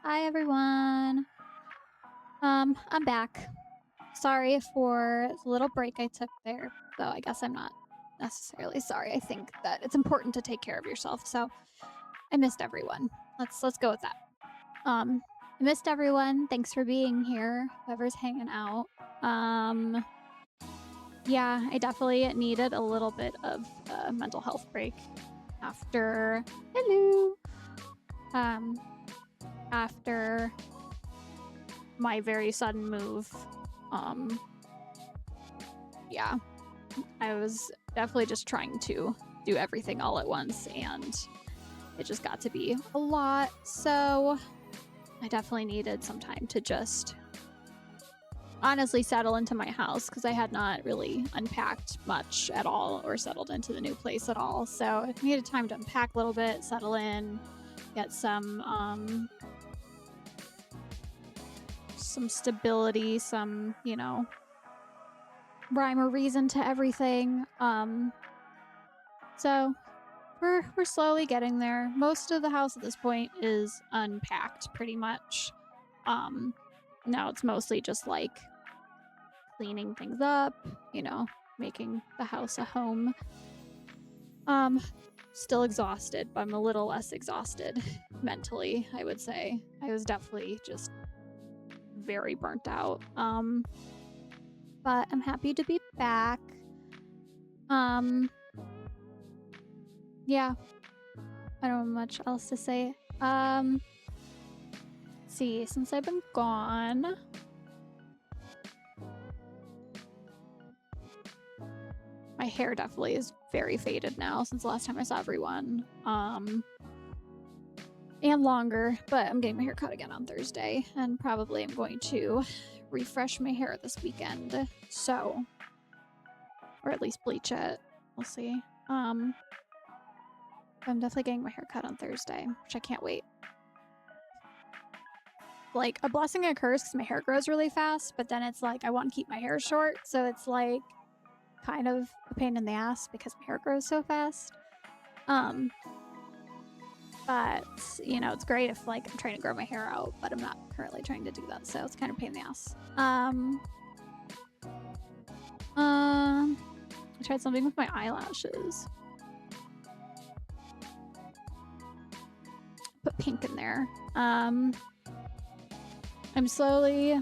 Hi everyone. I'm back. Sorry for the little break I took there, though I guess I'm not necessarily sorry. I think that it's important to take care of yourself. So I missed everyone. Let's go with that. I missed everyone. Thanks for being here, whoever's hanging out. Um, yeah, I definitely needed a little bit of a mental health break after hello. Um, after my very sudden move. Um, yeah, I was definitely just trying to do everything all at once, and it just got to be a lot. So I definitely needed some time to just honestly settle into my house because I had not really unpacked much at all or settled into the new place at all. So I needed time to unpack a little bit, settle in, get some stability, some, rhyme or reason to everything. So we're slowly getting there. Most of the house at this point is unpacked pretty much. Um Now it's mostly just like cleaning things up, you know, making the house a home. Um Still exhausted, but I'm a little less exhausted mentally, I would say. I was definitely just very burnt out. But I'm happy to be back. Um yeah, I don't have much else to say. See, since I've been gone, my hair definitely is very faded now since the last time I saw everyone. And longer, but I'm getting my hair cut again on Thursday, and probably I'm going to refresh my hair this weekend. So, or at least bleach it. We'll see. I'm definitely getting my hair cut on Thursday, which I can't wait. Like a blessing and a curse because my hair grows really fast, but then it's like I want to keep my hair short, so it's like kind of a pain in the ass because my hair grows so fast. But it's great if like I'm trying to grow my hair out, but I'm not currently trying to do that, so it's kind of a pain in the ass. I tried something with my eyelashes. Put pink in there. I'm slowly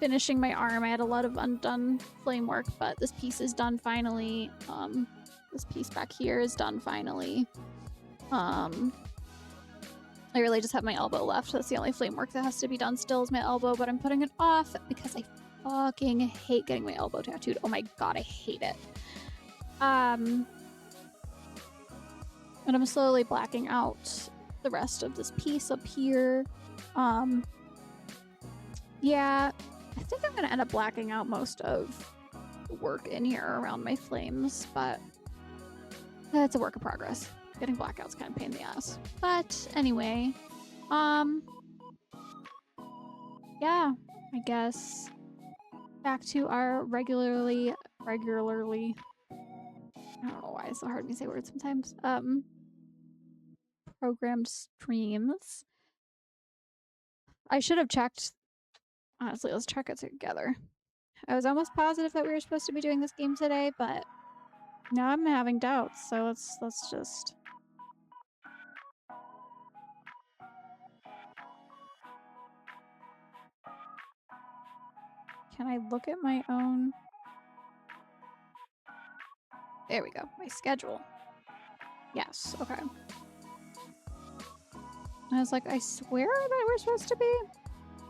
finishing my arm. I had a lot of undone flame work, but this piece is done finally. This piece back here is done finally. I really just have my elbow left. That's the only flame work that has to be done still is my elbow, but I'm putting it off because I fucking hate getting my elbow tattooed. Oh my god, I hate it. And I'm slowly blacking out the rest of this piece up here. Yeah, I think I'm gonna end up blacking out most of the work in here around my flames, but it's a work in progress. Getting blackouts kind of pain in the ass. But anyway, yeah, I guess back to our regularly, I don't know why it's so hard to say words sometimes, programmed streams. I should have checked, honestly, let's check it together. I was almost positive that we were supposed to be doing this game today, but now I'm having doubts, so let's just... Can I look at my own... There we go, my schedule. Yes, okay. I was like, I swear that we're supposed to be?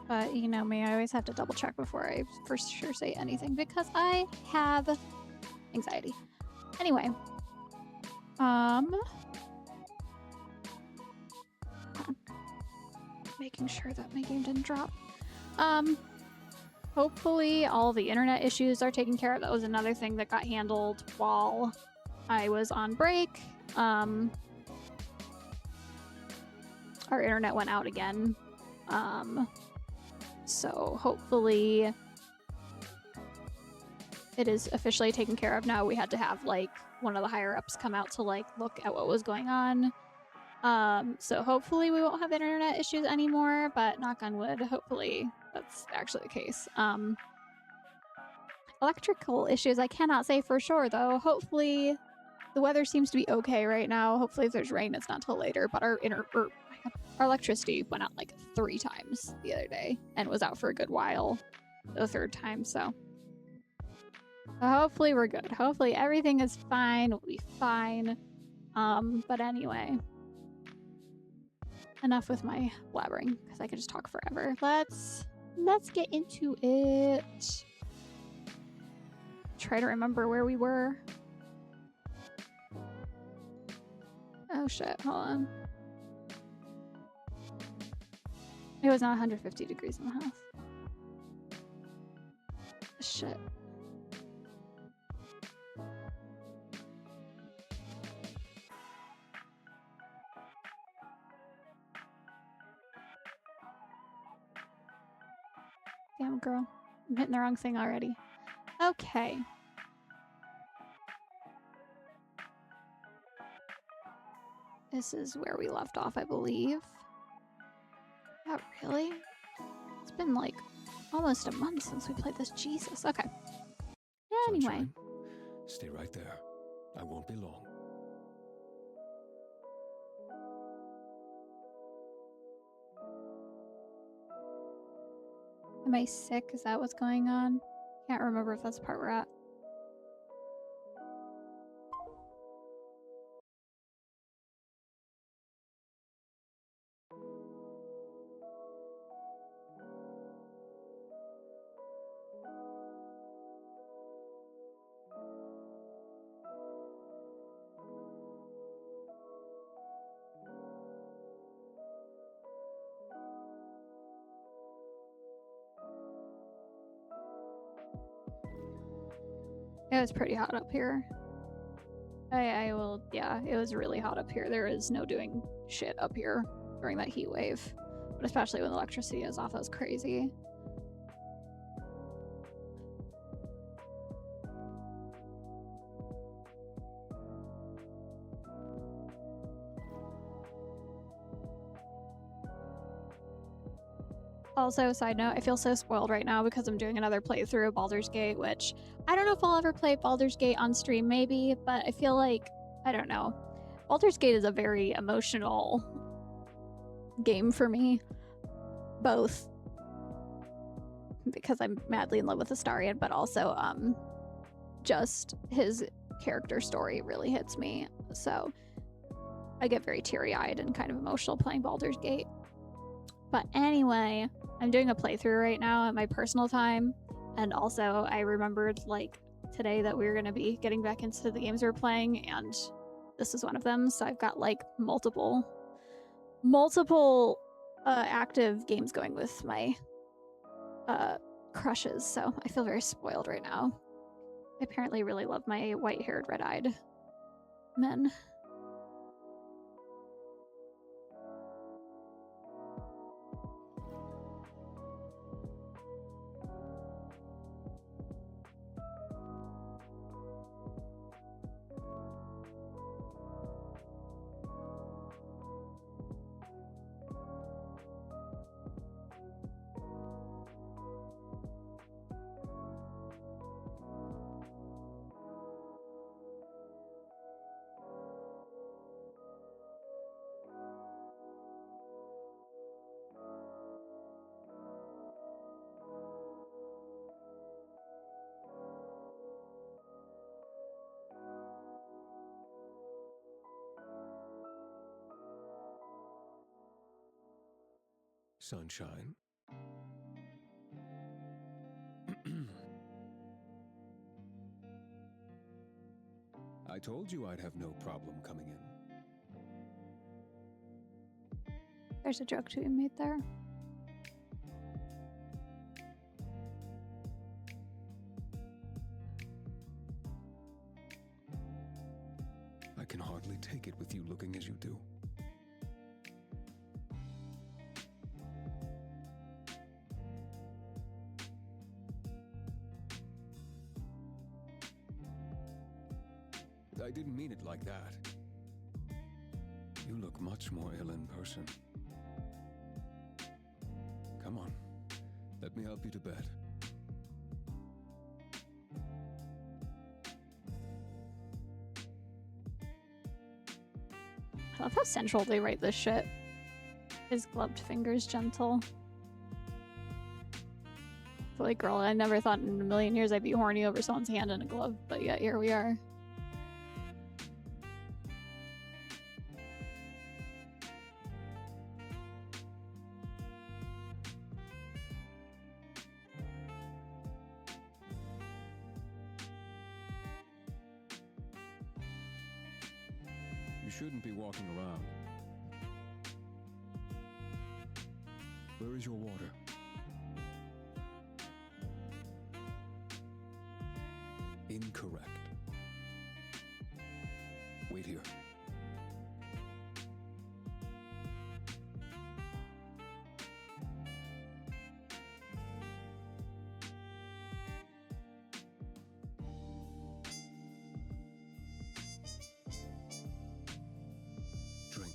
But you know me, I always have to double check before I for sure say anything because I have anxiety. Anyway, making sure that my game didn't drop. Hopefully all the internet issues are taken care of. That was another thing that got handled while I was on break. Our internet went out again. So hopefully it is officially taken care of now. We had to have like one of the higher ups come out to like look at what was going on. So hopefully we won't have internet issues anymore, but knock on wood, hopefully that's actually the case. Electrical issues, I cannot say for sure though. Hopefully the weather seems to be okay right now. Hopefully if there's rain, it's not till later, but our electricity went out like 3 times the other day and was out for a good while the 3rd time, so hopefully we're good. Hopefully everything is fine. We'll be fine. But anyway, enough with my blabbering because I could just talk forever. Let's get into it. Try to remember where we were. Oh shit, hold on. It was not 150 degrees in the house. Shit. Damn, girl. I'm hitting the wrong thing already. Okay. This is where we left off, I believe. Yeah, really? It's been like almost a month since we played this. Jesus. Okay. Anyway. Sunshine, stay right there. I won't be long. Am I sick? Is that what's going on? Can't remember if that's the part we're at. It was pretty hot up here. I will, yeah, it was really hot up here. There is no doing shit up here during that heat wave. But especially when the electricity is off, that was crazy. Also, side note, I feel so spoiled right now because I'm doing another playthrough of Baldur's Gate, which I don't know if I'll ever play Baldur's Gate on stream, maybe, but I feel like, I don't know. Baldur's Gate is a very emotional game for me, both because I'm madly in love with Astarion, but also just his character story really hits me. So I get very teary-eyed and kind of emotional playing Baldur's Gate. But anyway, I'm doing a playthrough right now at my personal time, and also I remembered like today that we were going to be getting back into the games we were playing, and this is one of them. So I've got like multiple active games going with my crushes, so I feel very spoiled right now. I apparently really love my white-haired, red-eyed men. Sunshine. I told you I'd have no problem coming in. There's a joke to be made there. I can hardly take it with you looking as you do. I didn't mean it like that. You look much more ill in person. Come on, let me help you to bed. I love how central they write this shit. His gloved fingers gentle. So like, girl, I never thought in a million years I'd be horny over someone's hand in a glove, but yet here we are. You shouldn't be walking around. Where is your water? Incorrect. Wait here. Drink.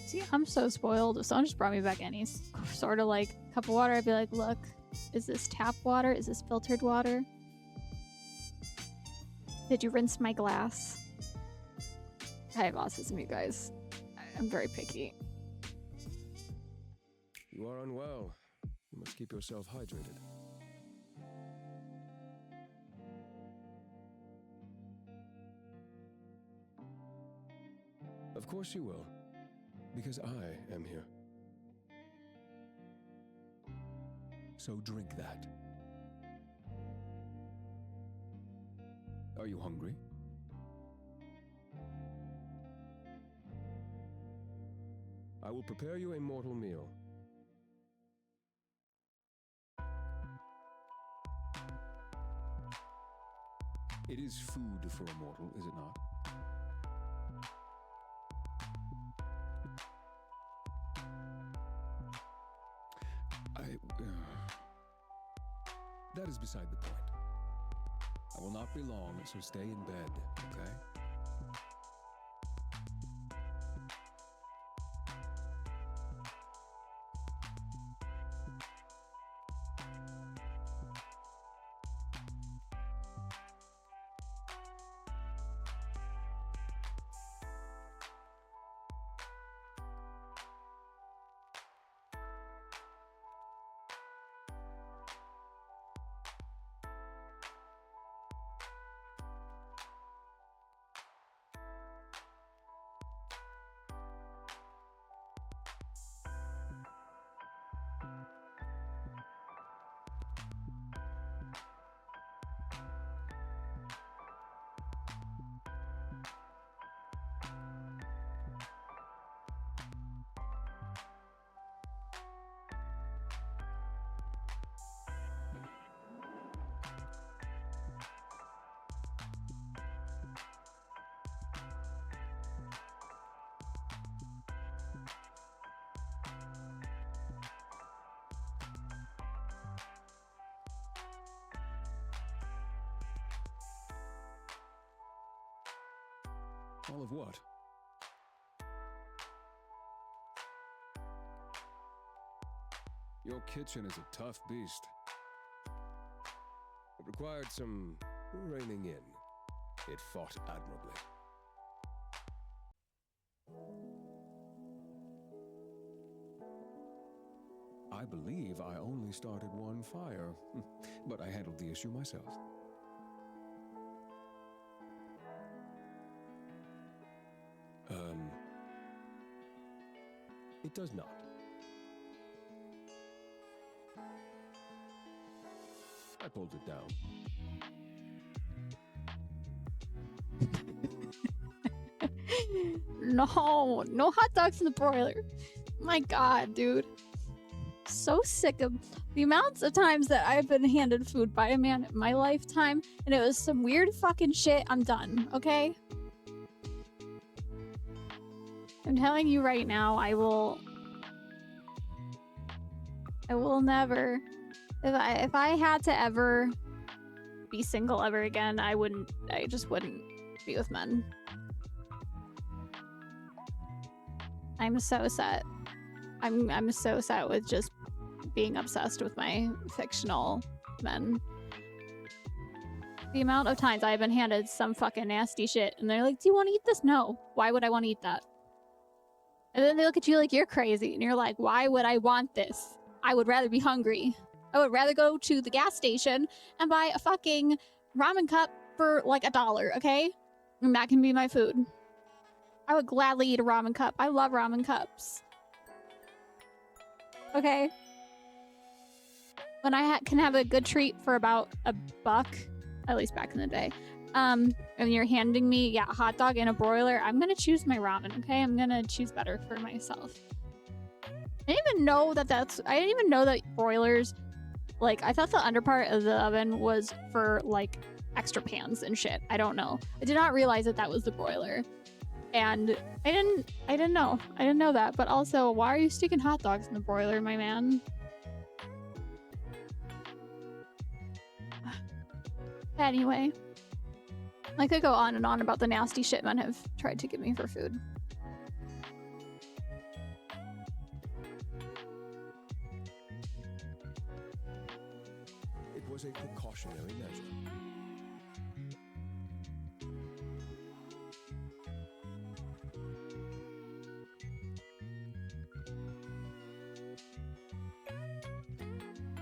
See, I'm so spoiled. If someone just brought me back any sort of like cup of water, I'd be like, look, is this tap water? Is this filtered water? Did you rinse my glass? I have autism, you guys. I'm very picky. You are unwell. You must keep yourself hydrated. Of course you will, because I am here. So drink that. Are you hungry? I will prepare you a mortal meal. It is food for a mortal, is it not? That is beside the point. I will not be long, so stay in bed, okay? All of what? Your kitchen is a tough beast. It required some reining in. It fought admirably. I believe I only started one fire, but I handled the issue myself. It does not. I pulled it down. No, no hot dogs in the broiler. My God, dude. So sick of the amounts of times that I've been handed food by a man in my lifetime, and it was some weird fucking shit. I'm done, okay? I'm telling you right now, I will never, if I had to ever be single ever again, I just wouldn't be with men. I'm so set. I'm so set with just being obsessed with my fictional men. The amount of times I've been handed some fucking nasty shit and they're like, do you want to eat this? No. Why would I want to eat that? And then they look at you like you're crazy and you're like, why would I want this? I would rather be hungry. I would rather go to the gas station and buy a fucking ramen cup for like $1, okay? And that can be my food. I would gladly eat a ramen cup. I love ramen cups. Okay? When I can have a good treat for about $1, at least back in the day, and you're handing me, a hot dog and a broiler, I'm gonna choose my ramen, okay? I'm gonna choose better for myself. I didn't even know that broilers, like, I thought the under part of the oven was for, like, extra pans and shit. I don't know. I did not realize that was the broiler. And I didn't know. I didn't know that. But also, why are you sticking hot dogs in the broiler, my man? Anyway, I could go on and on about the nasty shit men have tried to give me for food. It was a precautionary measure.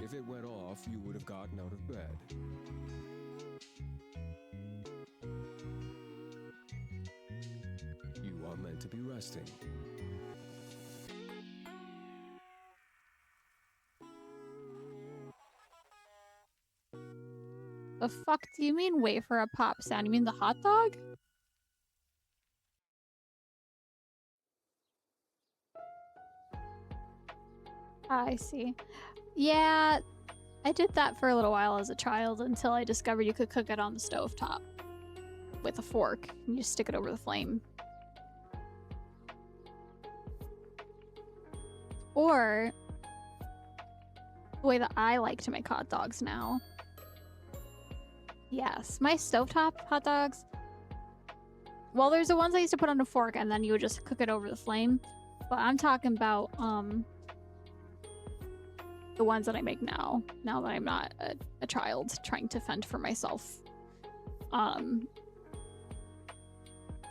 If it went off, you would have gotten out of bed. You are meant to be resting. The fuck do you mean wait for a pop sound? You mean the hot dog? I see. Yeah, I did that for a little while as a child until I discovered you could cook it on the stovetop with a fork and you stick it over the flame. Or the way that I like to make hot dogs now. Yes, my stovetop hot dogs. Well, there's the ones I used to put on a fork and then you would just cook it over the flame. But I'm talking about the ones that I make now that I'm not a child trying to fend for myself.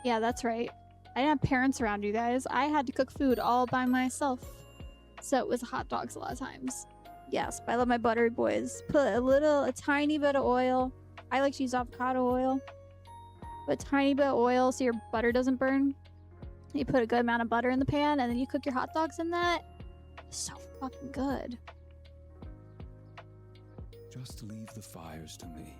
Yeah, that's right. I didn't have parents around, you guys. I had to cook food all by myself. So it was hot dogs a lot of times. Yes, but I love my buttery boys. Put a tiny bit of oil. I like to use avocado oil. Put a tiny bit of oil so your butter doesn't burn. You put a good amount of butter in the pan and then you cook your hot dogs in that. So fucking good. Just leave the fires to me.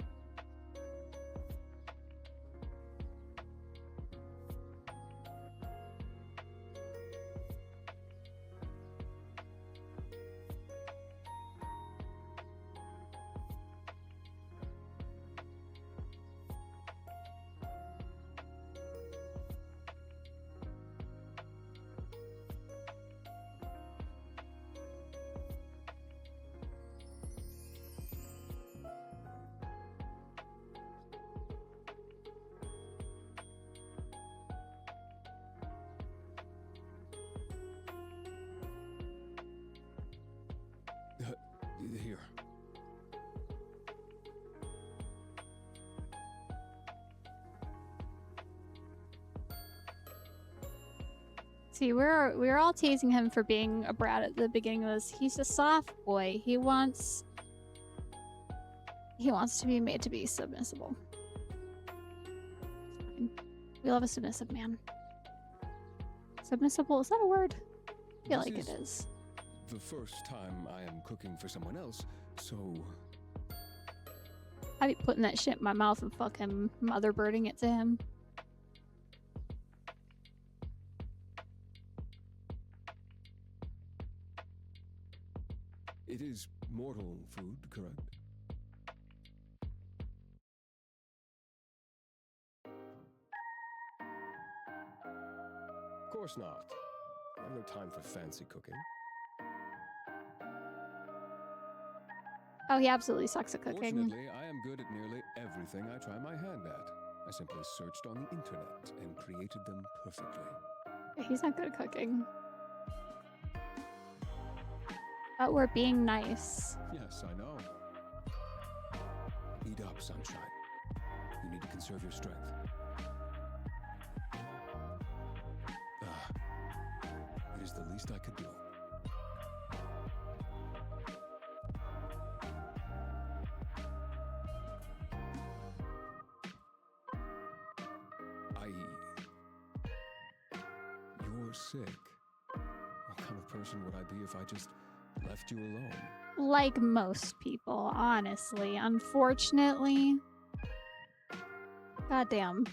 Here. See, we're all teasing him for being a brat at the beginning of this. He's a soft boy. He wants to be made to be submissible. We love a submissive man. Submissible, is that a word? I feel like it is. The first time I am cooking for someone else, so I'd be putting that shit in my mouth and fucking motherbirding it to him. it is mortal food, correct? Of course not. I have no time for fancy cooking. Oh, he absolutely sucks at cooking. Fortunately, I am good at nearly everything I try my hand at. I simply searched on the internet and created them perfectly. He's not good at cooking. But we're being nice. Yes, I know. Eat up, sunshine. You need to conserve your strength. It is the least I could do. You're sick. What kind of person would I be if I just left you alone? Like most people, honestly. Unfortunately. Goddamn.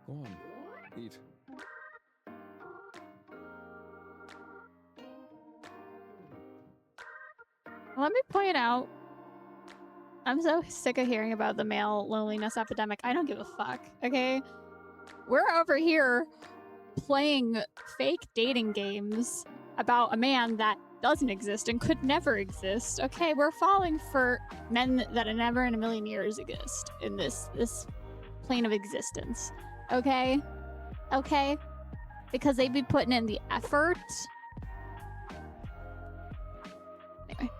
Go on, eat. Let me point out, I'm so sick of hearing about the male loneliness epidemic. I don't give a fuck, okay? We're over here playing fake dating games about a man that doesn't exist and could never exist. Okay, we're falling for men that never in a million years exist in this plane of existence. Okay? Okay? Because they'd be putting in the effort. Anyway.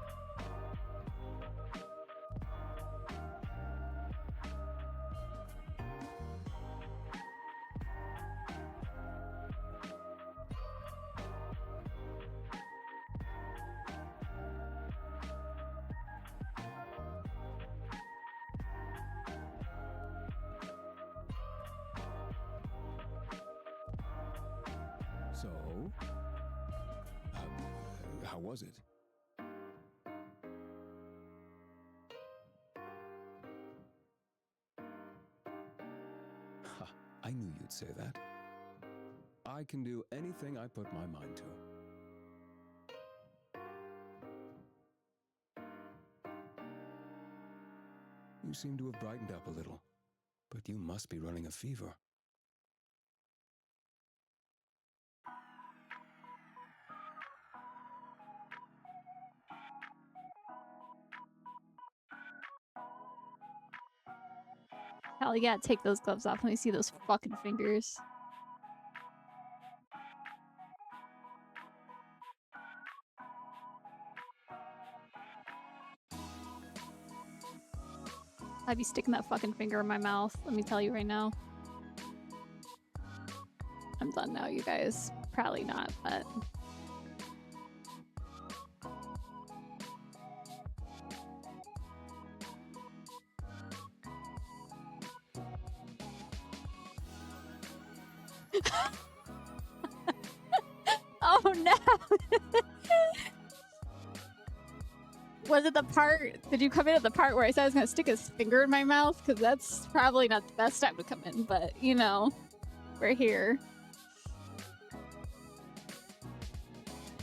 So, how was it? Ha, I knew you'd say that. I can do anything I put my mind to. You seem to have brightened up a little, but you must be running a fever. Hell yeah, take those gloves off. Let me see those fucking fingers. I'd be sticking that fucking finger in my mouth. Let me tell you right now. I'm done now, you guys. Probably not, but... Oh no! Was it the part? Did you come in at the part where I said I was gonna stick his finger in my mouth? Because that's probably not the best time to come in, but you know, we're here.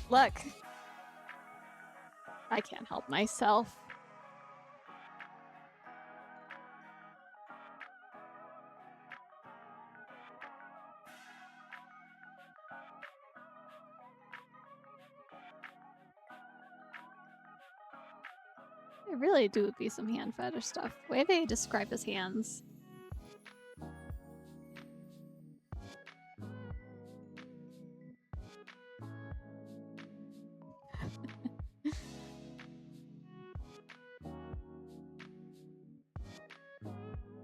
Look, I can't help myself. There really do be some hand fetish stuff. The way they describe his hands.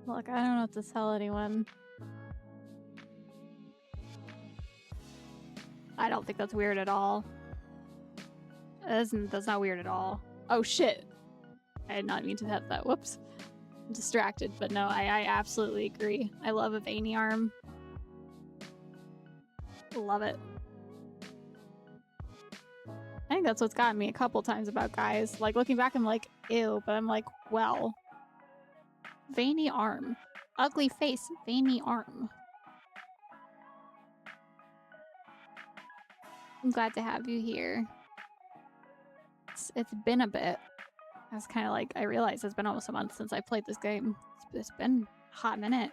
Look, I don't know what to tell anyone. I don't think that's weird at all. That's not weird at all. Oh shit. I did not mean to have that. Whoops. I'm distracted, but no, I absolutely agree. I love a veiny arm. Love it. I think that's what's gotten me a couple times about guys. Like, looking back, I'm like, ew, but I'm like, well. Veiny arm. Ugly face, veiny arm. I'm glad to have you here. It's been a bit. I was kind of like, I realized it's been almost a month since I played this game. It's been a hot minute.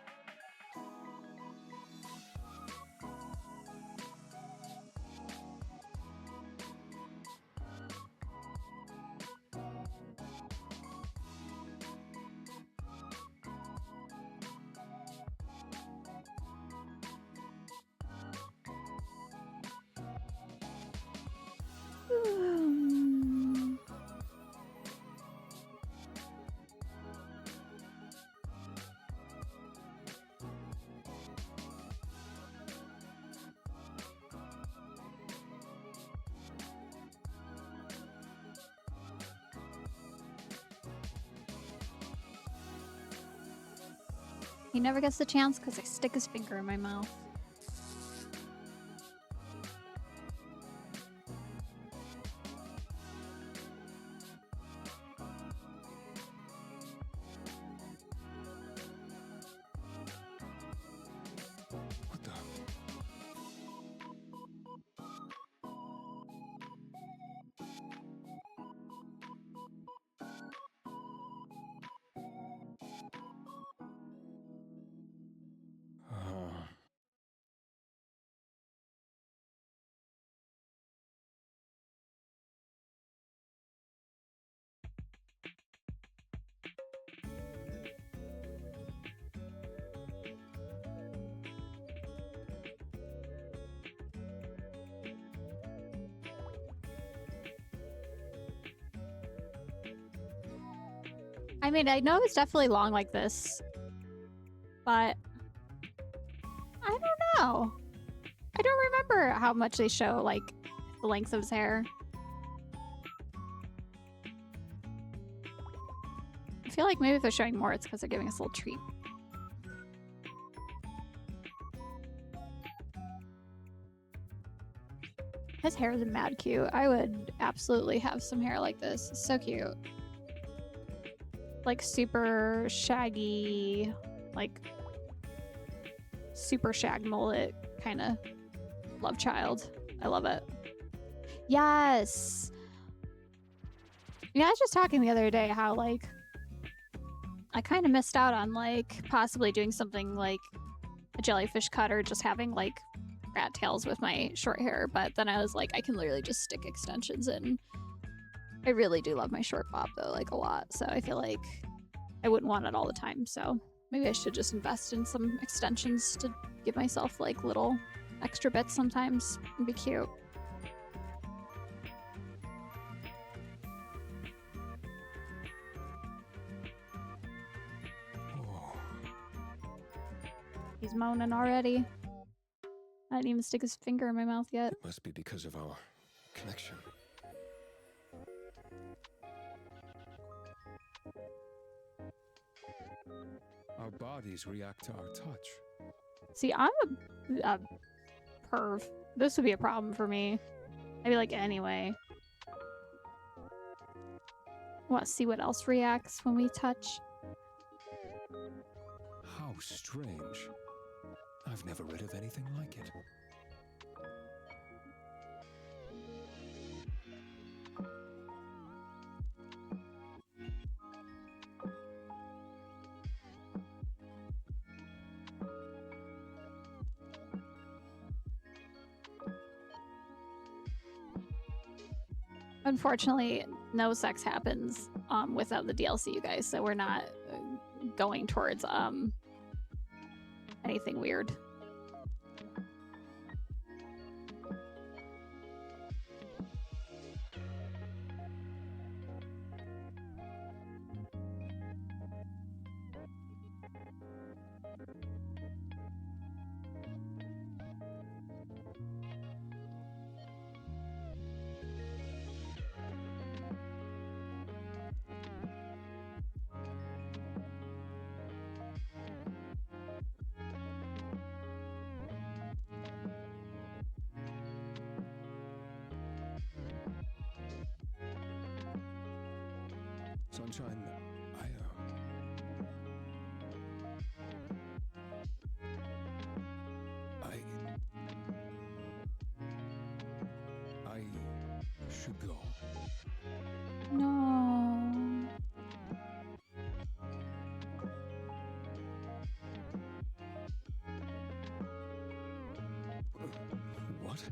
He never gets the chance because I stick his finger in my mouth. What the? I mean, I know it's definitely long like this, but I don't know. I don't remember how much they show, like, the length of his hair. I feel like maybe if they're showing more, it's because they're giving us a little treat. His hair is mad cute. I would absolutely have some hair like this. It's so cute. Like super shaggy, like super shag mullet kind of love child. I love it. Yes. Yeah, I was just talking the other day how like I kind of missed out on like possibly doing something like a jellyfish cut or just having like rat tails with my short hair, but then I was like I can literally just stick extensions in. I really do love my short bob though, like a lot, so I feel like I wouldn't want it all the time, so maybe I should just invest in some extensions to give myself like little extra bits sometimes. It'd be cute. Oh. He's moaning already. I didn't even stick his finger in my mouth yet. It must be because of our connection. Our bodies react to our touch. See, I'm a perv. This would be a problem for me. I'd be like, anyway. Want to see what else reacts when we touch? How strange. I've never read of anything like it. Unfortunately, no sex happens without the DLC, you guys, so we're not going towards anything weird. Sunshine, I should go. No. What?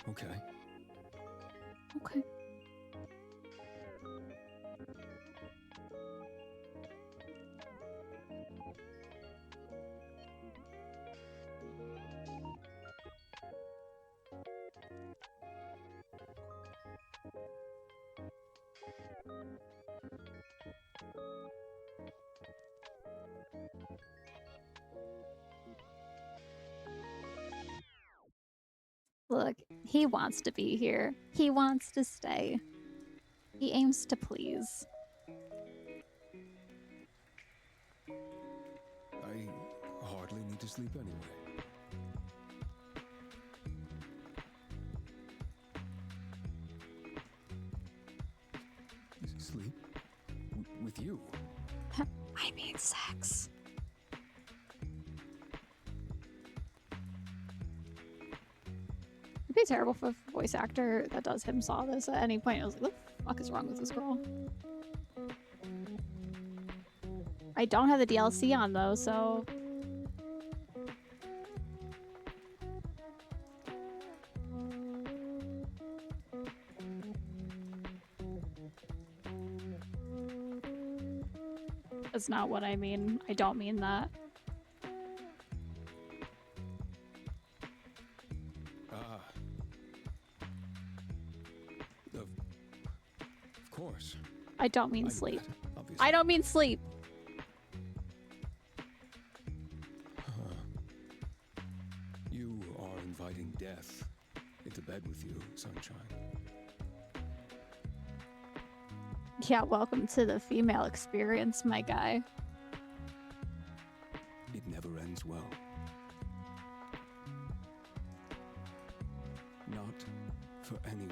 Okay. Okay. Look, he wants to be here. He wants to stay. He aims to please. I hardly need to sleep anyway. Sleep? With you? I mean sex. It'd be terrible if a voice actor that does him saw this at any point. I was like, what the fuck is wrong with this girl? I don't have the DLC on though, so... That's not what I mean. I don't mean that. Of course. I don't mean sleep. Obviously. I don't mean sleep. You are inviting death into bed with you, sunshine. Yeah, welcome to the female experience, my guy. It never ends well. Not for anyone.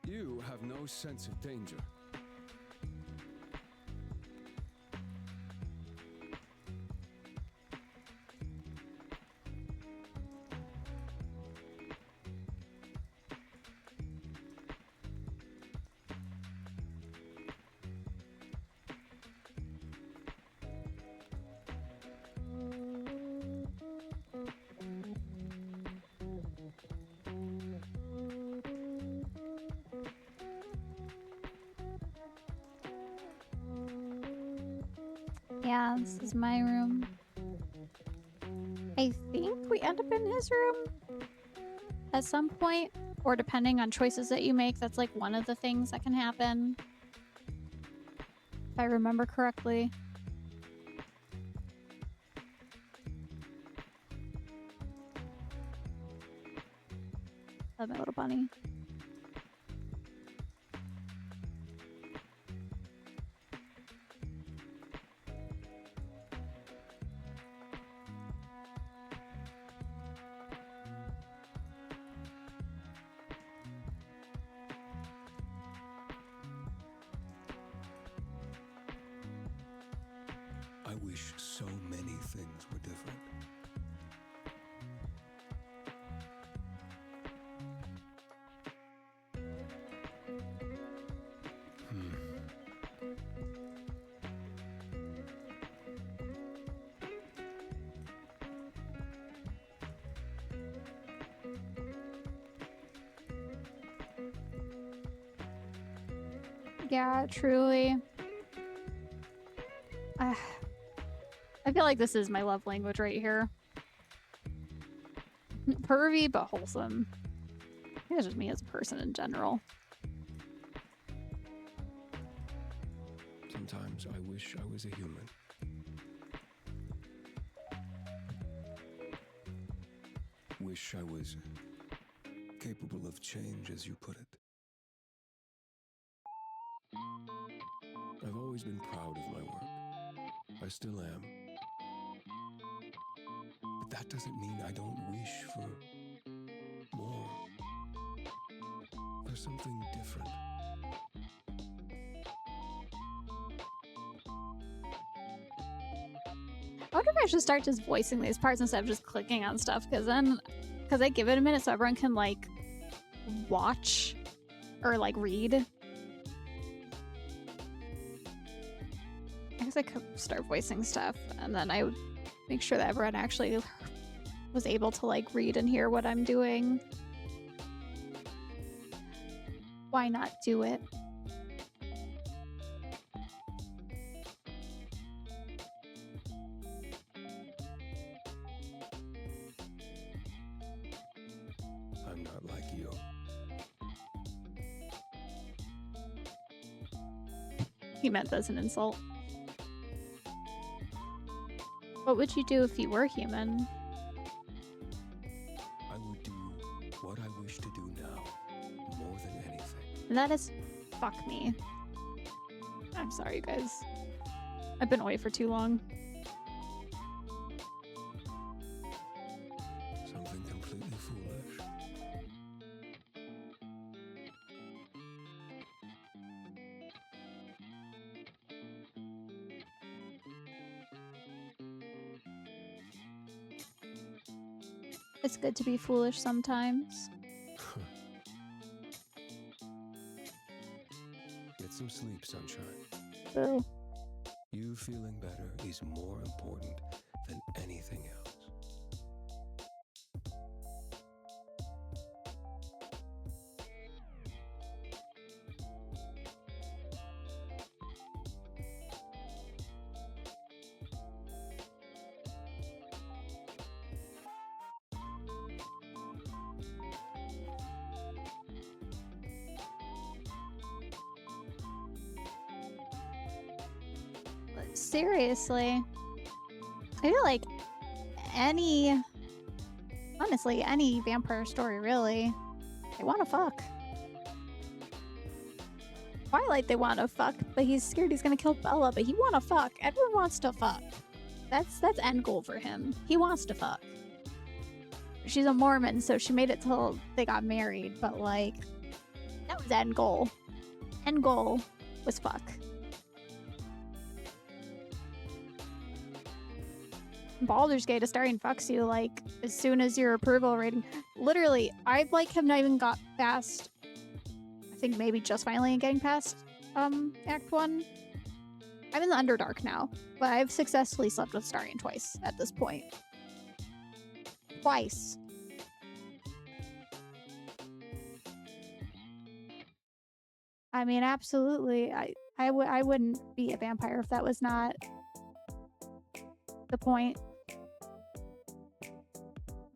You have no sense of danger. Yeah, this is my room. I think we end up in his room at some point, or depending on choices that you make, that's like one of the things that can happen. If I remember correctly. Love my little bunny. I wish so many things were different. Yeah, truly. I feel like this is my love language right here. Pervy, but wholesome. I think that's just me as a person in general. Sometimes I wish I was a human. Wish I was capable of change, as you put it. I've always been proud of my work. I still am. But that doesn't mean I don't wish for more. For something different. I wonder if I should start just voicing these parts instead of just clicking on stuff, because I give it a minute so everyone can like watch or like read. I guess I could start voicing stuff and then I would make sure that everyone actually was able to like read and hear what I'm doing. Why not do it? I'm not like you. He meant that as an insult. What would you do if you were human? I would do what I wish to do now, more than anything. And that is fuck me. I'm sorry, you guys. I've been away for too long. Something completely foolish. It's good to be foolish sometimes. Get some sleep, sunshine. Boo. You feeling better is more important than anything else. Seriously. I feel like honestly, any vampire story, really. They want to fuck. Twilight, they want to fuck, but he's scared he's gonna kill Bella, but he want to fuck. Edward wants to fuck. That's end goal for him. He wants to fuck. She's a Mormon, so she made it till they got married, but like, that was end goal. End goal was fuck. Baldur's Gate, a starting fucks you like as soon as your approval rating. Literally, I like have not even got past. I think maybe just finally getting past Act 1. I'm in the Underdark now, but I've successfully slept with Starion twice at this point. Twice. I mean, absolutely. I wouldn't be a vampire if that was not the point.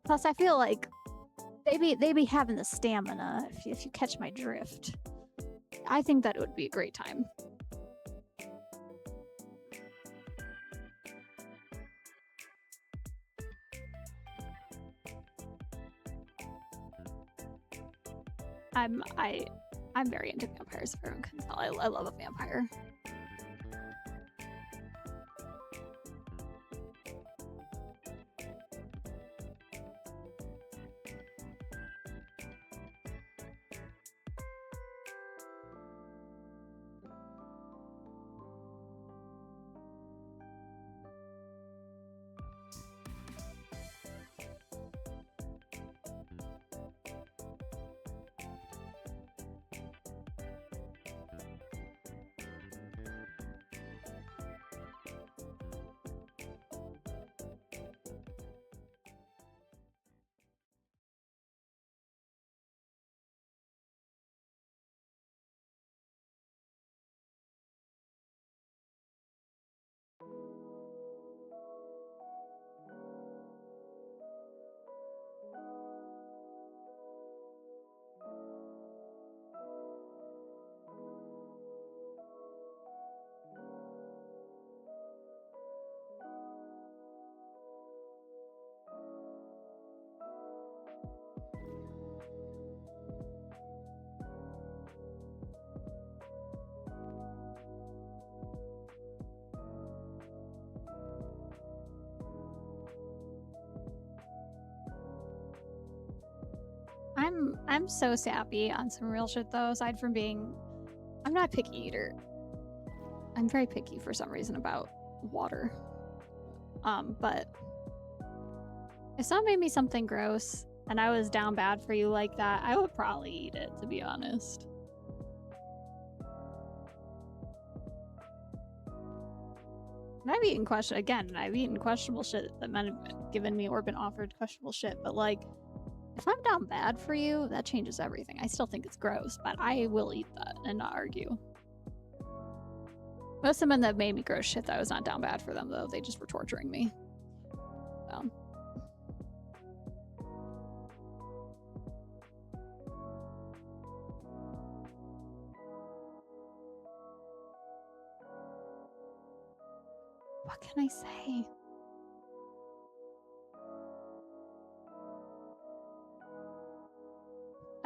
Plus, I feel like they be having the stamina, if you catch my drift. I think that it would be a great time. I'm very into vampires, if everyone can tell. I love a vampire. I'm so sappy on some real shit though, aside from being I'm not a picky eater. I'm very picky for some reason about water. But if someone made me something gross and I was down bad for you like that, I would probably eat it, to be honest. And I've eaten questionable shit that men have given me or been offered questionable shit, but like, if I'm down bad for you, that changes everything. I still think it's gross, but I will eat that and not argue. Most of the men that made me gross shit, that was not down bad for them, though. They just were torturing me. So. What can I say?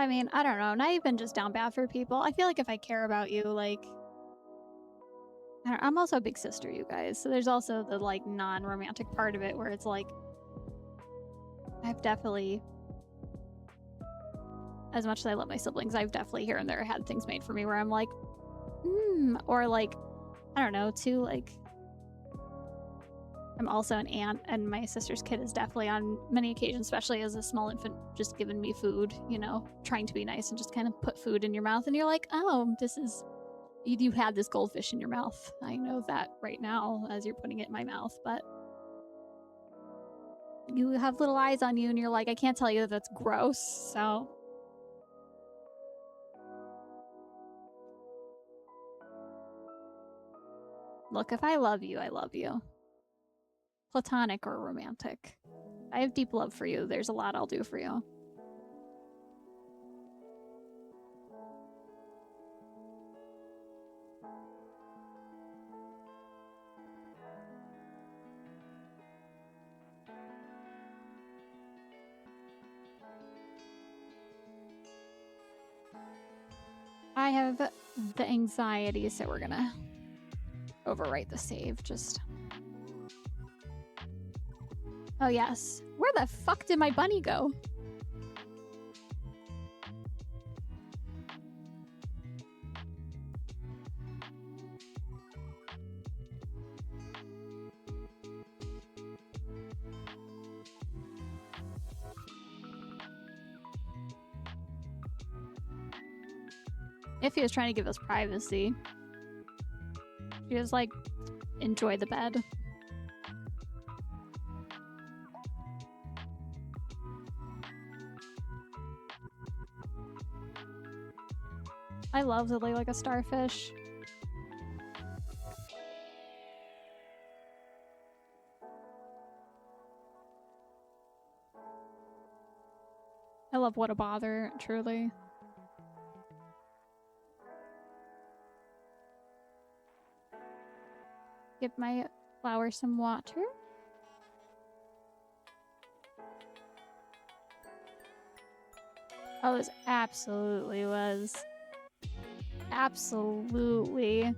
I mean, I don't know, not even just down bad for people. I feel like if I care about you, like, I'm also a big sister, you guys. So there's also the like non-romantic part of it where it's like I've definitely, as much as I love my siblings, I've definitely here and there had things made for me where I'm like, or like, I don't know, too, like, I'm also an aunt, and my sister's kid is definitely on many occasions, especially as a small infant, just giving me food, you know, trying to be nice and just kind of put food in your mouth. And you're like, oh, this is, you had this goldfish in your mouth. I know that right now as you're putting it in my mouth, but you have little eyes on you and you're like, I can't tell you that that's gross. So look, if I love you, I love you. Platonic or romantic. I have deep love for you. There's a lot I'll do for you. I have the anxiety, so we're gonna overwrite the save. Just. Oh, yes. Where the fuck did my bunny go? Iffy was trying to give us privacy. She was like, enjoy the bed. I love to lay like a starfish. I love What a Bother, truly. Give my flower some water. Oh, this absolutely was. Absolutely.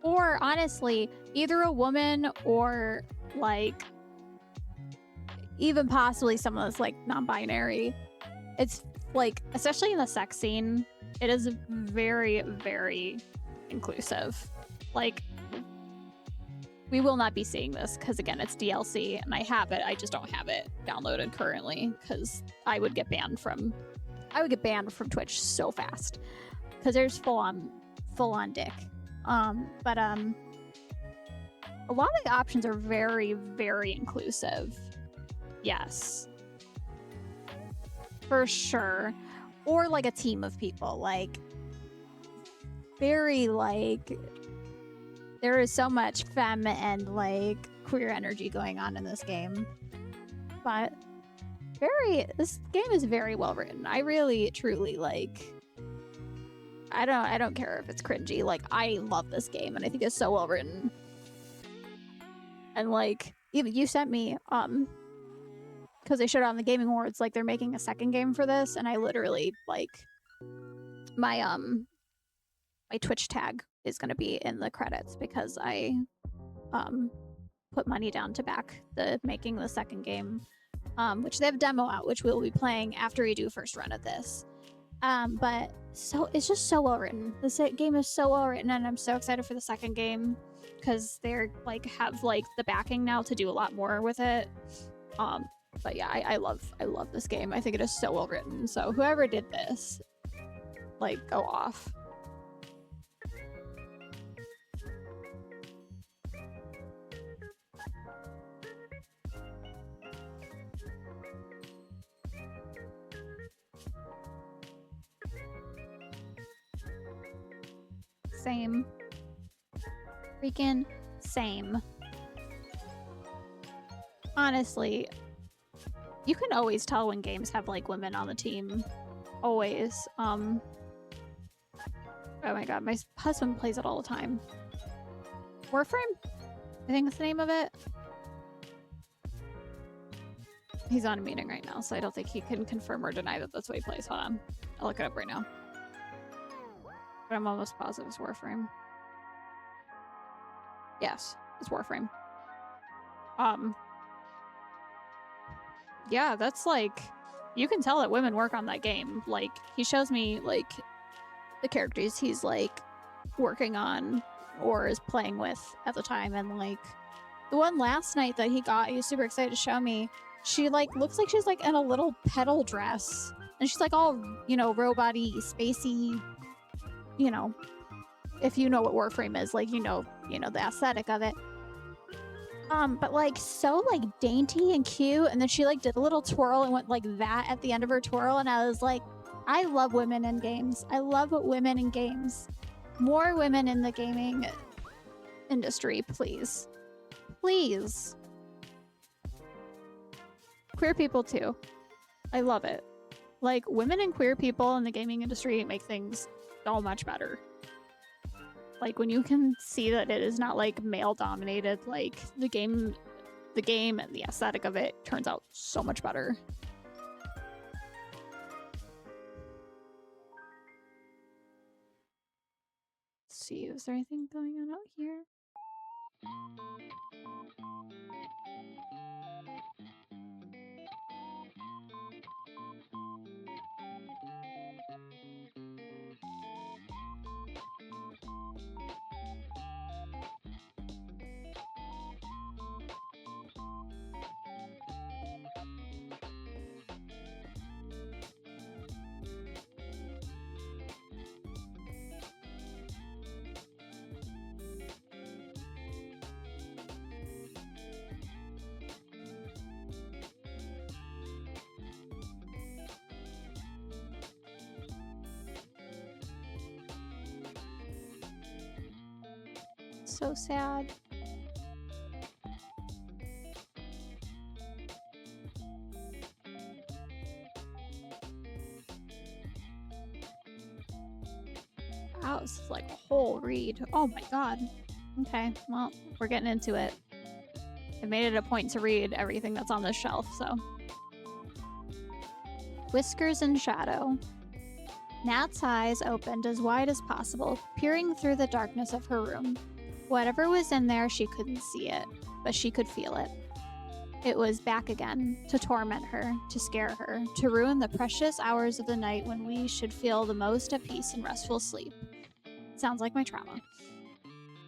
Or honestly, either a woman or like even possibly someone that's like non-binary. It's like, especially in the sex scene, it is very, very inclusive. Like, we will not be seeing this because again, it's DLC and I have it. I just don't have it downloaded currently because I would get banned from Twitch so fast because there's full on dick. But a lot of the options are very, very inclusive. Yes. For sure. Or like a team of people, like very like there is so much femme and like queer energy going on in this game. But this game is very well written. I really truly like I don't care if it's cringy. Like I love this game and I think it's so well written. And like even you sent me because they showed it on the Gaming Awards, like they're making a second game for this, and I literally like my Twitch tag is gonna be in the credits because I put money down to back the making the second game, which they have a demo out, which we'll be playing after we do first run of this. But so it's just so well written. This game is so well written, and I'm so excited for the second game because they're like have like the backing now to do a lot more with it. But yeah, I love this game. I think it is so well written. So whoever did this, like, go off. Same. Freaking same. Honestly, you can always tell when games have like women on the team. Always. Oh my god, my husband plays it all the time. Warframe? I think that's the name of it. He's on a meeting right now, so I don't think he can confirm or deny that that's what he plays. Hold on. I'll look it up right now. But I'm almost positive it's Warframe. Yes, it's Warframe. Yeah, that's like, you can tell that women work on that game. Like, he shows me like the characters he's like working on or is playing with at the time, and like the one last night that he got, he was super excited to show me. She like looks like she's like in a little petal dress, and she's like all, you know, robot-y, spacey, you know, if you know what Warframe is, like, you know the aesthetic of it. But like so like dainty and cute, and then she like did a little twirl and went like that at the end of her twirl, and I was like, I love women in games. I love women in games. More women in the gaming industry, please. Please. Queer people too. I love it. Like, women and queer people in the gaming industry make things so much better. Like, when you can see that it is not like male dominated, like the game and the aesthetic of it turns out so much better. Let's see, is there anything going on out here? So sad. Wow, this is like a whole read. Oh my god. Okay, well, we're getting into it. I made it a point to read everything that's on this shelf, so. Whiskers in shadow. Nat's eyes opened as wide as possible, peering through the darkness of her room. Whatever was in there, she couldn't see it, but she could feel it. It was back again, to torment her, to scare her, to ruin the precious hours of the night when we should feel the most at peace and restful sleep. Sounds like my trauma.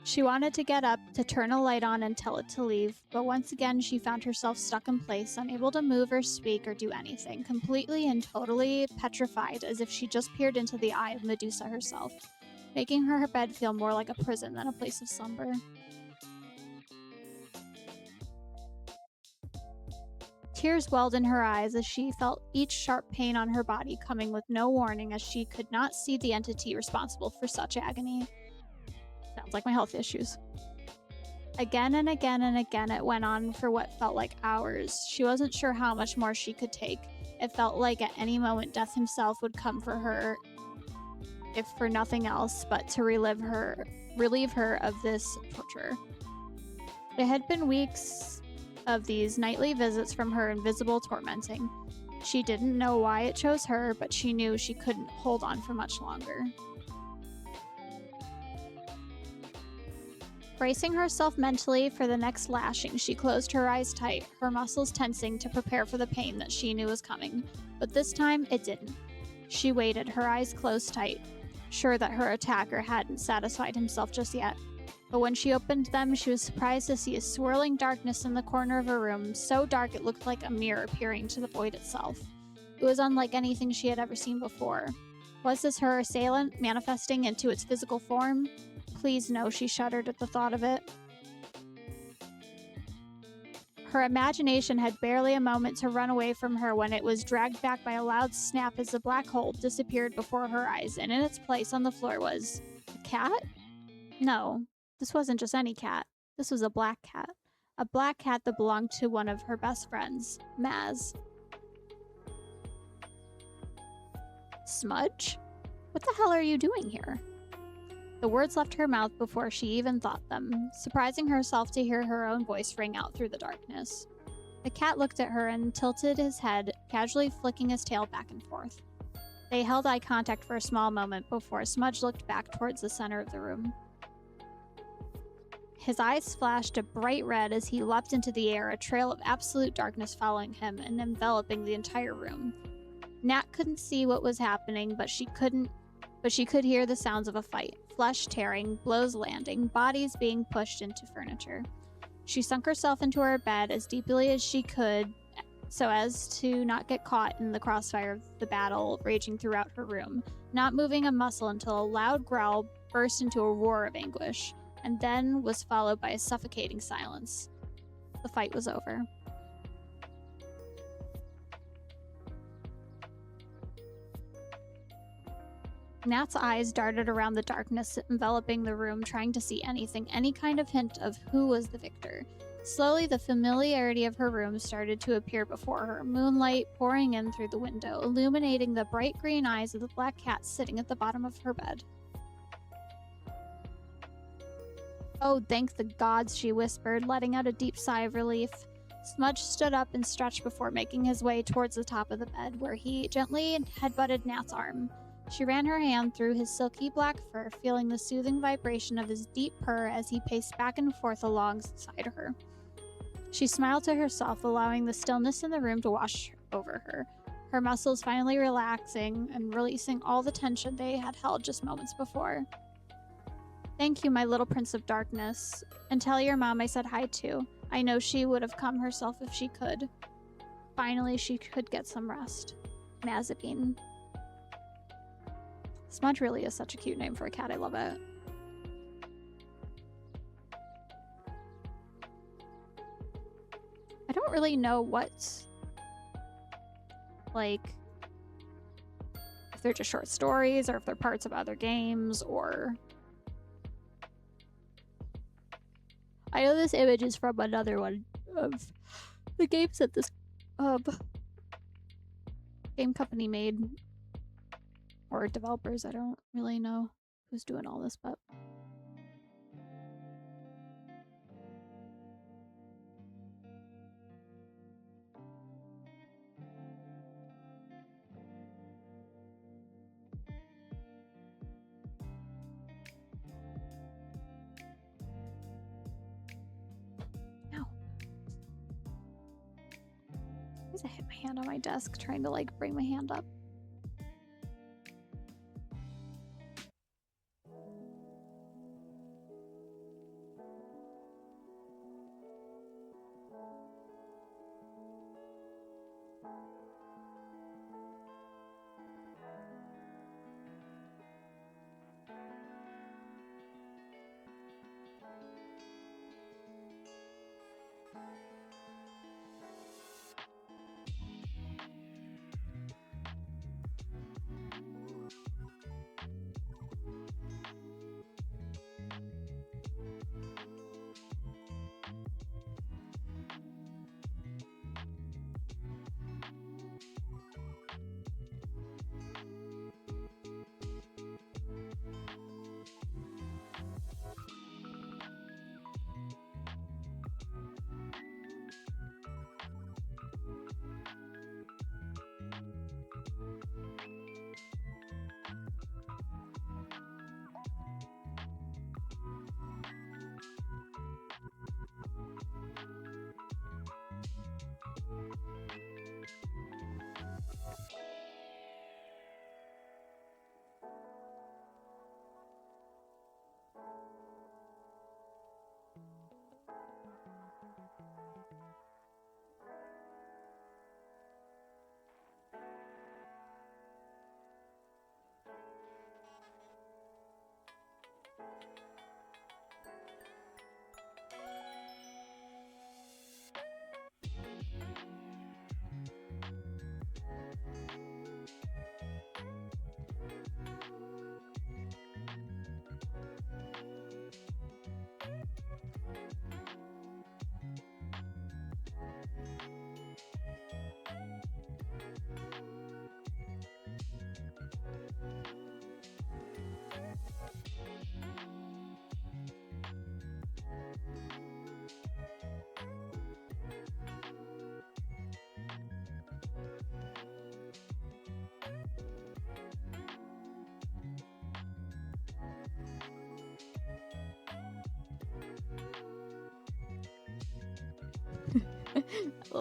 She wanted to get up, to turn a light on and tell it to leave, but once again she found herself stuck in place, unable to move or speak or do anything, completely and totally petrified, as if she just peered into the eye of Medusa herself, making her bed feel more like a prison than a place of slumber. Tears welled in her eyes as she felt each sharp pain on her body coming with no warning, as she could not see the entity responsible for such agony. Sounds like my health issues. Again and again and again it went on for what felt like hours. She wasn't sure how much more she could take. It felt like at any moment death himself would come for her, if for nothing else but to relieve her of this torture. It had been weeks of these nightly visits from her invisible tormenting. She didn't know why it chose her, but she knew she couldn't hold on for much longer. Bracing herself mentally for the next lashing, she closed her eyes tight, her muscles tensing to prepare for the pain that she knew was coming. But this time, it didn't. She waited, her eyes closed tight, sure that her attacker hadn't satisfied himself just yet. But when she opened them, she was surprised to see a swirling darkness in the corner of her room, so dark it looked like a mirror peering to the void itself. It was unlike anything she had ever seen before. Was this her assailant, manifesting into its physical form? Please no, she shuddered at the thought of it. Her imagination had barely a moment to run away from her when it was dragged back by a loud snap as the black hole disappeared before her eyes, and in its place on the floor was a cat? No, this wasn't just any cat. This was a black cat. A black cat that belonged to one of her best friends, Maz. Smudge? What the hell are you doing here? The words left her mouth before she even thought them, surprising herself to hear her own voice ring out through the darkness. The cat looked at her and tilted his head, casually flicking his tail back and forth. They held eye contact for a small moment before Smudge looked back towards the center of the room. His eyes flashed a bright red as he leapt into the air, a trail of absolute darkness following him and enveloping the entire room. Nat couldn't see what was happening, but she could hear the sounds of a fight. Flesh tearing, blows landing, bodies being pushed into furniture. She sunk herself into her bed as deeply as she could so as to not get caught in the crossfire of the battle raging throughout her room, not moving a muscle until a loud growl burst into a roar of anguish, and then was followed by a suffocating silence. The fight was over. Nat's eyes darted around the darkness enveloping the room, trying to see anything, any kind of hint of who was the victor. Slowly, the familiarity of her room started to appear before her, moonlight pouring in through the window, illuminating the bright green eyes of the black cat sitting at the bottom of her bed. "Oh, thank the gods," she whispered, letting out a deep sigh of relief. Smudge stood up and stretched before making his way towards the top of the bed, where he gently headbutted Nat's arm. She ran her hand through his silky black fur, feeling the soothing vibration of his deep purr as he paced back and forth alongside her. She smiled to herself, allowing the stillness in the room to wash over her, her muscles finally relaxing and releasing all the tension they had held just moments before. "Thank you, my little prince of darkness. And tell your mom I said hi too. I know she would have come herself if she could." Finally, she could get some rest. Mazepine. Smudge really is such a cute name for a cat. I love it. I don't really know what, like, if they're just short stories or if they're parts of other games or... I know this image is from another one of the games that this game company made. Or developers, I don't really know who's doing all this, but... Ow. I hit my hand on my desk trying to, like, bring my hand up.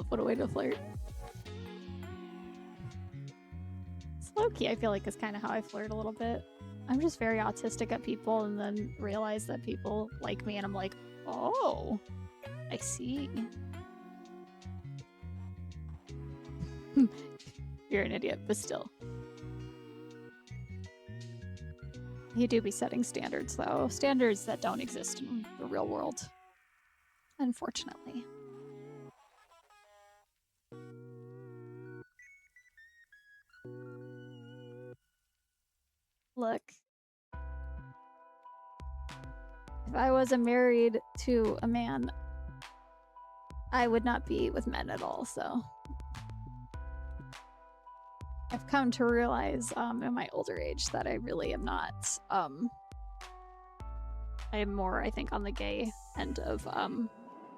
What a way to flirt. Low-key, I feel like is kind of how I flirt a little bit. I'm just very autistic at people and then realize that people like me and I'm like, oh, I see. You're an idiot, but still. You do be setting standards, though. Standards that don't exist in the real world. Unfortunately. Look. If I wasn't married to a man, I would not be with men at all, so. I've come to realize in my older age that I really am not. I am more, I think, on the gay end of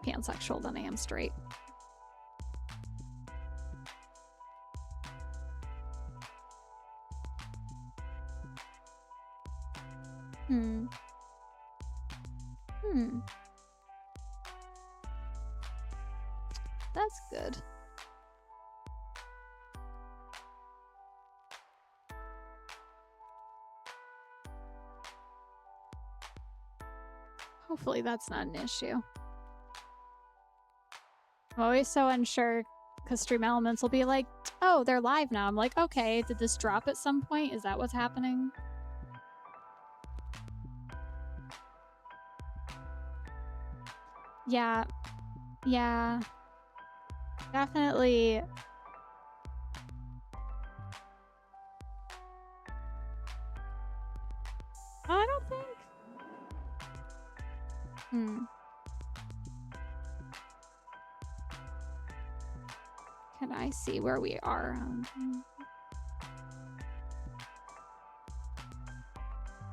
pansexual than I am straight. That's good. Hopefully that's not an issue. I'm always so unsure because Stream Elements will be like, oh, they're live now. I'm like, okay, did this drop at some point? Is that what's happening? Yeah. Yeah. Definitely. I don't think. Can I see where we are?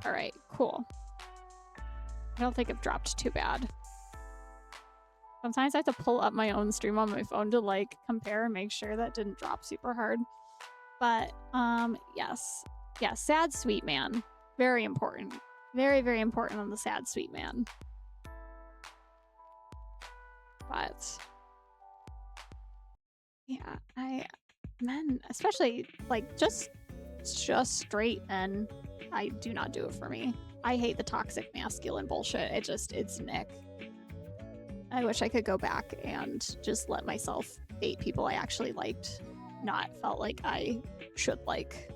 All right, cool. I don't think I've dropped too bad. Sometimes I have to pull up my own stream on my phone to like compare and make sure that didn't drop super hard. But yes. Yeah, sad sweet man. Very important. Very, very important on the sad sweet man. But yeah, men, especially like just straight men, I do not do it for me. I hate the toxic masculine bullshit. It's Nick. I wish I could go back and just let myself date people I actually liked, not felt like I should like.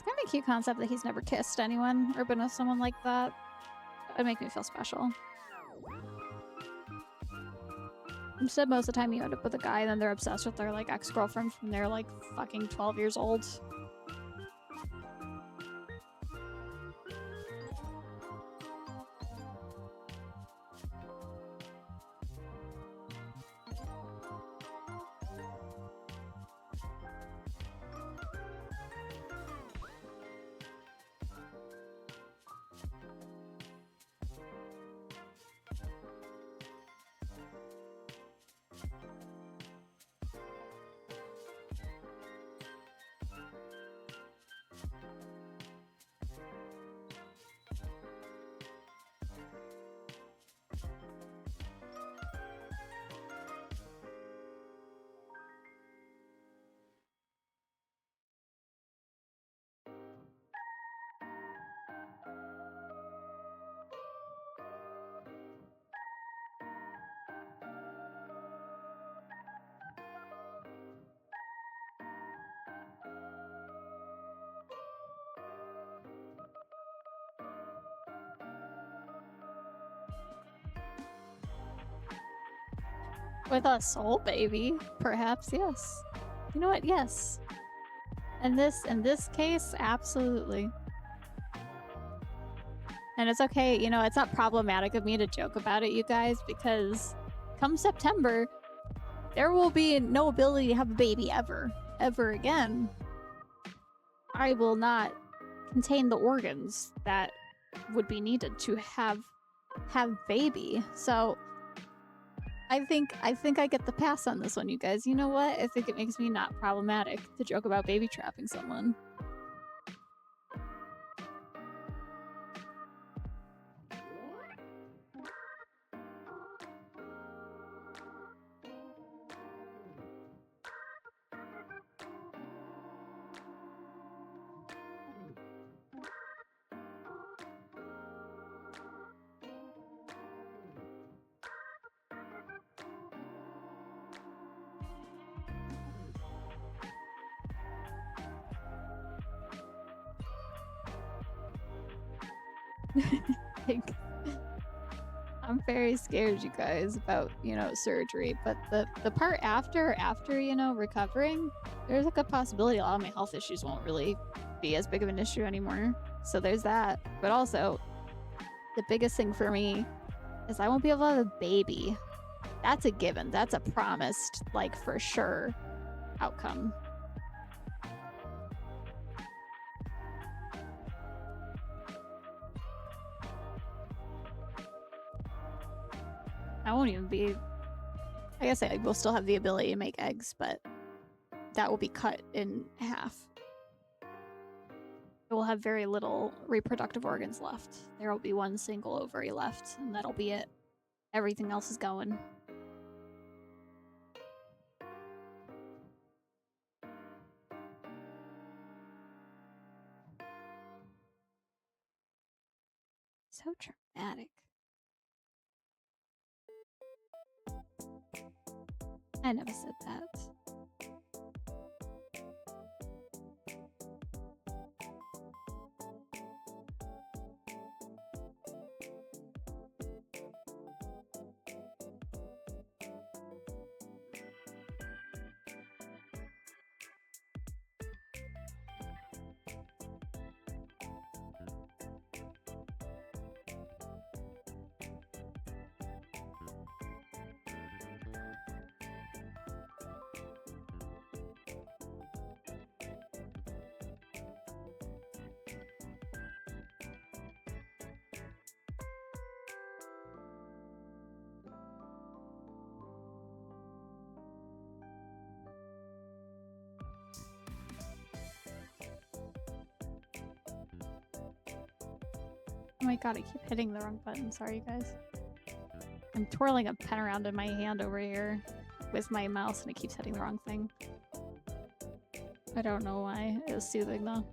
kind of a cute concept that he's never kissed anyone or been with someone like that. It'd make me feel special. Instead, most of the time you end up with a guy and then they're obsessed with their, like, ex-girlfriend from they're, like, fucking 12 years old. With a soul baby, perhaps, yes. You know what? Yes. In this case, absolutely. And it's okay, you know, it's not problematic of me to joke about it, you guys, because come September, there will be no ability to have a baby ever again. I will not contain the organs that would be needed to have baby. So I think I get the pass on this one, you guys. You know what? I think it makes me not problematic to joke about baby trapping someone. Like, I'm very scared, you guys, about, you know, surgery, but the part after, you know, recovering, there's a good possibility a lot of my health issues won't really be as big of an issue anymore. So there's that. But also, the biggest thing for me is I won't be able to have a baby. That's a given. That's a promised, like, for sure outcome. I won't even be... I guess I will still have the ability to make eggs, but that will be cut in half. It will have very little reproductive organs left. There will be one single ovary left, and that'll be it. Everything else is going. So dramatic. I never said that. Oh my god, I keep hitting the wrong button. Sorry, guys. I'm twirling a pen around in my hand over here with my mouse and it keeps hitting the wrong thing. I don't know why. It was soothing though.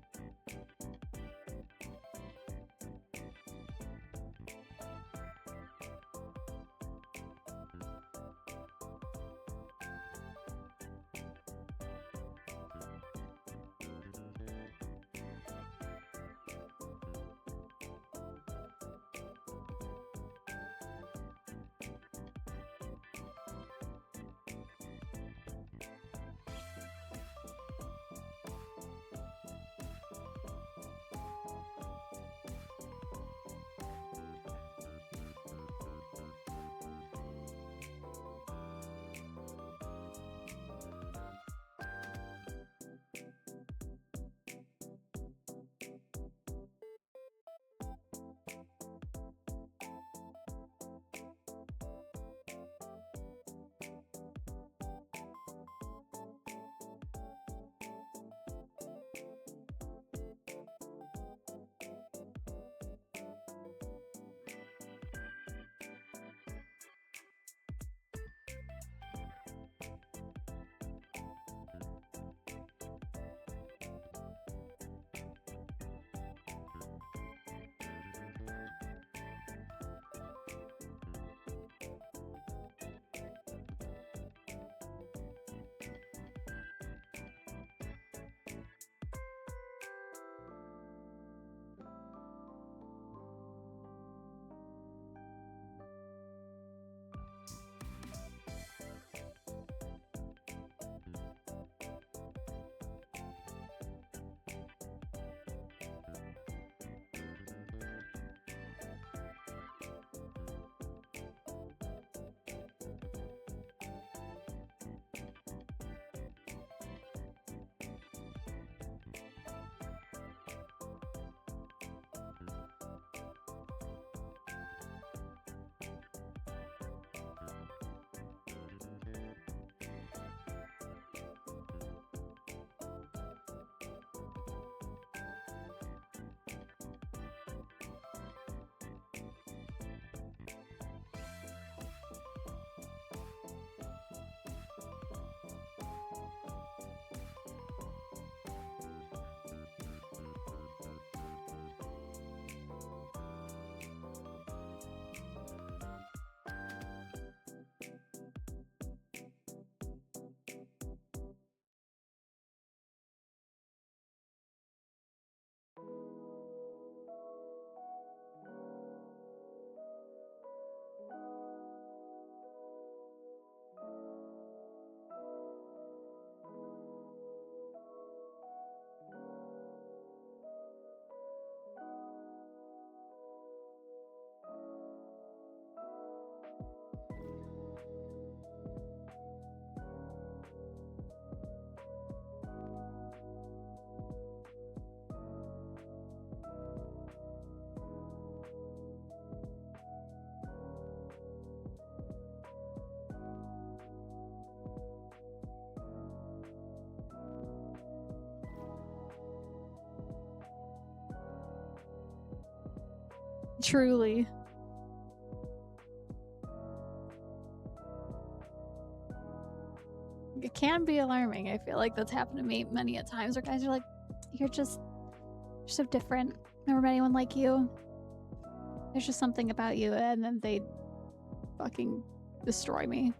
Truly. It can be alarming. I feel like that's happened to me many a times where guys are like, you're so different. Never met anyone like you. There's just something about you, and then they fucking destroy me.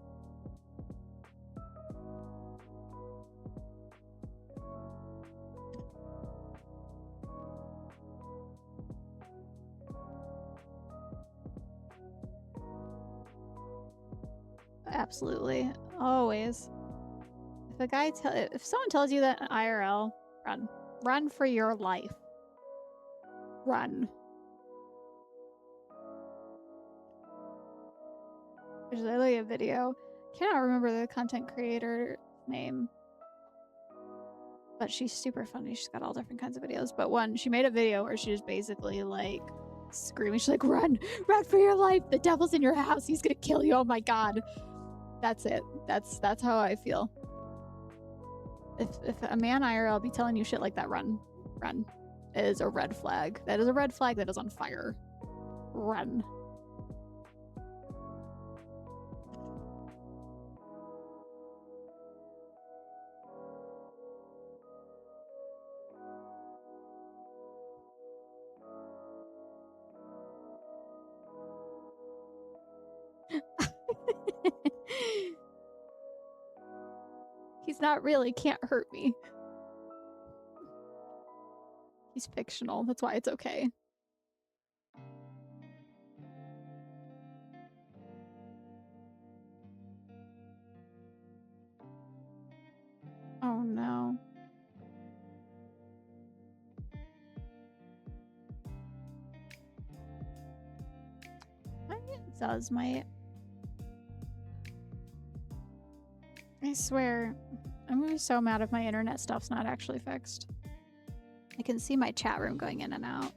Absolutely. Always. If someone tells you that in IRL, run. Run for your life. Run. There's literally a video. Cannot remember the content creator name. But she's super funny. She's got all different kinds of videos. But she made a video where she was basically like screaming. She's like, run for your life. The devil's in your house. He's gonna kill you. Oh my god. That's it. That's how I feel. If a man IRL be telling you shit like that, run. It is a red flag. That is a red flag that is on fire. Run. He's not real. He can't hurt me. He's fictional. That's why it's okay. Oh no. It does, mate. I swear, I'm gonna be so mad if my internet stuff's not actually fixed. I can see my chat room going in and out.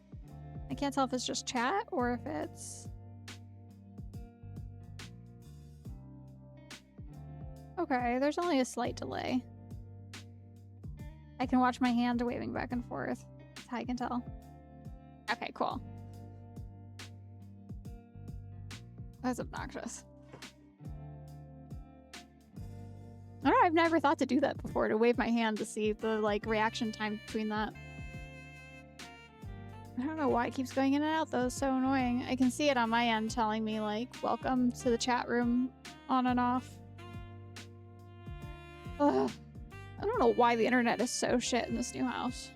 I can't tell if it's just chat or if it's... Okay, there's only a slight delay. I can watch my hand waving back and forth. That's how I can tell. Okay, cool. That's obnoxious. I don't know, I've never thought to do that before, to wave my hand to see the, like, reaction time between that. I don't know why it keeps going in and out, though. It's so annoying. I can see it on my end telling me, like, welcome to the chat room on and off. Ugh. I don't know why the internet is so shit in this new house.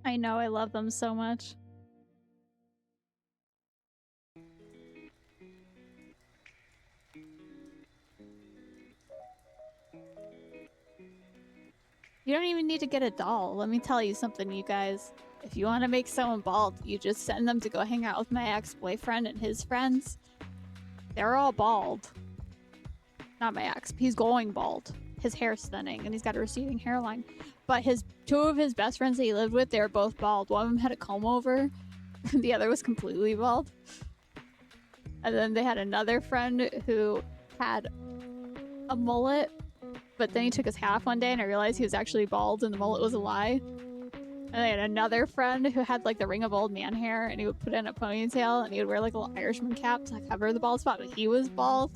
I know, I love them so much. You don't even need to get a doll. Let me tell you something, you guys. If you want to make someone bald, you just send them to go hang out with my ex-boyfriend and his friends. They're all bald. Not my ex. He's going bald. His hair's thinning, and he's got a receding hairline. But two of his best friends that he lived with, they were both bald. One of them had a comb over. The other was completely bald. And then they had another friend who had a mullet, but then he took his hat off one day and I realized he was actually bald and the mullet was a lie. And they had another friend who had like the ring of old man hair and he would put in a ponytail and he would wear like a little Irishman cap to cover the bald spot, but he was bald.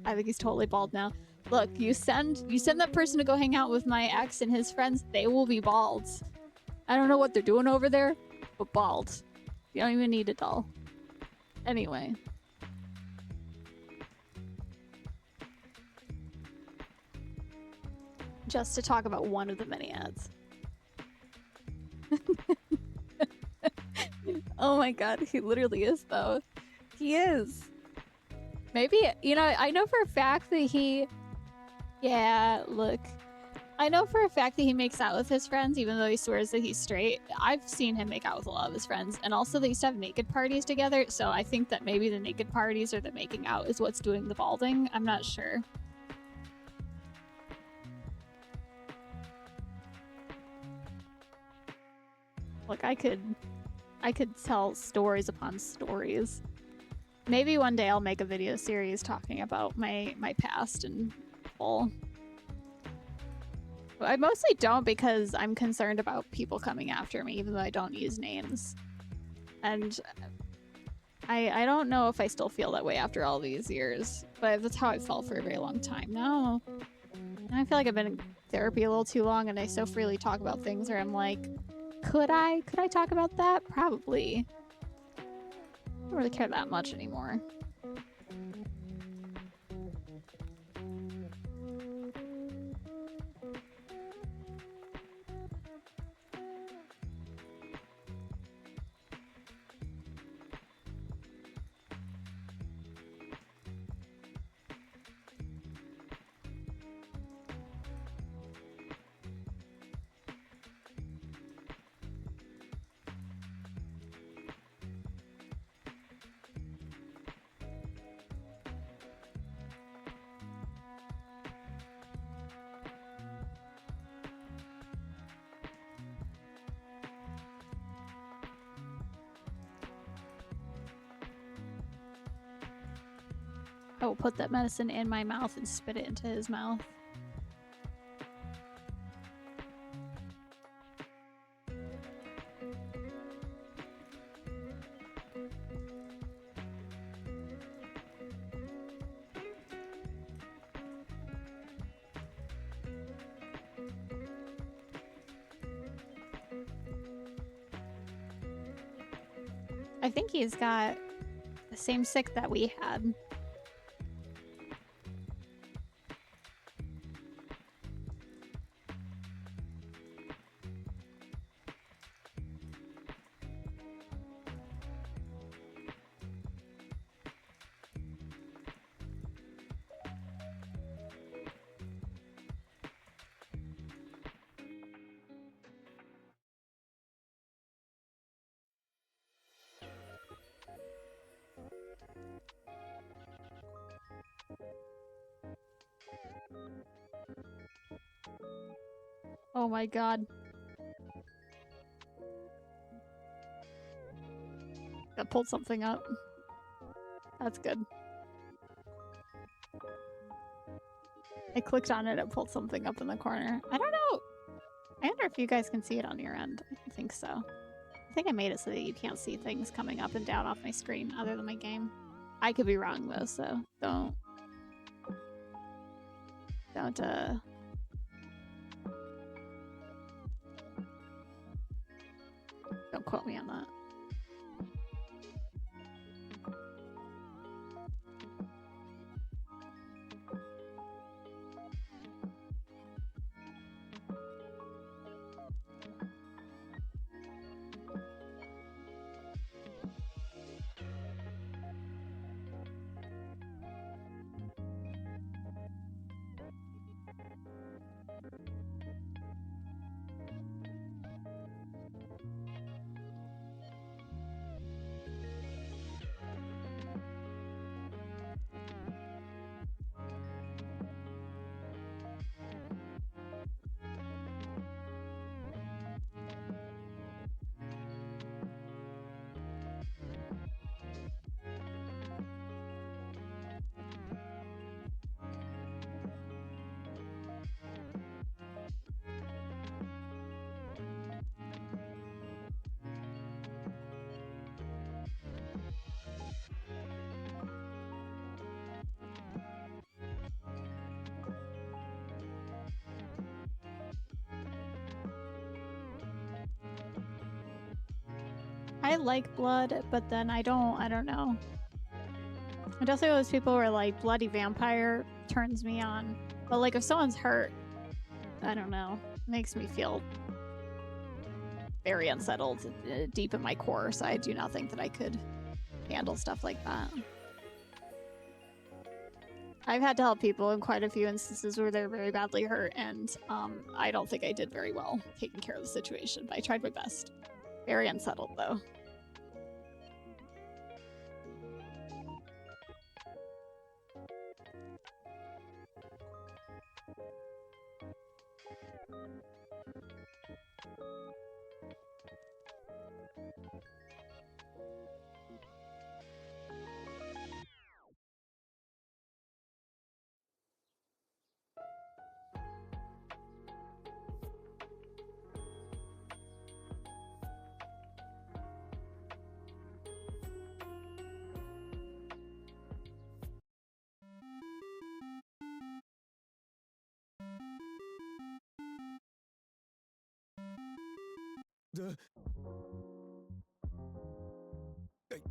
I think he's totally bald now. Look, you send that person to go hang out with my ex and his friends, they will be bald. I don't know what they're doing over there, but bald. You don't even need a doll. Anyway. Just to talk about one of the many ads. Oh my god, he literally is though. He is. Maybe, you know, I know for a fact that he... Yeah, look. I know for a fact that he makes out with his friends, even though he swears that he's straight. I've seen him make out with a lot of his friends, and also they used to have naked parties together, so I think that maybe the naked parties or the making out is what's doing the balding. I'm not sure. Look, I could tell stories upon stories. Maybe one day I'll make a video series talking about my past and full. I mostly don't because I'm concerned about people coming after me, even though I don't use names. And I don't know if I still feel that way after all these years, but that's how I felt for a very long time now. And I feel like I've been in therapy a little too long and I so freely talk about things where I'm like, could I talk about that? Probably. I don't really care that much anymore. I will put that medicine in my mouth and spit it into his mouth. I think he's got the same sick that we had. Oh my god. That pulled something up. That's good. I clicked on it, it pulled something up in the corner. I don't know. I wonder if you guys can see it on your end. I don't think so. I think I made it so that you can't see things coming up and down off my screen other than my game. I could be wrong though, so don't quote me on that. I like blood, but then I don't know. I don't think those people were like bloody vampire turns me on. But like if someone's hurt, I don't know. It makes me feel very unsettled deep in my core, so I do not think that I could handle stuff like that. I've had to help people in quite a few instances where they're very badly hurt, and I don't think I did very well taking care of the situation, but I tried my best. Very unsettled, though.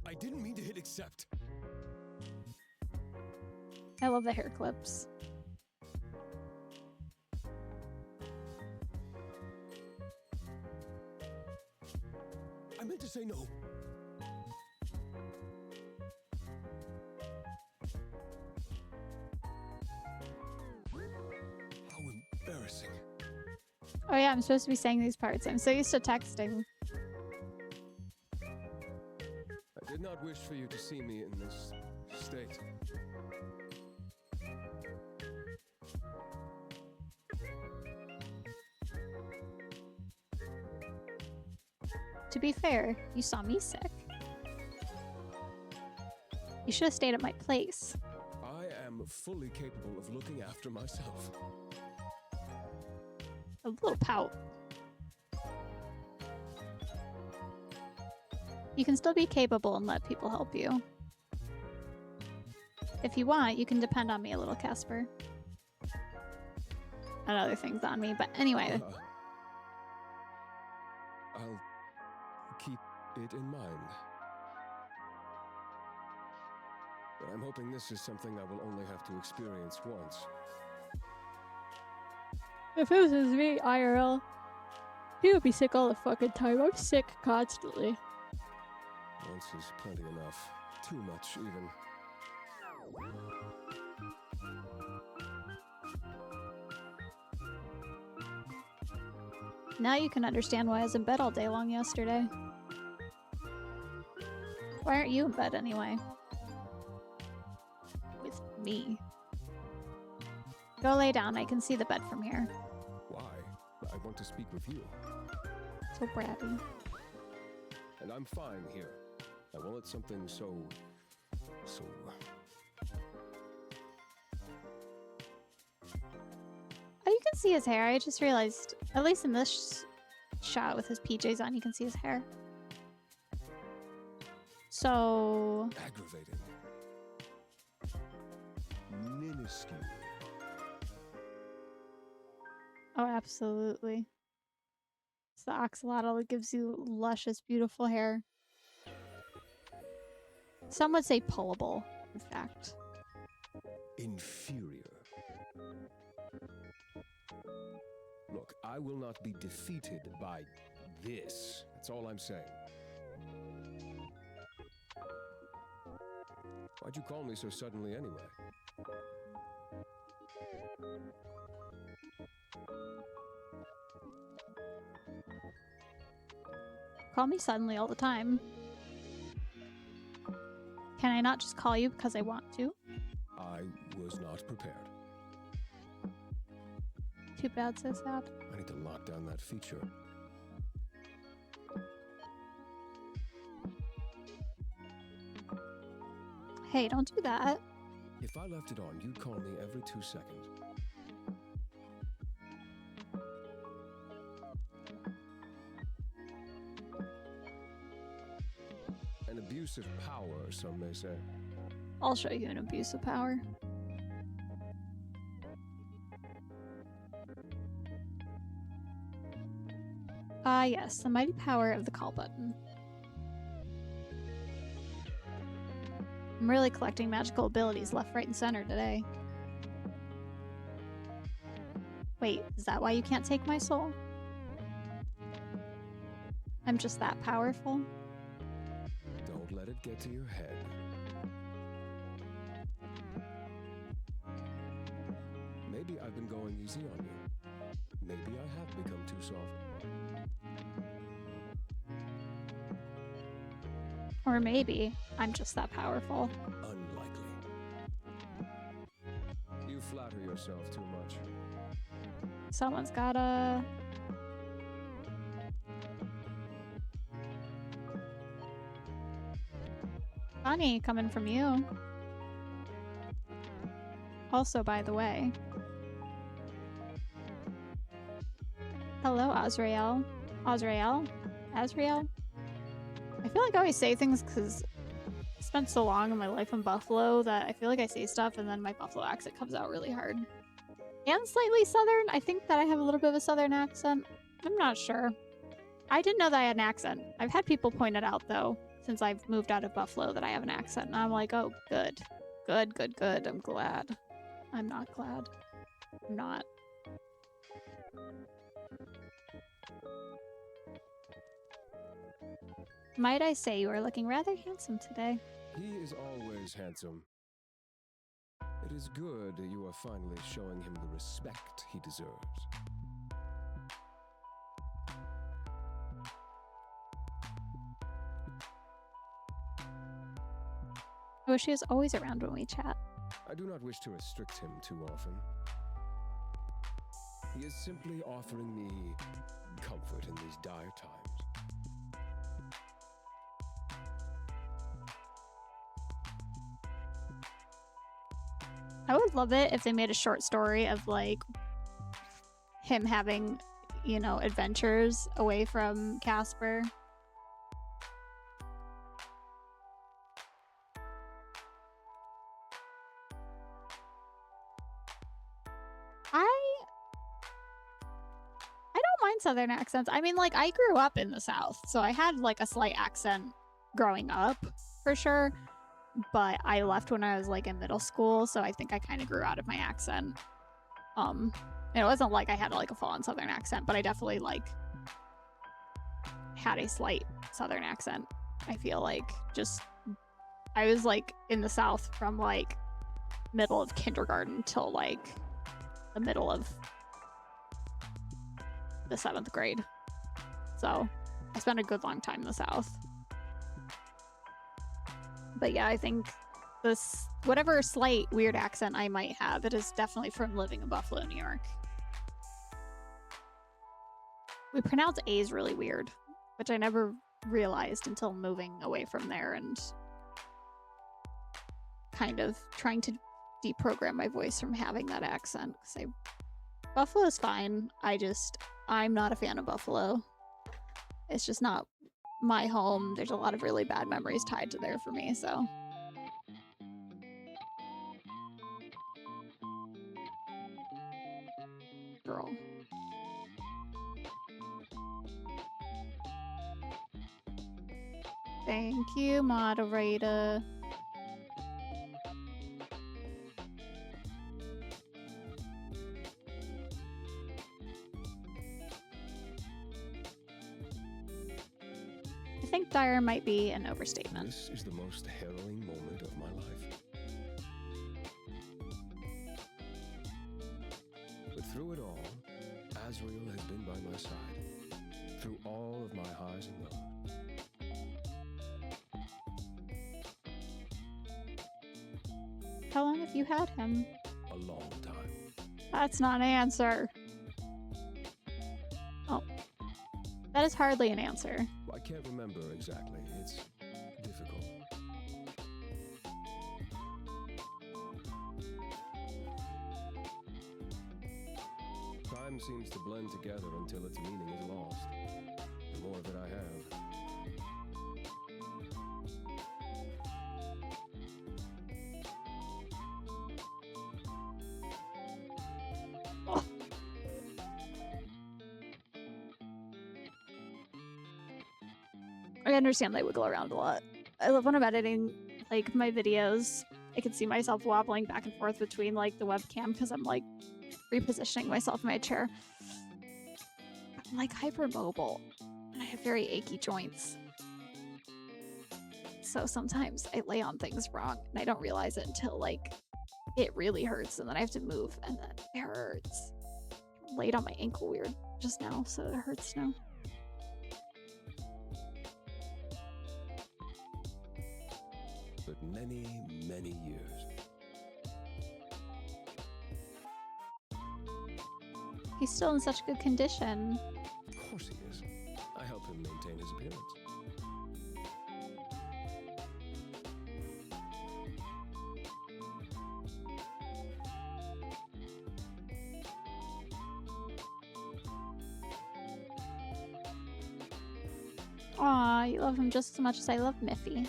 I didn't mean to hit accept. I love the hair clips. I meant to say no. How embarrassing. Oh yeah, I'm supposed to be saying these parts. I'm so used to texting. I did not wish for you to see me in this state. To be fair, you saw me sick. You should have stayed at my place. I am fully capable of looking after myself. A little pout. You can still be capable and let people help you. If you want, you can depend on me a little, Casper. And other things on me, but anyway. I'll keep it in mind. But I'm hoping this is something I will only have to experience once. If it was me, IRL, he would be sick all the fucking time. I'm sick constantly. Once is plenty enough. Too much, even. Now you can understand why I was in bed all day long yesterday. Why aren't you in bed anyway? With me. Go lay down. I can see the bed from here. Why? I want to speak with you. So bratty. And I'm fine here. I wanted something so... Oh, you can see his hair. I just realized, at least in this shot with his PJs on, you can see his hair. So... aggravating. Minuscule. Oh, absolutely. It's the axolotl that gives you luscious, beautiful hair. Some would say pullable, in fact. Inferior. Look, I will not be defeated by this. That's all I'm saying. Why'd you call me so suddenly anyway? Call me suddenly all the time. Can I not just call you because I want to? I was not prepared. Too bad, so sad. I need to lock down that feature. Hey, don't do that. If I left it on, you'd call me every 2 seconds. An abuse of power, some may say. I'll show you an abuse of power. Ah, yes, the mighty power of the call button. I'm really collecting magical abilities left, right, and center today. Wait, is that why you can't take my soul? I'm just that powerful? Don't let it get to your head. Maybe I've been going easy on you. Maybe I have become too soft. Or maybe I'm just that powerful. Unlikely. You flatter yourself too much. Someone's gotta... Funny coming from you. Also, by the way. Hello, Azrael. Azrael? Azrael? I feel like I always say things because I spent so long in my life in Buffalo that I feel like I say stuff and then my Buffalo accent comes out really hard. And slightly southern. I think that I have a little bit of a southern accent. I'm not sure. I didn't know that I had an accent. I've had people point it out, though, since I've moved out of Buffalo that I have an accent. And I'm like, oh, good. Good, good, good. I'm glad. I'm not glad. I'm not. Might I say you are looking rather handsome today. He is always handsome. It is good you are finally showing him the respect he deserves. I wish he was always around when we chat. I do not wish to restrict him too often. He is simply offering me comfort in these dire times. I would love it if they made a short story of, like, him having, you know, adventures away from Casper. I don't mind Southern accents. I mean, like, I grew up in the South, so I had, like, a slight accent growing up, for sure. But I left when I was, like, in middle school, so I think I kind of grew out of my accent. It wasn't like I had, like, a full-on Southern accent, but I definitely, like, had a slight Southern accent. I feel like just... I was, like, in the South from, like, middle of kindergarten till, like, the middle of the 7th grade. So I spent a good long time in the South. But yeah, I think this, whatever slight weird accent I might have, it is definitely from living in Buffalo, New York. We pronounce A's really weird, which I never realized until moving away from there and kind of trying to deprogram my voice from having that accent. Buffalo's fine. I'm not a fan of Buffalo. It's just not my home. There's a lot of really bad memories tied to there for me, so. Girl. Thank you, moderator. I think dire might be an overstatement. This is the most harrowing moment of my life. But through it all, Azrael has been by my side. Through all of my highs and lows. How long have you had him? A long time. That's not an answer. Oh. That is hardly an answer. I can't remember exactly. It's difficult. Time seems to blend together until its meaning is lost. The more of it I have. Oh. I understand they wiggle around a lot. I love when I'm editing like my videos, I can see myself wobbling back and forth between like the webcam because I'm like repositioning myself in my chair. I'm like hypermobile and I have very achy joints. So sometimes I lay on things wrong and I don't realize it until like it really hurts and then I have to move and then it hurts. I laid on my ankle weird just now, so it hurts now. But many, many years. He's still in such good condition. Of course he is. I help him maintain his appearance. Aw, you love him just as much as I love Miffy.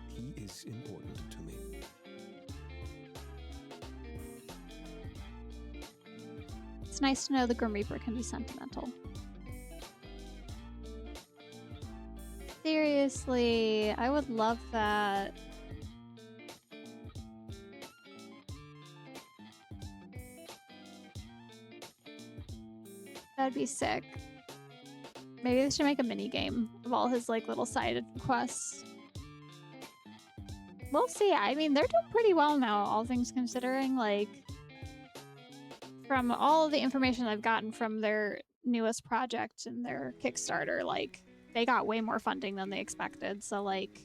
He is important to me. It's nice to know the Grim Reaper can be sentimental. Seriously, I would love that. That'd be sick. Maybe they should make a mini game of all his like little side quests. We'll see. I mean, they're doing pretty well now, all things considering. Like, from all of the information I've gotten from their newest project and their Kickstarter, like, they got way more funding than they expected. So, like,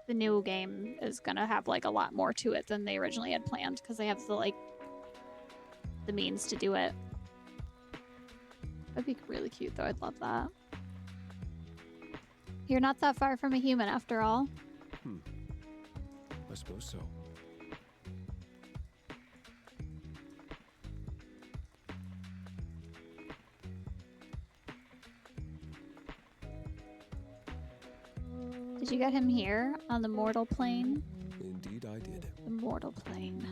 the new game is gonna have like a lot more to it than they originally had planned because they have the means to do it. That'd be really cute, though. I'd love that. You're not that far from a human, after all. I suppose so. Did you get him here on the mortal plane? Indeed, I did. The mortal plane.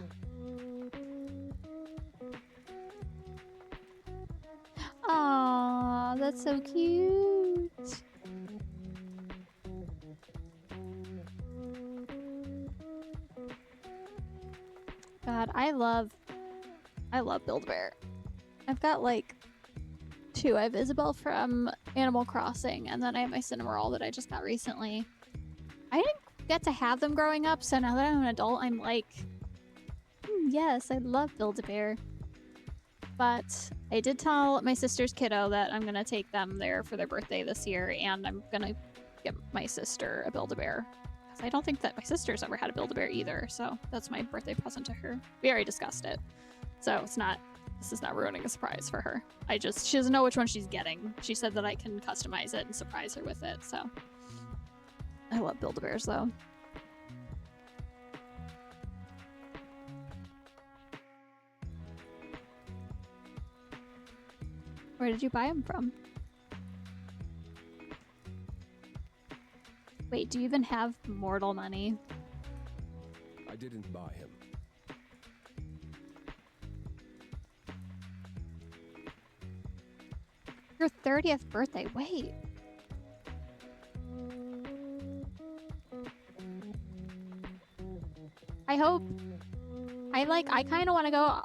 Aww, that's so cute. God, I love Build-A-Bear. I've got like 2. I have Isabel from Animal Crossing, and then I have my Cinnamoroll that I just got recently. I didn't get to have them growing up, so now that I'm an adult, I'm like, yes, I love Build-A-Bear. But I did tell my sister's kiddo that I'm gonna take them there for their birthday this year, and I'm gonna get my sister a Build-A-Bear. Because I don't think that my sister's ever had a Build-A-Bear either, so that's my birthday present to her. We already discussed it. So this is not ruining a surprise for her. She doesn't know which one she's getting. She said that I can customize it and surprise her with it, so. I love Build-A-Bears though. Where did you buy them from? Wait, do you even have mortal money? I didn't buy him. Your 30th birthday, wait. I hope... I kind of want to go...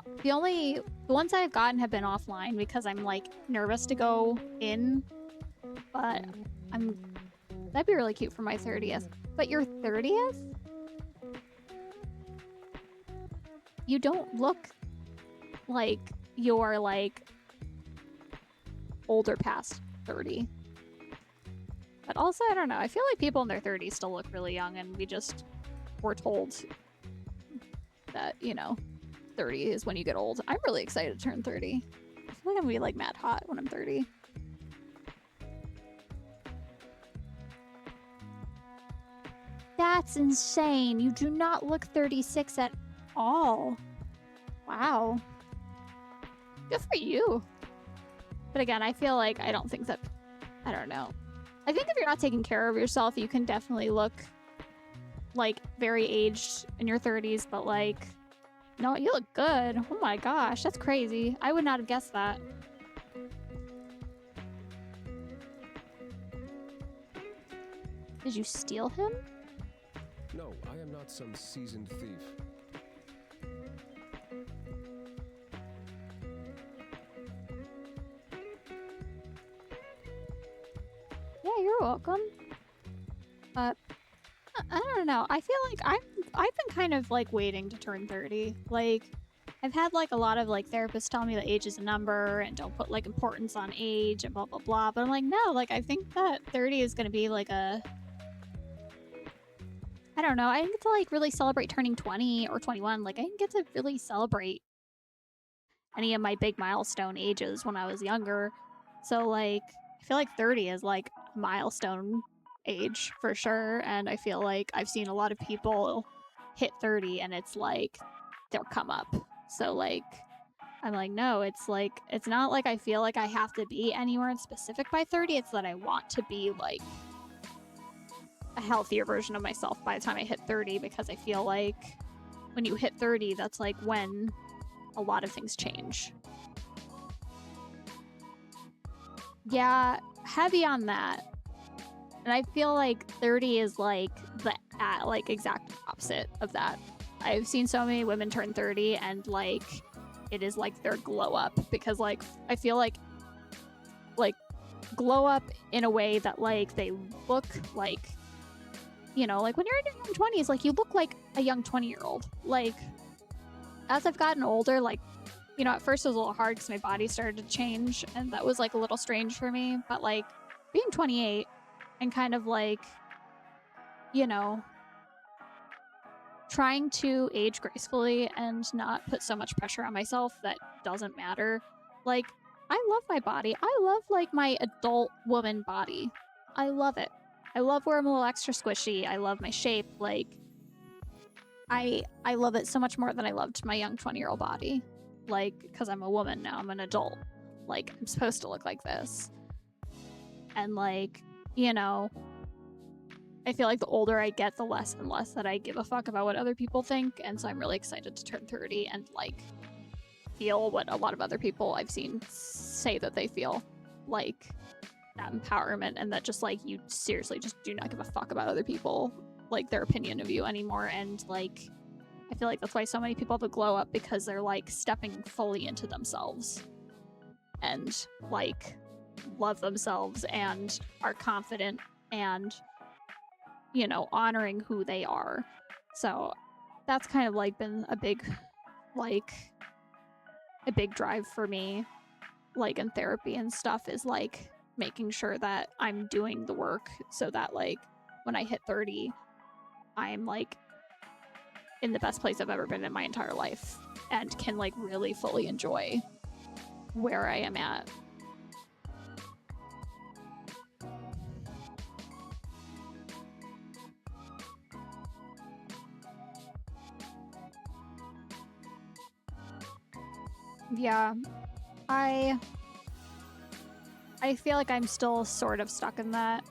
The ones I've gotten have been offline because I'm, like, nervous to go in. But that'd be really cute for my 30th. But your 30th? You don't look like you're, like, older past 30. But also, I don't know. I feel like people in their 30s still look really young, and we just were told that, 30 is when you get old. I'm really excited to turn 30. I feel like I'm gonna be, like, mad hot when I'm 30. That's insane. You do not look 36 at all. Wow. Good for you. But again, I feel like I don't think that... I don't know. I think if you're not taking care of yourself, you can definitely look, like, very aged in your 30s, but, like... No, you look good. Oh my gosh, that's crazy. I would not have guessed that. Did you steal him? No, I am not some seasoned thief. Yeah, you're welcome. But I don't know. I feel like I've been kind of like waiting to turn 30. Like I've had like a lot of like therapists tell me that age is a number and don't put like importance on age and blah blah blah. But I'm like, no, like I think that 30 is gonna be like a I don't know. I didn't get to like really celebrate turning 20 or 21. Like I didn't get to really celebrate any of my big milestone ages when I was younger. So like I feel like 30 is like a milestone age for sure, and I feel like I've seen a lot of people hit 30 and it's like they'll come up. So like I'm like, no, it's not like I feel like I have to be anywhere in specific by 30. It's that I want to be like a healthier version of myself by the time I hit 30, because I feel like when you hit 30, that's like when a lot of things change. Yeah, heavy on that. And I feel like 30 is like the like exact opposite of that. I've seen so many women turn 30 and like it is like their glow up, because like I feel like glow up in a way that like they look like, you know, like when you're in your young 20s, like you look like a young 20-year-old. Like as I've gotten older, like, you know, at first it was a little hard because my body started to change and that was like a little strange for me. But like being 28 and kind of like, you know, trying to age gracefully and not put so much pressure on myself that doesn't matter. Like, I love my body. I love like my adult woman body. I love it. I love where I'm a little extra squishy. I love my shape. Like, I love it so much more than I loved my young 20-year-old body. Like, because I'm a woman now, I'm an adult. Like, I'm supposed to look like this. And like, you know, I feel like the older I get, the less and less that I give a fuck about what other people think. And so I'm really excited to turn 30 and like feel what a lot of other people I've seen say that they feel, like that empowerment, and that just like you seriously just do not give a fuck about other people, like their opinion of you anymore. And like I feel like that's why so many people have a glow up, because they're like stepping fully into themselves and like love themselves and are confident and, you know, honoring who they are. So that's kind of like been a big drive for me, like in therapy and stuff, is like making sure that I'm doing the work so that like when I hit 30, I'm like in the best place I've ever been in my entire life and can like really fully enjoy where I am at. Yeah, I feel like I'm still sort of stuck in that.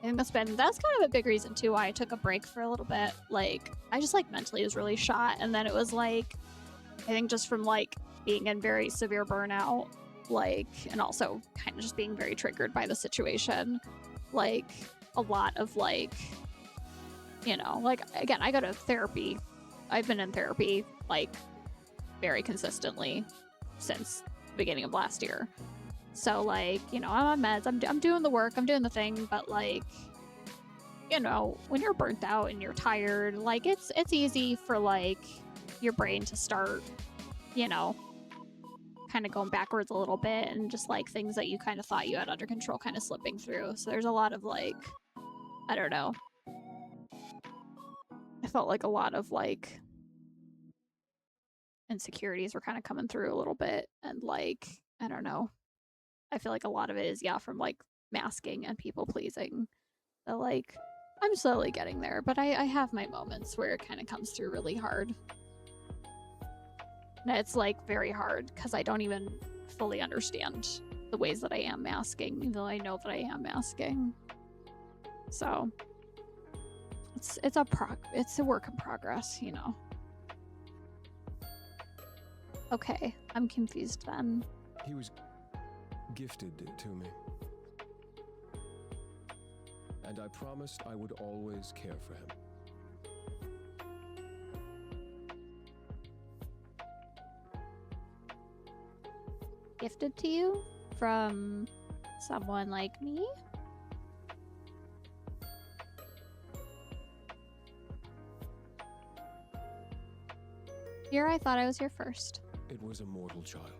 I think that's kind of a big reason too why I took a break for a little bit. Like I just like mentally was really shot, and then it was like I think just from like being in very severe burnout, like, and also kind of just being very triggered by the situation, like a lot of like, you know, like again, I go to therapy. I've been in therapy like very consistently since the beginning of last year. So like, you know, I'm on meds, I'm doing the work, I'm doing the thing, but like, you know, when you're burnt out and you're tired, like it's easy for like your brain to start, you know, kind of going backwards a little bit, and just like things that you kind of thought you had under control kind of slipping through. So there's a lot of like, I don't know. I felt like a lot of like insecurities were kind of coming through a little bit, and like, I don't know. I feel like a lot of it is, yeah, from like masking and people pleasing. So like I'm slowly getting there, but I have my moments where it kind of comes through really hard. And it's like very hard because I don't even fully understand the ways that I am masking, even though I know that I am masking. So it's a work in progress, you know. Okay, I'm confused then. He was gifted to me. and I promised I would always care for him. Gifted to you from someone like me? Here I thought I was here first. It was a mortal child.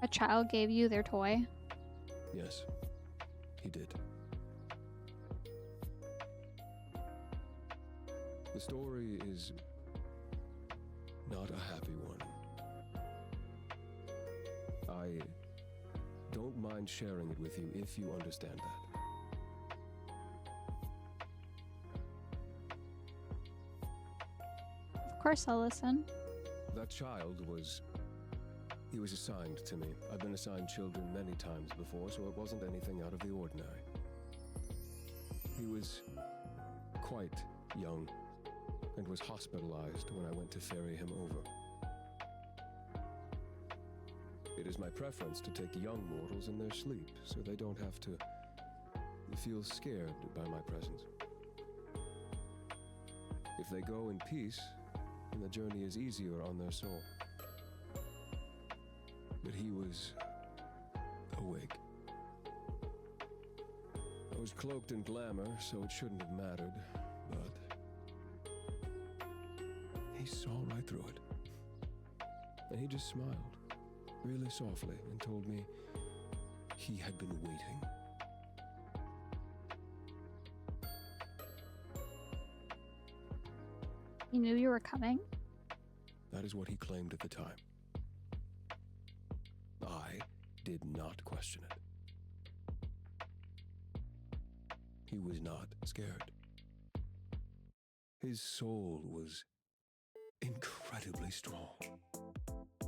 A child gave you their toy? Yes, he did. The story is not a happy one. I don't mind sharing it with you if you understand that. Of course I'll listen. That child he was assigned to me. I've been assigned children many times before, so it wasn't anything out of the ordinary. He was quite young and was hospitalized when I went to ferry him over. It is my preference to take young mortals in their sleep, so they don't have to feel scared by my presence. If they go in peace, then the journey is easier on their soul. But he was awake. I was cloaked in glamour, so it shouldn't have mattered, but he saw right through it. And he just smiled, really softly, and told me he had been waiting. He knew you were coming? That is what he claimed at the time. I did not question it. He was not scared. His soul was incredibly strong.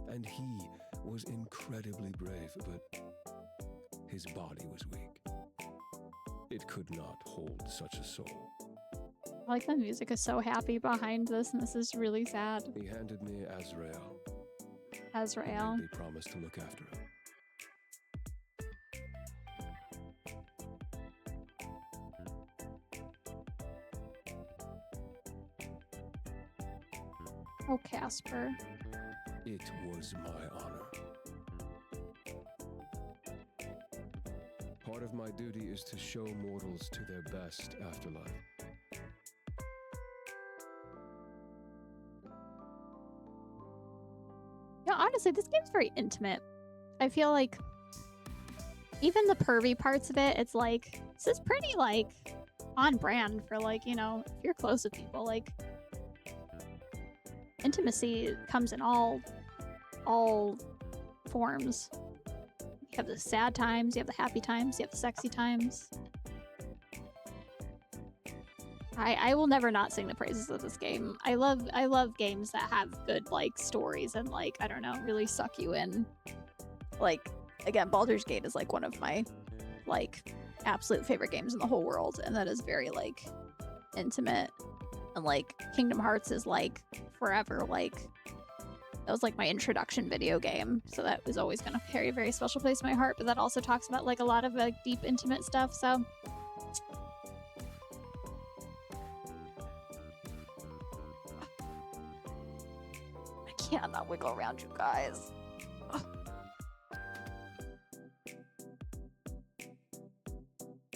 And he was incredibly brave, but his body was weak. It could not hold such a soul. I like the music is so happy behind this, and this is really sad. He handed me Azrael. Azrael. And made me promise to look after him. Oh, Casper. It was my honor. Part of my duty is to show mortals to their best afterlife. Yeah, honestly, this game's very intimate. I feel like even the pervy parts of it, it's like, this is pretty, like, on brand for, like, you know, if you're close with people, like, intimacy comes in all forms. You have the sad times, you have the happy times, you have the sexy times. I will never not sing the praises of this game. I love games that have good, like, stories and, like, I don't know, really suck you in. Like, again, Baldur's Gate is, like, one of my, like, absolute favorite games in the whole world, and that is very, like, intimate. And, like, Kingdom Hearts is, like, forever, like, that was, like, my introduction video game, so that was always gonna carry a very special place in my heart, but that also talks about, like, a lot of, like, deep, intimate stuff, so... I cannot wiggle around you guys.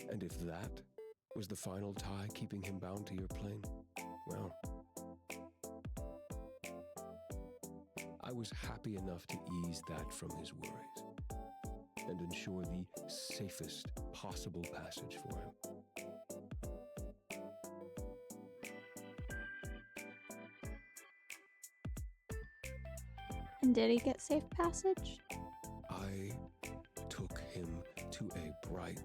And if that was the final tie keeping him bound to your plane, well, I was happy enough to ease that from his worries and ensure the safest possible passage for him. And did he get safe passage? I took him to a bright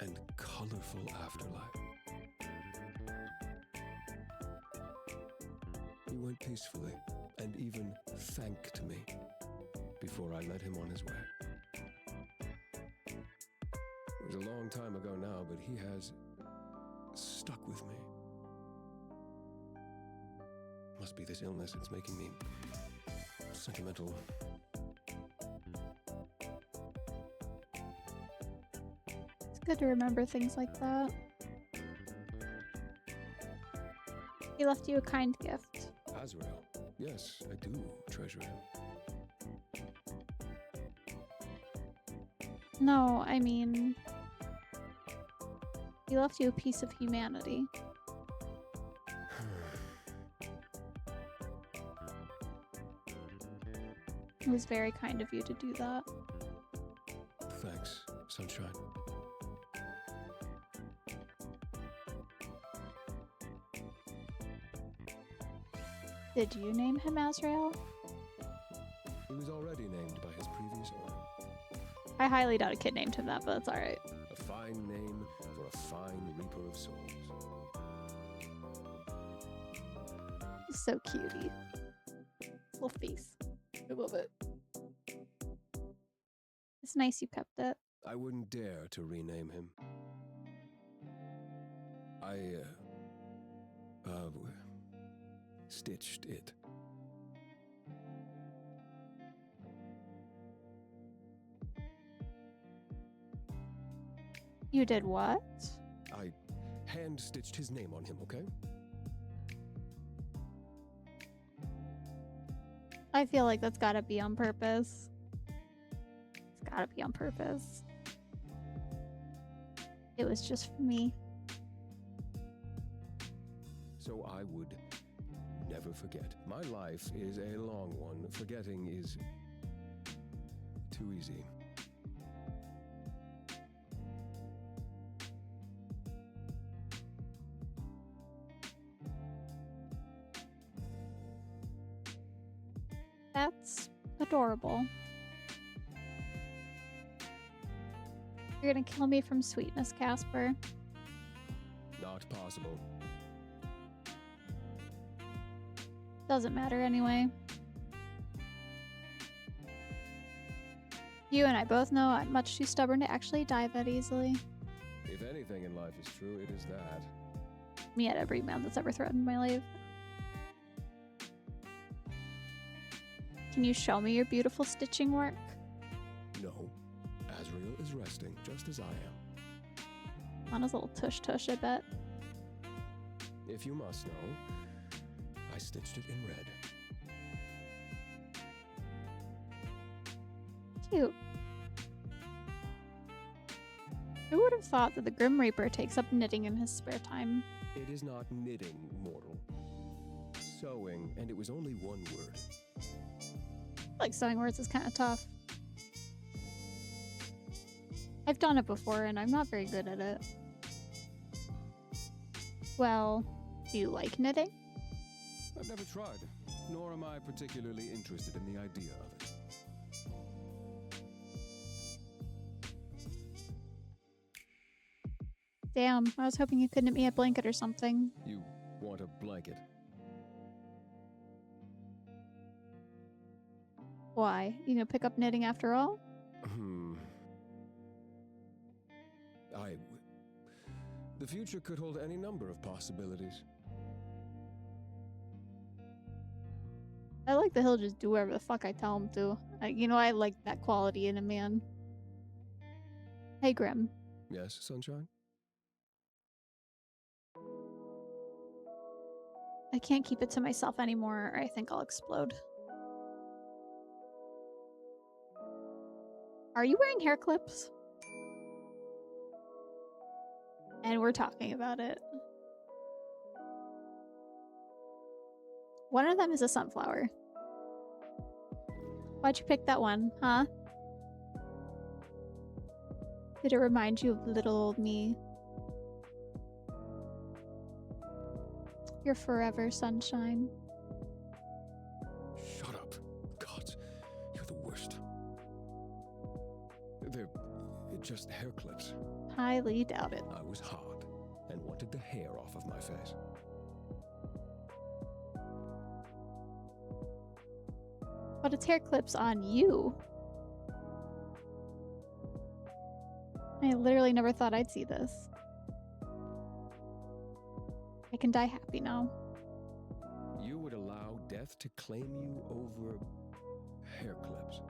and colorful afterlife. He went peacefully and even thanked me before I led him on his way. It was a long time ago now, but he has stuck with me. Must be this illness that's making me sentimental. Good to remember things like that. He left you a kind gift. Azrael. Yes, I do treasure him. No, I mean, he left you a piece of humanity. It was very kind of you to do that. Thanks, Sunshine. Did you name him Azrael? He was already named by his previous owner. I highly doubt a kid named him that, but that's alright. A fine name for a fine reaper of souls. He's so cutie. Little face. I love it. It's nice you kept it. I wouldn't dare to rename him. I, stitched it. You did what? I hand-stitched his name on him, okay? I feel like that's gotta be on purpose. It's gotta be on purpose. It was just for me. So I would never forget. My life is a long one. Forgetting is too easy. That's adorable. You're gonna kill me from sweetness, Casper. Not possible. Doesn't matter anyway. You and I both know I'm much too stubborn to actually die that easily. If anything in life is true, it is that. Me at every man that's ever threatened my life. Can you show me your beautiful stitching work? No. Azrael is resting, just as I am. On his little tush-tush, I bet. If you must know, I stitched it in red. Cute. Who would have thought that the Grim Reaper takes up knitting in his spare time? It is not knitting, mortal. Sewing, and it was only one word. Like sewing words is kind of tough. I've done it before and I'm not very good at it. Well, do you like knitting? I've never tried, nor am I particularly interested in the idea of it. Damn, I was hoping you could knit me a blanket or something. You want a blanket? Why? You gonna pick up knitting after all? The future could hold any number of possibilities. I like that he'll just do whatever the fuck I tell him to. You know, I like that quality in a man. Hey, Grim. Yes, Sunshine? I can't keep it to myself anymore or I think I'll explode. Are you wearing hair clips? And we're talking about it. One of them is a sunflower. Why'd you pick that one, huh? Did it remind you of little old me? You're forever sunshine. Shut up. God, you're the worst. They're just hair clips. Highly doubt it. I was hard and wanted the hair off of my face. But it's hair clips on you. I literally never thought I'd see this. I can die happy now. You would allow death to claim you over hair clips.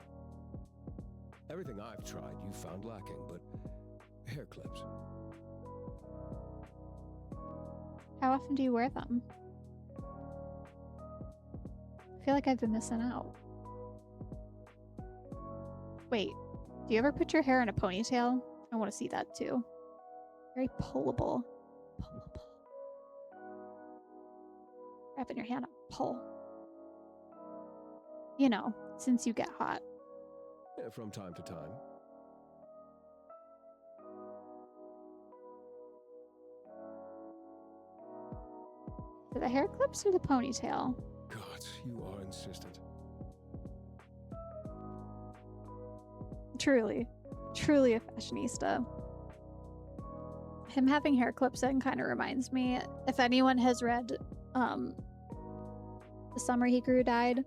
Everything I've tried you found lacking, but Hair clips. How often do you wear them? I feel like I've been missing out. Wait, do you ever put your hair in a ponytail? I want to see that too. Very pullable. Pullable. Wrapping your hand up. Pull. You know, since you get hot. Yeah, from time to time. For the hair clips or the ponytail? God, you are insistent. Truly. Truly a fashionista. Him having hair clips in kind of reminds me, if anyone has read The Summer He Grew died,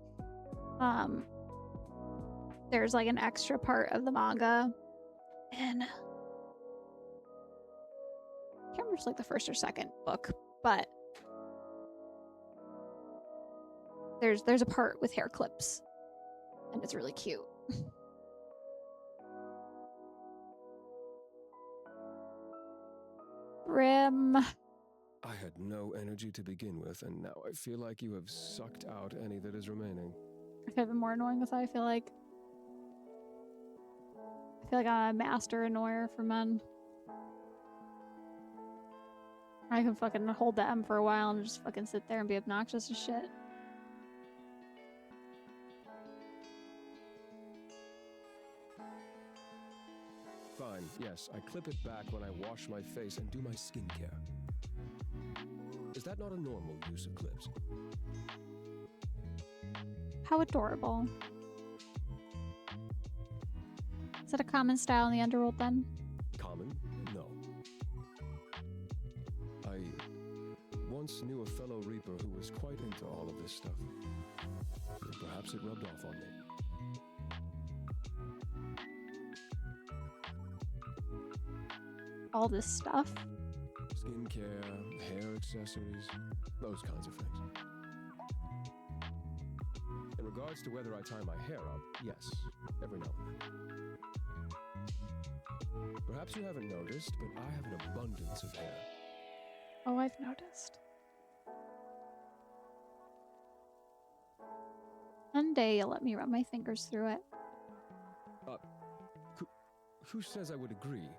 there's like an extra part of the manga, and I can't remember if it's like the first or second book, but there's a part with hair clips, and it's really cute. Rim. I had no energy to begin with, and now I feel like you have sucked out any that is remaining. If I've been more annoying with that, I feel like I'm a master annoyer for men. I can fucking hold the M for a while and just fucking sit there and be obnoxious as shit. Fine, yes, I clip it back when I wash my face and do my skincare. Is that not a normal use of clips? How adorable. Is that a common style in the underworld then? Common? No. I once knew a fellow Reaper who was quite into all of this stuff. Perhaps it rubbed off on me. All this stuff? Skincare, hair accessories, those kinds of things. In regards to whether I tie my hair up, yes, every now and then. Perhaps you haven't noticed, but I have an abundance of hair. Oh, I've noticed. One day you'll let me run my fingers through it. Who says I would agree?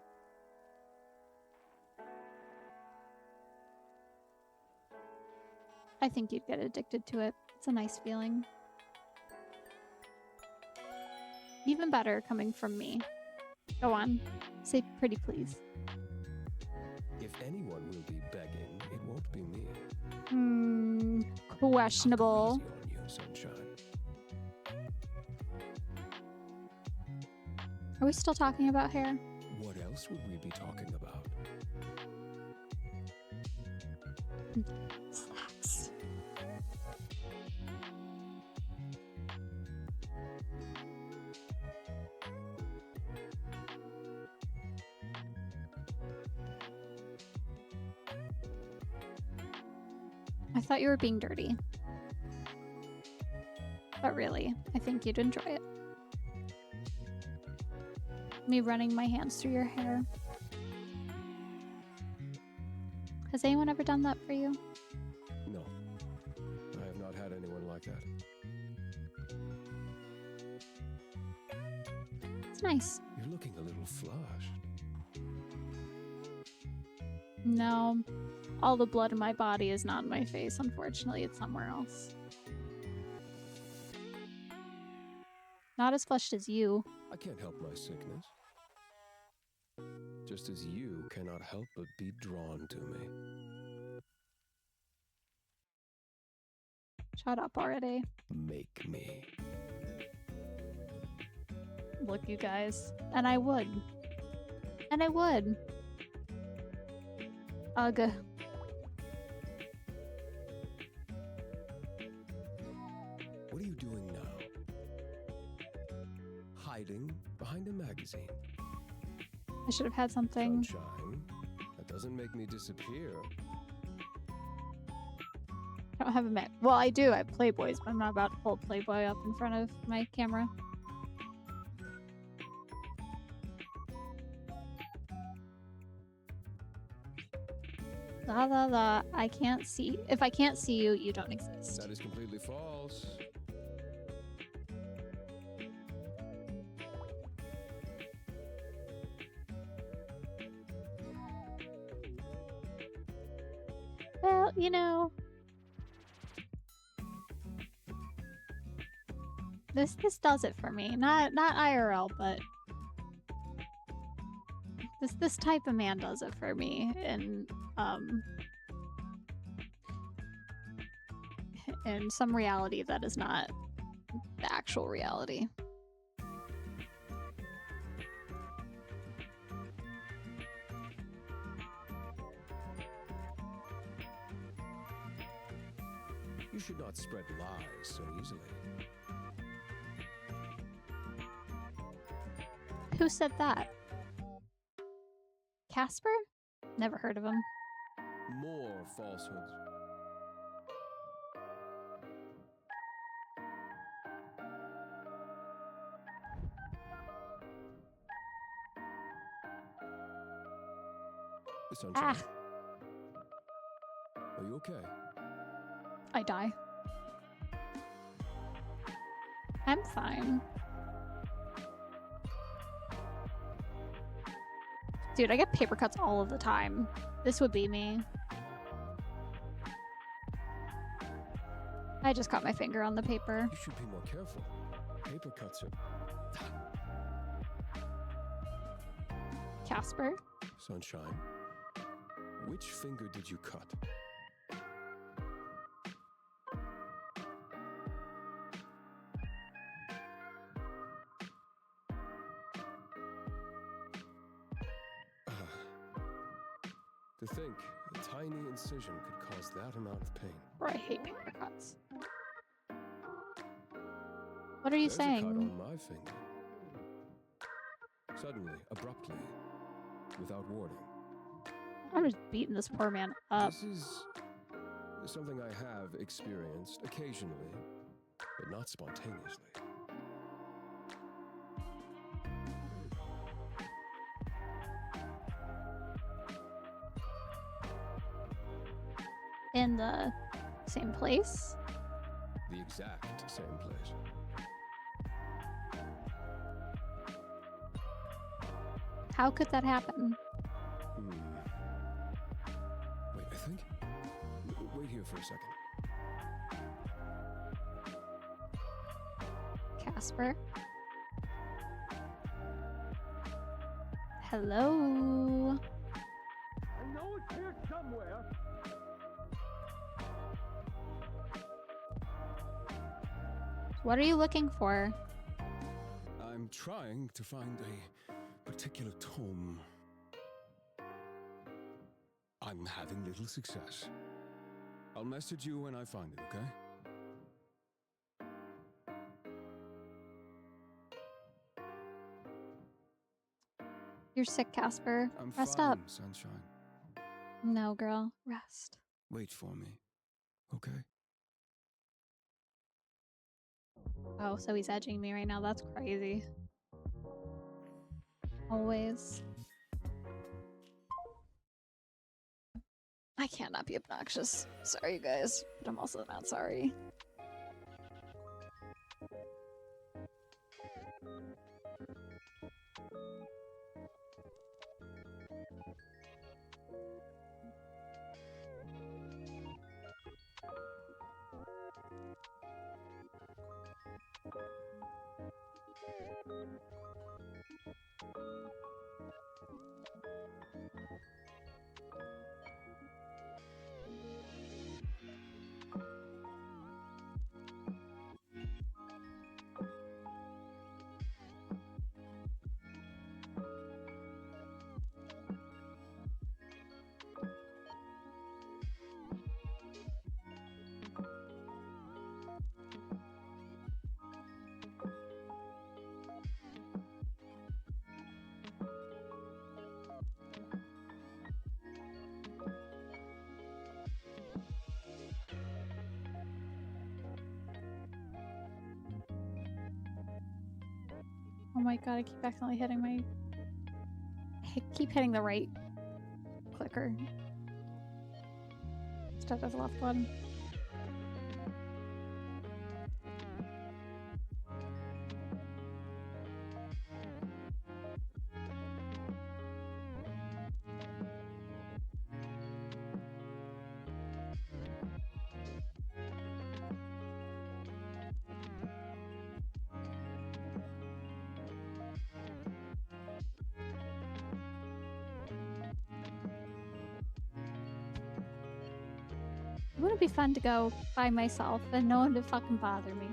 I think you'd get addicted to it. It's a nice feeling. Even better coming from me. Go on. Say pretty please. If anyone will be begging, it won't be me. Questionable. Easy on you, sunshine. Are we still talking about hair? What else would we be talking about? Slacks. I thought you were being dirty. But really, I think you'd enjoy it. Me running my hands through your hair. Has anyone ever done that for you? No. I have not had anyone like that. It's nice. You're looking a little flushed. No. All the blood in my body is not in my face, unfortunately. It's somewhere else. Not as flushed as you. I can't help my sickness. Just as you cannot help but be drawn to me. Shut up already. Make me. Look, you guys. And I would. And I would. Ugh. What are you doing now? Hiding behind a magazine. I should have had something. Sunshine. That doesn't make me disappear. I don't have a Mac. Well, I do. I have Playboys, but I'm not about to hold Playboy up in front of my camera. La la la. I can't see. If I can't see you, you don't exist. That is completely false. Well, you know, this does it for me. Not IRL, but this type of man does it for me, and in some reality that is not the actual reality. You should not spread lies so easily. Who said that? Casper? Never heard of him. More falsehoods. Sunshine. Are you okay? I die. I'm fine. Dude, I get paper cuts all of the time. This would be me. I just got my finger on the paper. You should be more careful. Paper cuts are... Casper? Sunshine. Which finger did you cut? To think, a tiny incision could cause that amount of pain. Or I hate paper cuts. What are you There's saying? a cut on my finger. Suddenly, abruptly, without warning. I'm just beating this poor man up. This is something I have experienced occasionally, but not spontaneously. In the same place? The exact same place. How could that happen? Wait, I think... Wait here for a second. Casper? Hello? I know it's here somewhere. What are you looking for? I'm trying to find a particular tome. I'm having little success. I'll message you when I find it, okay? You're sick, Casper. I'm Rest fine, up. Sunshine. No, girl. Rest. Wait for me, okay? Oh, so he's edging me right now. That's crazy. Always. I cannot be obnoxious. Sorry, you guys, but I'm also not sorry. Oh my god, I keep accidentally hitting my... I keep hitting the right clicker. instead of the left one. Wouldn't it be fun to go by myself and no one to fucking bother me?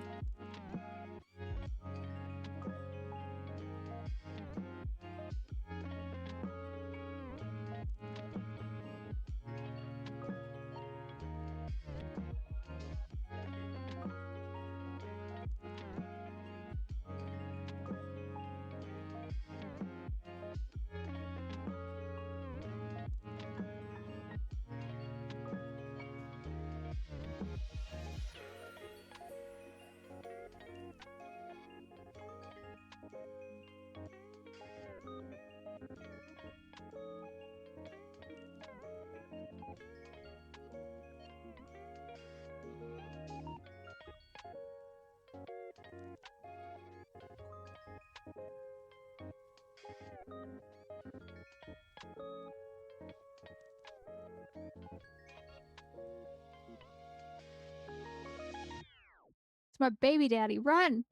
It's my baby daddy. Run!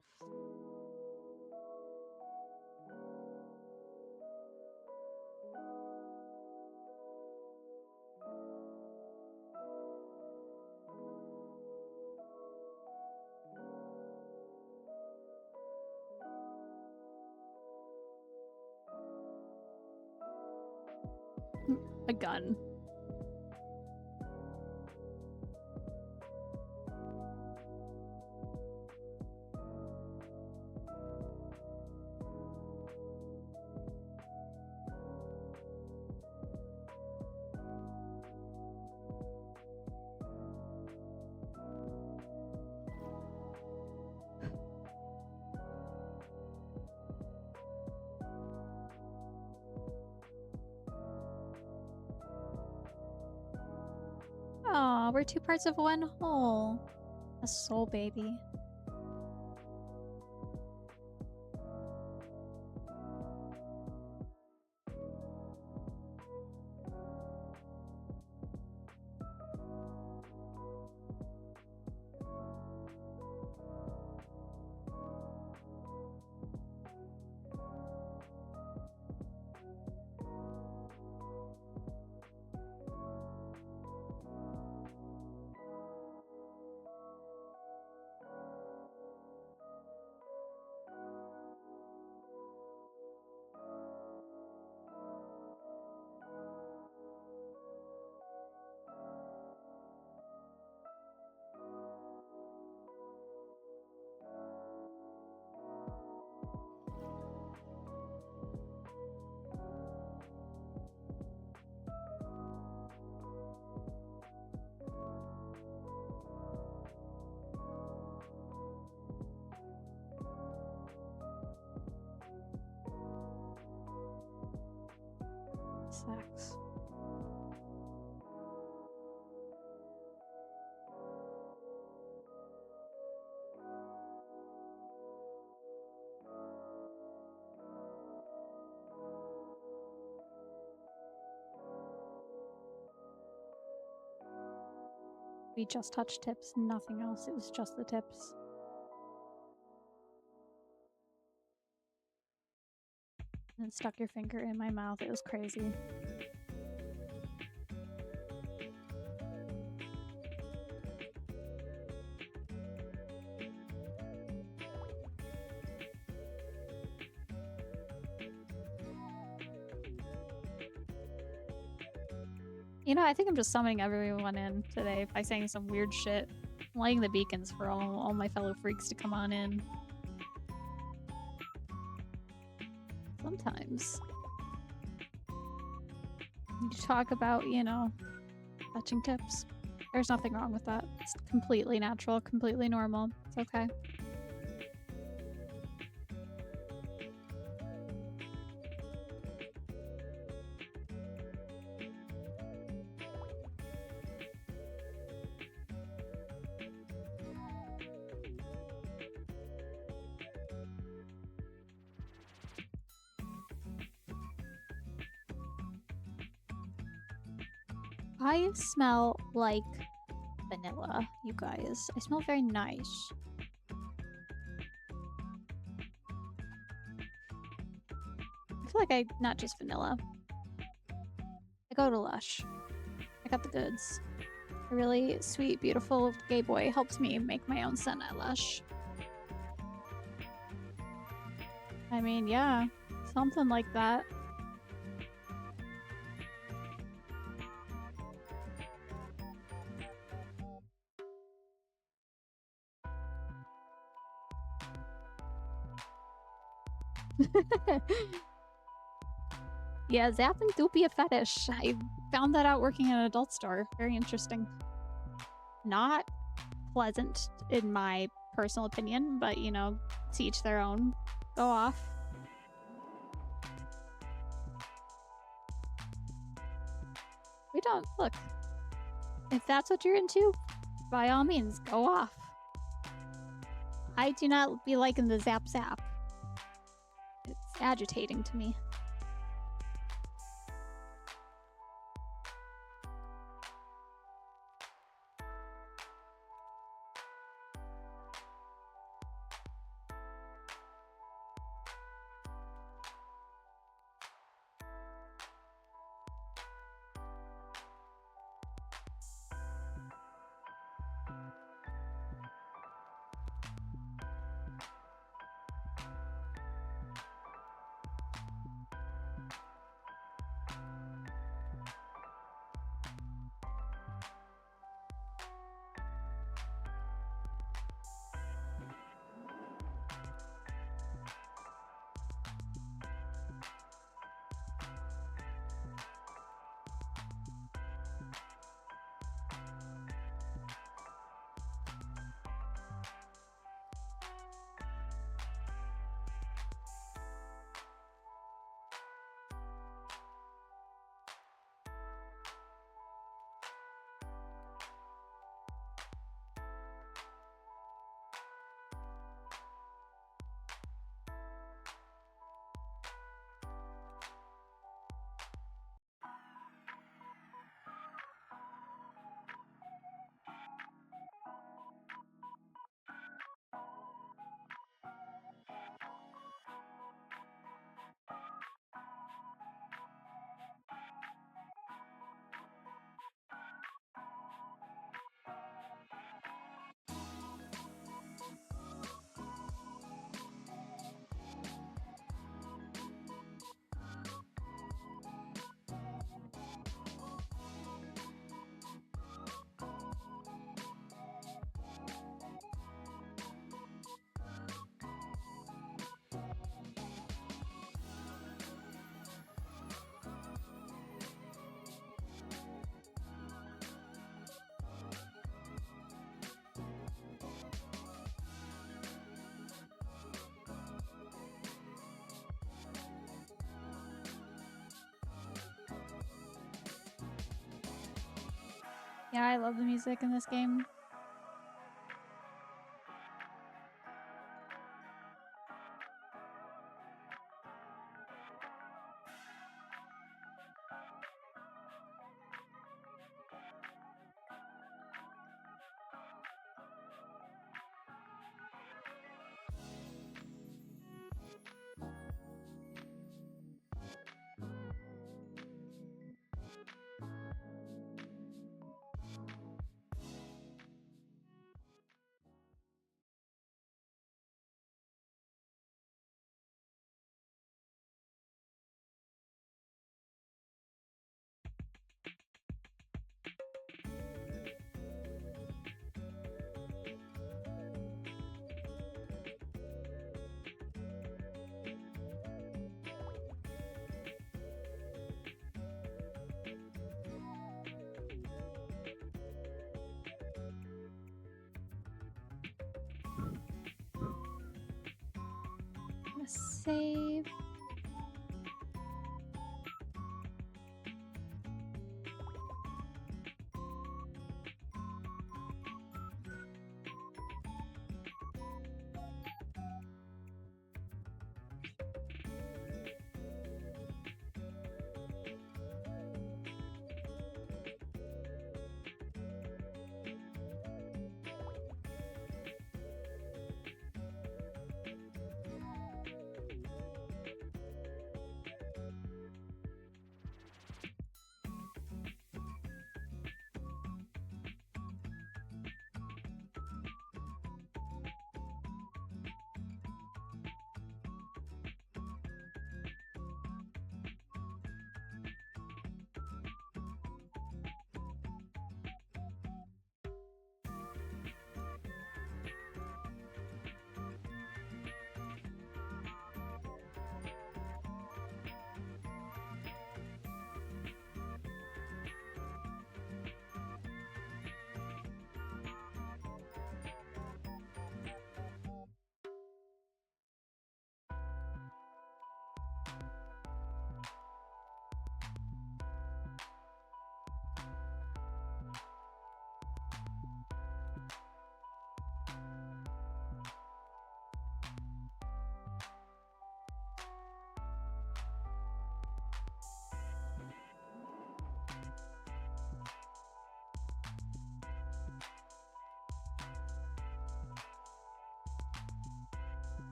A gun. Aw, we're two parts of one whole. A soul baby. Sex. We just touched tips, nothing else. It was just the tips. And stuck your finger in my mouth. It was crazy. You know, I think I'm just summoning everyone in today by saying some weird shit. Lighting the beacons for all my fellow freaks to come on in. Sometimes. You talk about, you know, touching tips. There's nothing wrong with that. It's completely natural, completely normal. It's okay. I smell like vanilla, you guys. I smell very nice. I feel like not just vanilla. I go to Lush. I got the goods. A really sweet, beautiful gay boy helps me make my own scent at Lush. I mean, yeah, something like that. Yeah, zapping do be a fetish. I found that out working in an adult store. Very interesting. Not pleasant in my personal opinion, but you know, to each their own. Go off. We don't look. If that's what you're into, by all means, go off. I do not be liking the zap zap. It's agitating to me. Yeah, I love the music in this game.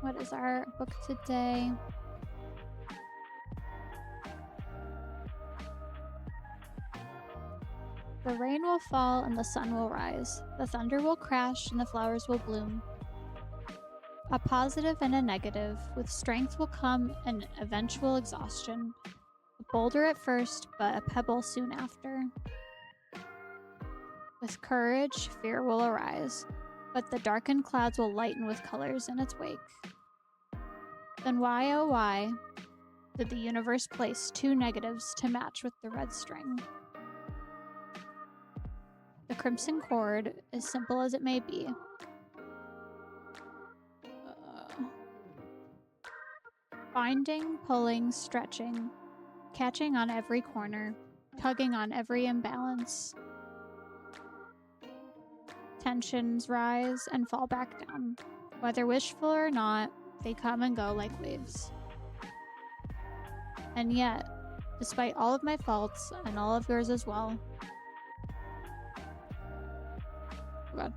What is our book today? The rain will fall and the sun will rise. The thunder will crash and the flowers will bloom. A positive and a negative. With strength will come an eventual exhaustion. A boulder at first, but a pebble soon after. With courage, fear will arise, but the darkened clouds will lighten with colors in its wake. Then why, oh why, did the universe place two negatives to match with the red string? The crimson cord, as simple as it may be, binding, pulling, stretching, catching on every corner, tugging on every imbalance. Tensions rise and fall back down. Whether wishful or not, they come and go like waves. And yet, despite all of my faults and all of yours as well, oh God.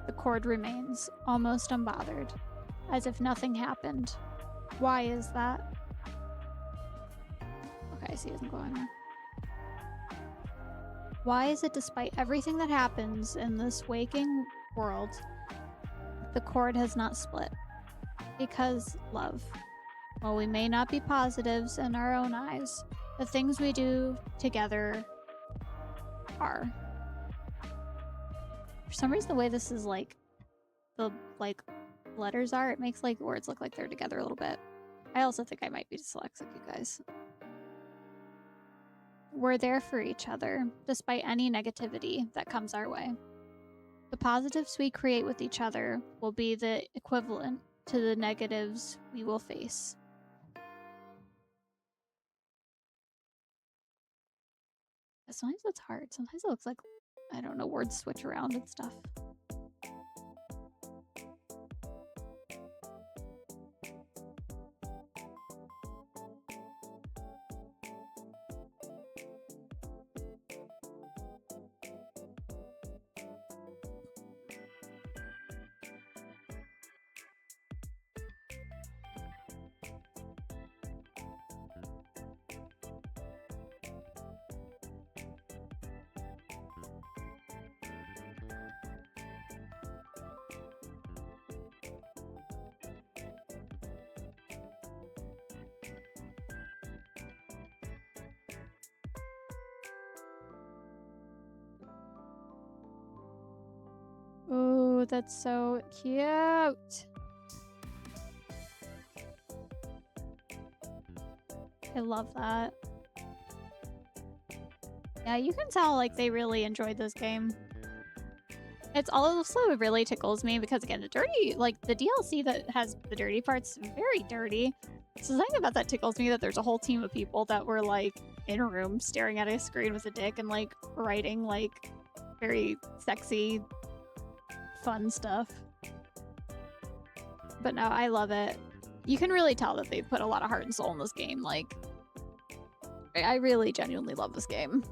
The cord remains, almost unbothered, as if nothing happened. Why is that? Okay, I see it isn't going there. Why is it despite everything that happens in this waking world, the cord has not split? Because love. While we may not be positives in our own eyes, the things we do together are. For some reason, the way this is like, the like letters are, it makes like words look like they're together a little bit. I also think I might be dyslexic, you guys. We're there for each other, despite any negativity that comes our way. The positives we create with each other will be the equivalent to the negatives we will face. Sometimes it's hard. Sometimes it looks like, I don't know, words switch around and stuff. Ooh, that's so cute. I love that. Yeah, you can tell like they really enjoyed this game. It's also really tickles me because again, the dirty, like the DLC that has the dirty parts, very dirty. So the thing about that tickles me that there's a whole team of people that were like in a room staring at a screen with a dick and like writing like very sexy, fun stuff. But no, I love it. You can really tell that they put a lot of heart and soul in this game. Like, I really genuinely love this game.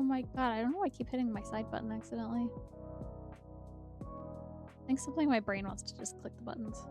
my god, I don't know why I keep hitting my side button accidentally. I think something in my brain wants to just click the buttons.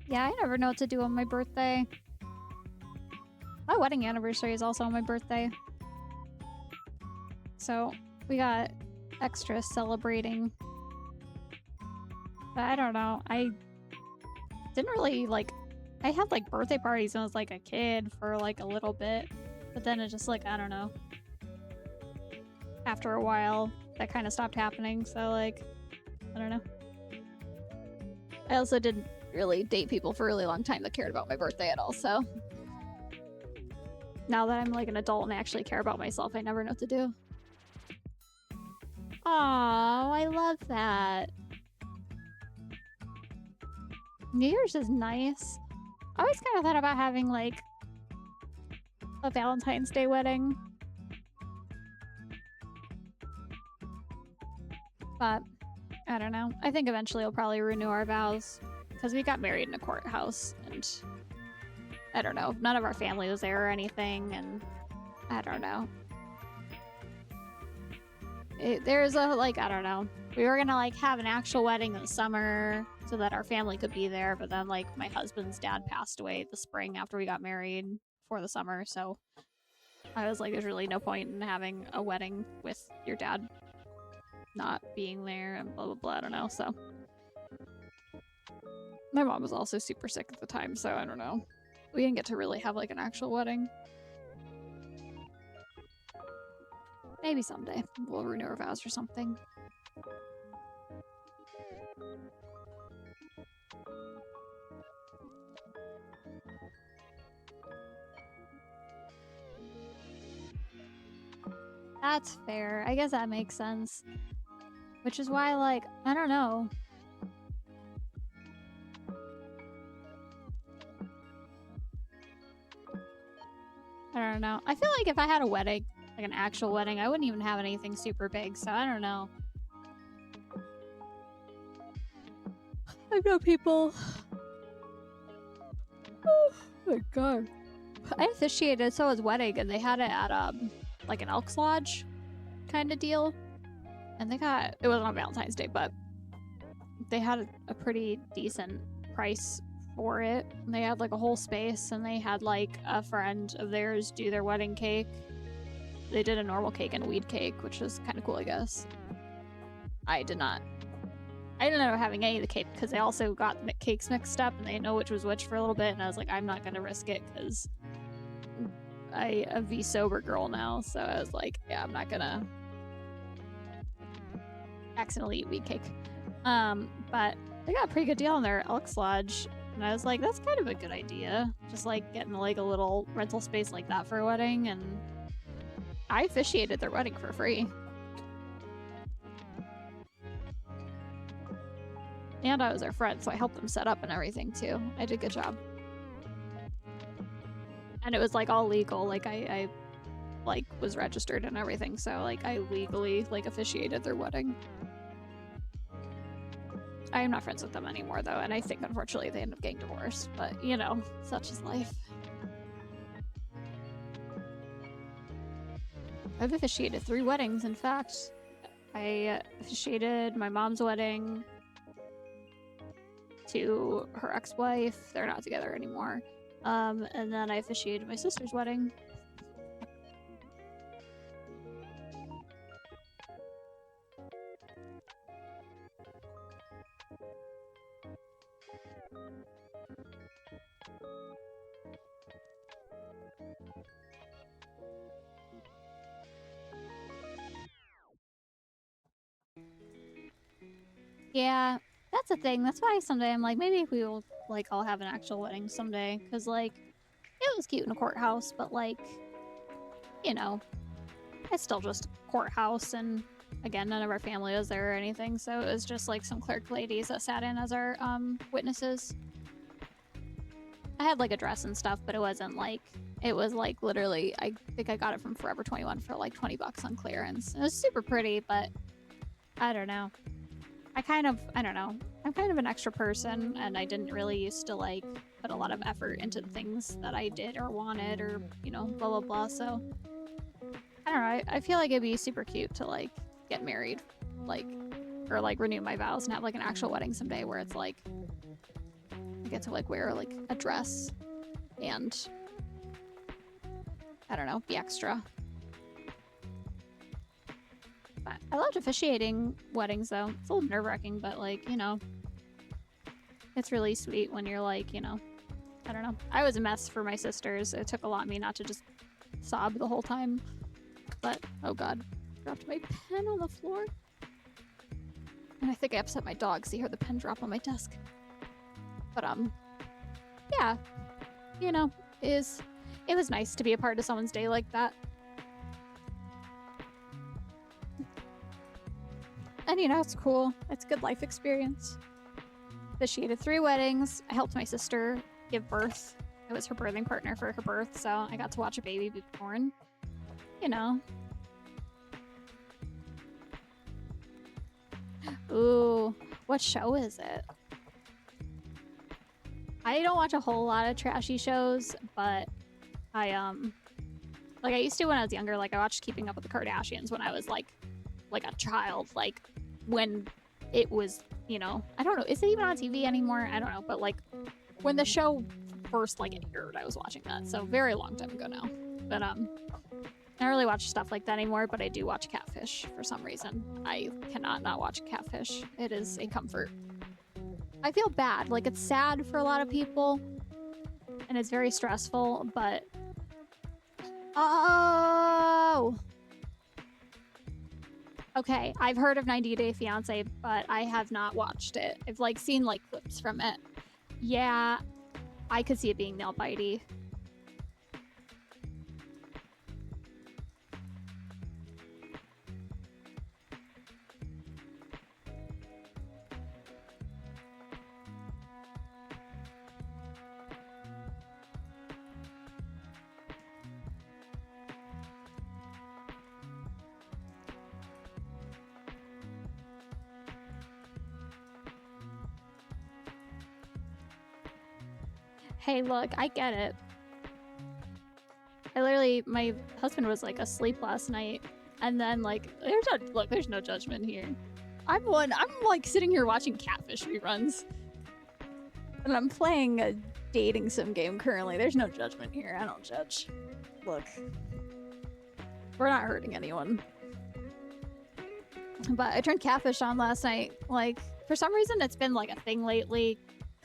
Yeah, I never know what to do on my birthday. My wedding anniversary is also on my birthday. So we got extra celebrating. But I don't know. I didn't really like... I had like birthday parties when I was like a kid for like a little bit. But then it just like, I don't know. After a while, that kind of stopped happening. So like, I don't know. I also didn't really date people for a really long time that cared about my birthday at all, so now that I'm like an adult and I actually care about myself, I never know what to do. Oh, I love that. New Year's is nice. I always kind of thought about having like a Valentine's Day wedding, but I don't know. I think eventually we'll probably renew our vows. Because we got married in a courthouse, and I don't know, none of our family was there or anything, and I don't know. There's a, like, I don't know. We were gonna, like, have an actual wedding in the summer so that our family could be there, but then, like, my husband's dad passed away the spring after we got married for the summer, so I was like, there's really no point in having a wedding with your dad not being there, and blah, blah, blah, I don't know, so... My mom was also super sick at the time, so I don't know. We didn't get to really have like an actual wedding. Maybe someday we'll renew our vows or something. That's fair. I guess that makes sense. Which is why, like, I don't know. I don't know. I feel like if I had a wedding, like an actual wedding, I wouldn't even have anything super big, so I don't know. I know people. Oh my god. I officiated someone's wedding and they had it at like an Elks Lodge kind of deal. And they got, it wasn't on Valentine's Day, but they had a pretty decent price for it. And they had like a whole space, and they had like a friend of theirs do their wedding cake. They did a normal cake and a weed cake, which was kind of cool, I guess. I didn't end up having any of the cake because they also got cakes mixed up and they didn't know which was which for a little bit, and I was like, I'm not gonna risk it because I'm a V sober girl now, so I was like, yeah, I'm not gonna accidentally eat weed cake. But they got a pretty good deal on their Elks Lodge, and I was like, that's kind of a good idea. Just like getting like a little rental space like that for a wedding, and I officiated their wedding for free. And I was their friend, so I helped them set up and everything too. I did a good job. And it was like all legal. Like I like was registered and everything, so like I legally like officiated their wedding. I am not friends with them anymore though, and I think unfortunately they end up getting divorced, but you know, such is life. I've officiated 3 weddings, in fact. I officiated my mom's wedding to her ex-wife. They're not together anymore. And then I officiated my sister's wedding. Yeah, that's a thing. That's why someday I'm like, maybe we will like all have an actual wedding someday, because like it was cute in a courthouse, but like, you know, it's still just a courthouse, and again, none of our family was there or anything, so it was just like some clerk ladies that sat in as our witnesses. I had like a dress and stuff, but it wasn't like, it was like literally, I think I got it from Forever 21 for like 20 bucks on clearance. It was super pretty, but I don't know. I don't know. I'm kind of an extra person, and I didn't really used to like put a lot of effort into the things that I did or wanted, or you know, blah blah blah. So I don't know. I feel like it'd be super cute to like get married, like, or like renew my vows and have like an actual wedding someday where it's like I get to like wear like a dress and I don't know, be extra. But I loved officiating weddings though. It's a little nerve-wracking, but like, you know, it's really sweet when you're like, you know, I don't know. I was a mess for my sisters. It took a lot of me not to just sob the whole time. But, oh god, dropped my pen on the floor. And I think I upset my dog, so you heard the pen drop on my desk. But, yeah, you know, it was nice to be a part of someone's day like that. And you know, it's cool. It's a good life experience. Officiated 3 weddings. I helped my sister give birth. I was her birthing partner for her birth, so I got to watch a baby be born. You know. Ooh, what show is it? I don't watch a whole lot of trashy shows, but I like I used to when I was younger. Like I watched Keeping Up with the Kardashians when I was like a child, like when it was, you know, I don't know, is it even on TV anymore? I don't know, but like when the show first like aired, I was watching that, so very long time ago now. But I don't really watch stuff like that anymore, but I do watch Catfish for some reason. I cannot not watch Catfish. It is a comfort. I feel bad, like it's sad for a lot of people and it's very stressful, but oh, okay, I've heard of 90 Day Fiancé, but I have not watched it. I've like seen like clips from it. Yeah, I could see it being nail bitey. Hey, look, I get it. My husband was like asleep last night, and then like, there's no judgment here. I'm like sitting here watching Catfish reruns, and I'm playing a dating sim game currently. There's no judgment here. I don't judge. Look, we're not hurting anyone. But I turned Catfish on last night. Like, for some reason, it's been like a thing lately.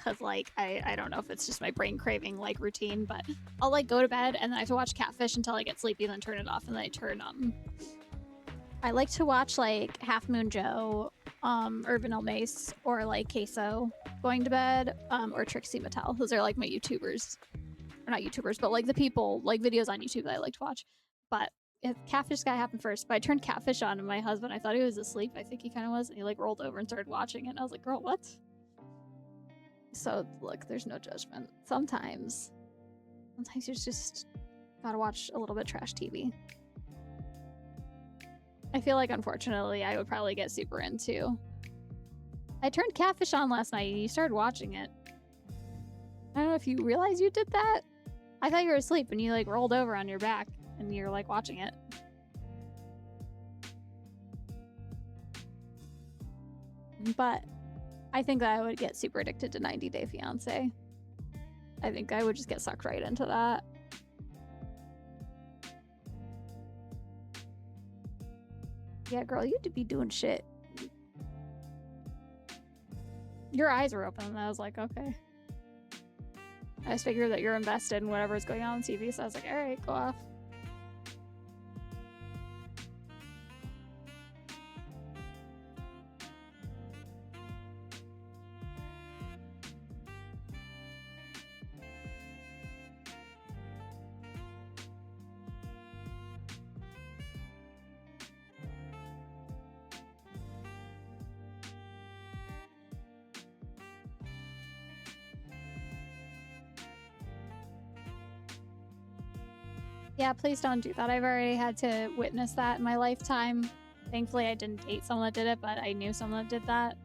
Cause like I don't know if it's just my brain craving like routine, but I'll like go to bed and then I have to watch Catfish until I get sleepy, and then turn it off, and then I turn I like to watch like Half Moon Joe, Urban El Mace, or like Queso going to bed, or Trixie Mattel. Those are like my YouTubers, or not YouTubers, but like the people like videos on YouTube that I like to watch. But if Catfish gotta happen first. But I turned Catfish on, and my husband, I thought he was asleep. I think he kind of was, and he like rolled over and started watching it. And I was like, girl, what? So, look, there's no judgment. Sometimes Sometimes you just gotta watch a little bit trash TV. I feel like, unfortunately, I would probably get super into. I turned Catfish on last night and you started watching it. I don't know if you realize you did that. I thought you were asleep and you like rolled over on your back and you're like watching it. But I think that I would get super addicted to 90 Day Fiancé. I think I would just get sucked right into that. Yeah, girl, you would be doing shit. Your eyes were open and I was like, okay. I just figured that you're invested in whatever's going on TV, so I was like, alright, go off. Yeah, please don't do that. I've already had to witness that in my lifetime. Thankfully, I didn't date someone that did it, but I knew someone that did that.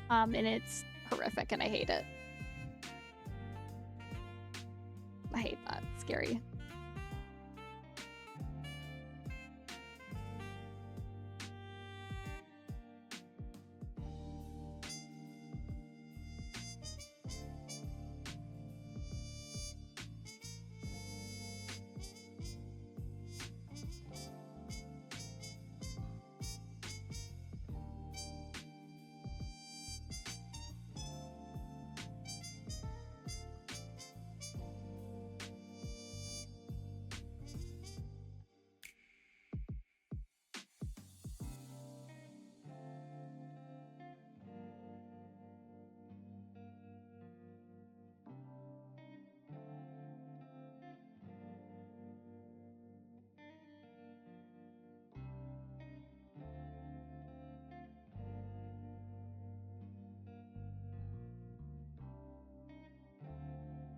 And it's horrific, and I hate it. I hate that. It's scary.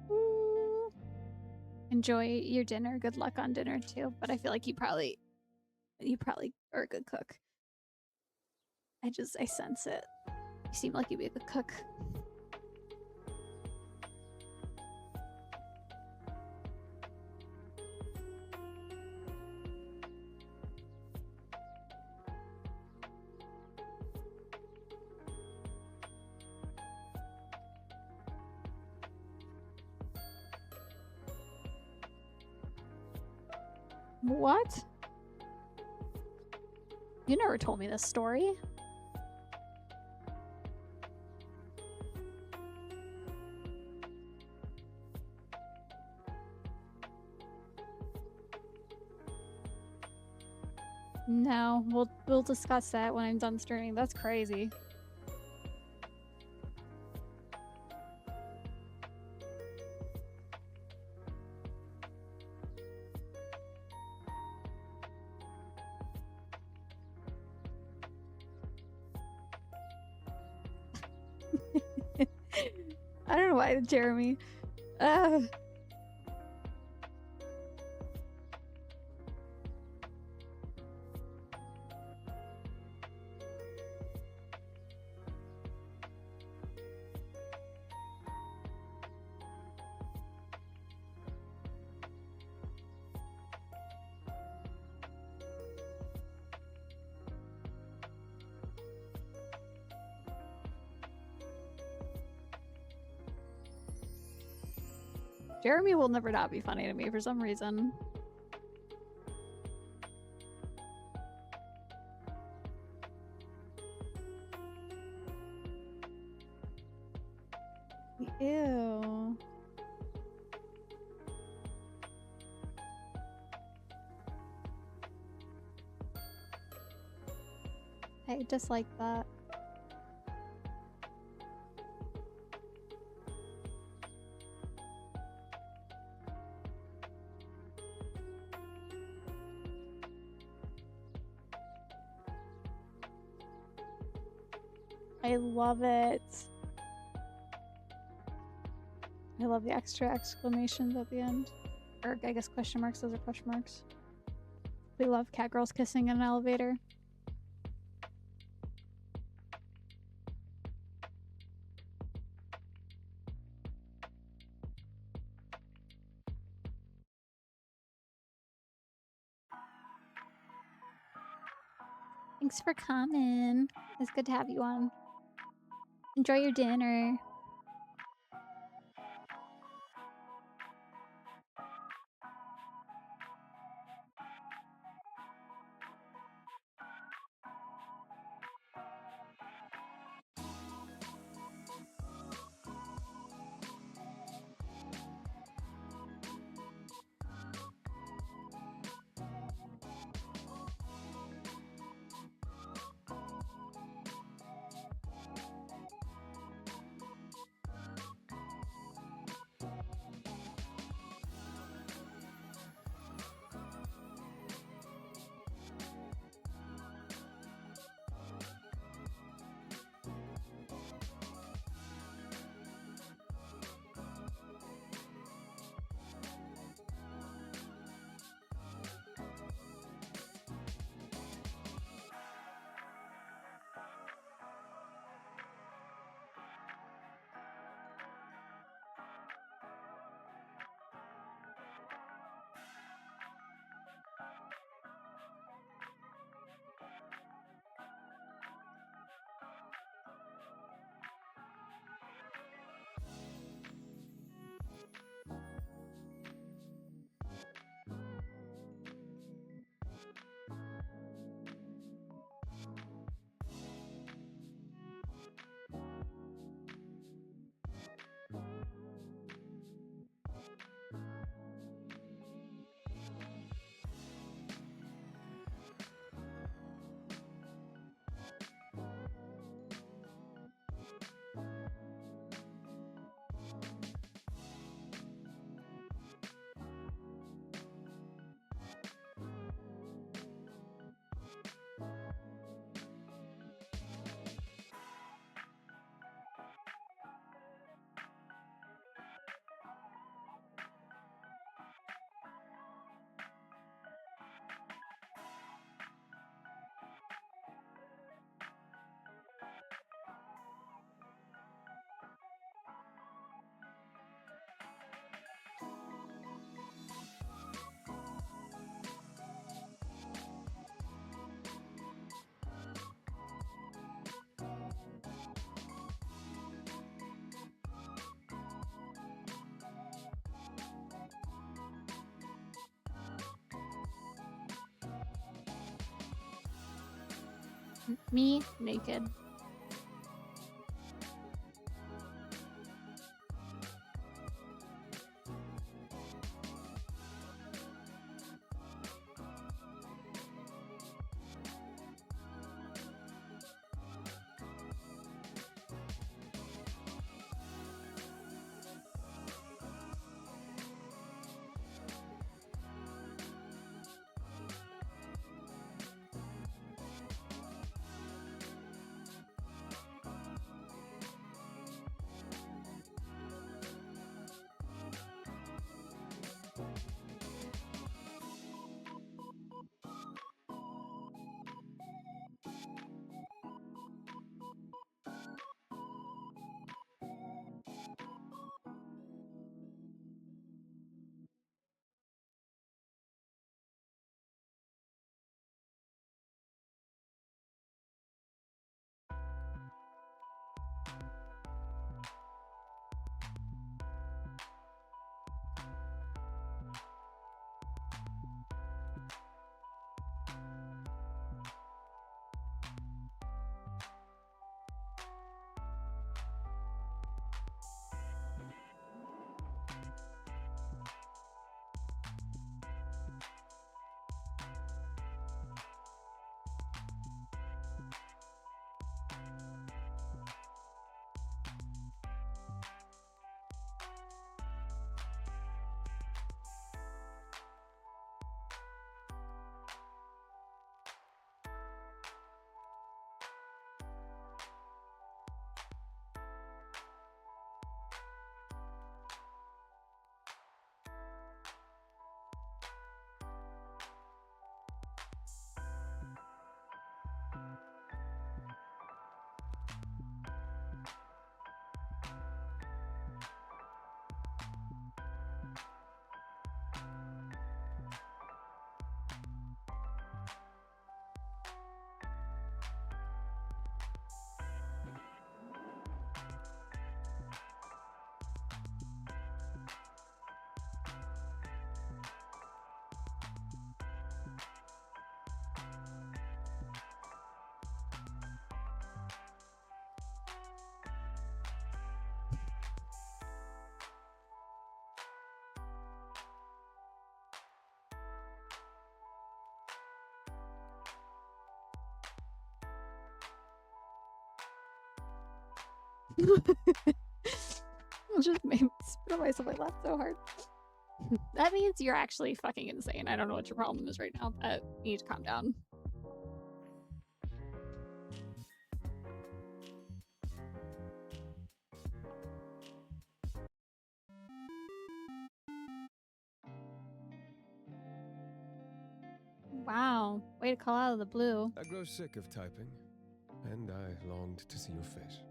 Ooh. Enjoy your dinner. Good luck on dinner too. But I feel like you probably are a good cook. I sense it. You seem like you'd be a good cook. What? You never told me this story. No, we'll discuss that when I'm done streaming. That's crazy. I don't know why, Jeremy. Jeremy will never not be funny to me for some reason. Ew. I dislike that. I love it. I love the extra exclamations at the end. Or I guess question marks, those are question marks. We love cat girls kissing in an elevator. Thanks for coming. It's good to have you on. Enjoy your dinner. Me naked. I just made me spit on myself. I laughed so hard. That means you're actually fucking insane. I don't know what your problem is right now, but you need to calm down. Wow, way to call out of the blue. I grow sick of typing, and I longed to see your face.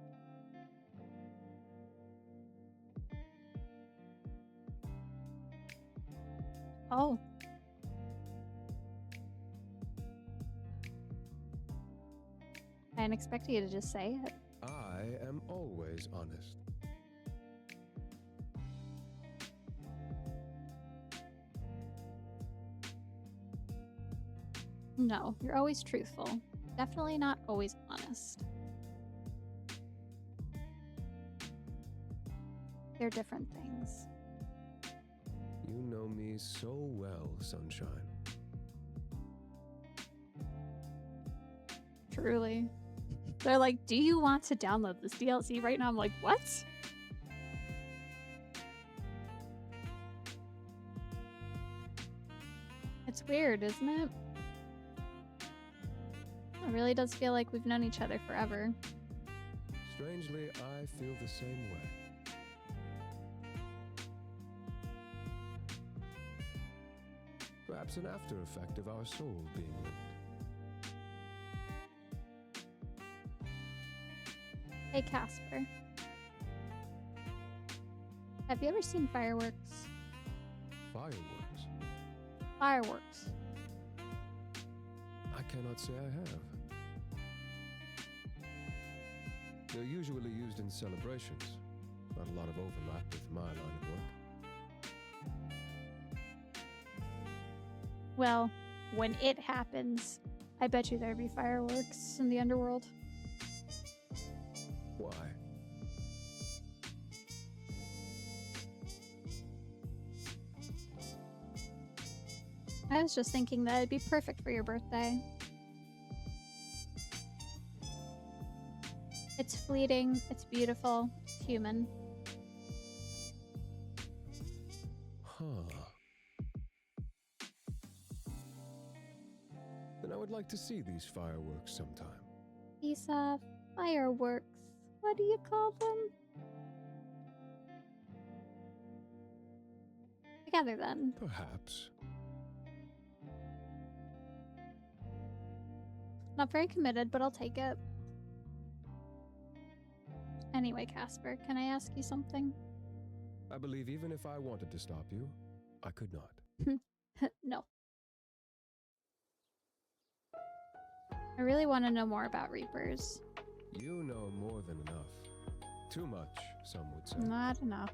Oh. I didn't expect you to just say it. I am always honest. No, you're always truthful. Definitely not always honest. They're different things. You know me so well, Sunshine. Truly. They're like, do you want to download this DLC right now? I'm like, what? It's weird, isn't it? It really does feel like we've known each other forever. Strangely, I feel the same way. Perhaps an after effect of our soul being linked. Hey, Casper. Have you ever seen fireworks? Fireworks? Fireworks. I cannot say I have. They're usually used in celebrations. Not a lot of overlap with my line of work. Well, when it happens, I bet you there'd be fireworks in the underworld. Why? I was just thinking that it'd be perfect for your birthday. It's fleeting, it's beautiful, it's human. Huh. Then I would like to see these fireworks sometime. These, fireworks. What do you call them? Together then. Perhaps. Not very committed, but I'll take it. Anyway, Casper, can I ask you something? I believe even if I wanted to stop you, I could not. No. I really want to know more about Reapers. You know more than enough. Too much, some would say. Not enough.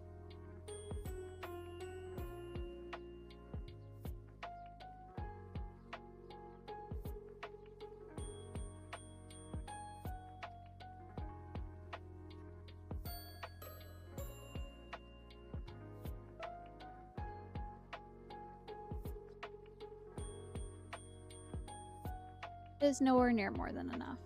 It is nowhere near more than enough.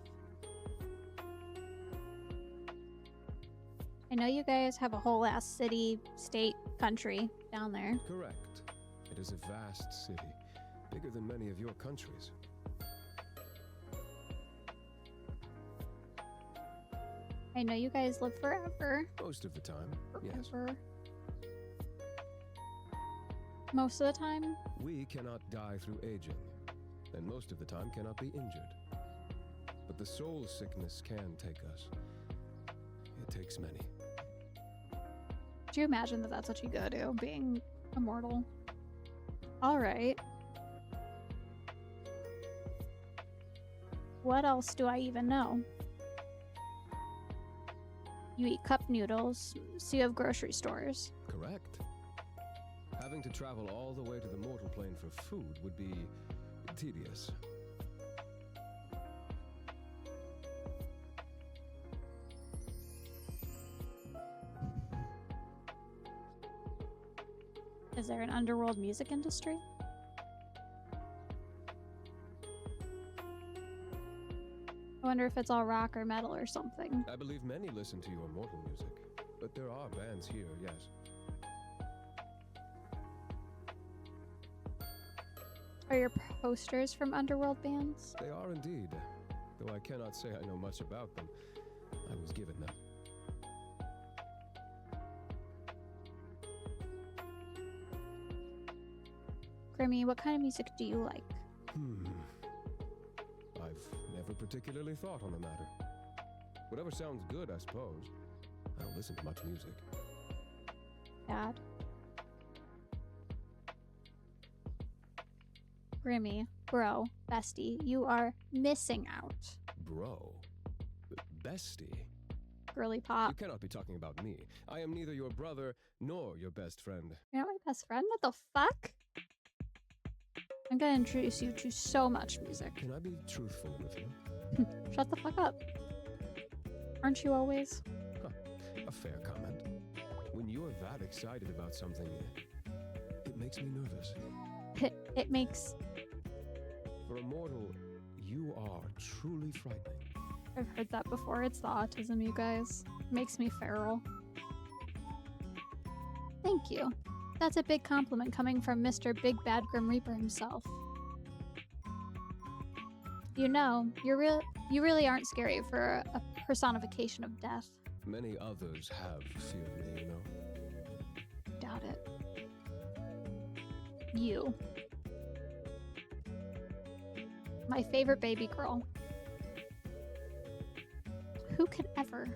I know you guys have a whole ass city, state, country down there. Correct. It is a vast city, bigger than many of your countries. I know you guys live forever. Most of the time, yes. Forever. Most of the time? We cannot die through aging, and most of the time cannot be injured. But the soul sickness can take us. It takes many. Do you imagine that that's what you go to, being immortal? Alright. What else do I even know? You eat cup noodles, so you have grocery stores. Correct. Having to travel all the way to the mortal plane for food would be tedious. Is there an underworld music industry? I wonder if it's all rock or metal or something. I believe many listen to your mortal music, but there are bands here, yes. Are your posters from underworld bands? They are indeed, though I cannot say I know much about them. I was given them. Grimmy, what kind of music do you like? I've never particularly thought on the matter. Whatever sounds good, I suppose. I don't listen to much music. Dad? Grimmy, bro, bestie, you are missing out. Bro? Bestie? Girly You pop. cannot be talking about me. I am neither your brother nor your best friend. You're not my best friend? What the fuck? I'm gonna introduce you to so much music. Can I be truthful with you? Shut the fuck up. Aren't you always? Huh. A fair comment. When you're that excited about something, it makes me nervous. It makes... For a mortal, you are truly frightening. I've heard that before. It's the autism, you guys. Makes me feral. Thank you. That's a big compliment coming from Mr. Big Bad Grim Reaper himself. You know, you really aren't scary for a personification of death. Many others have feared me, you know. Doubt it. You. My favorite baby girl. Who could ever?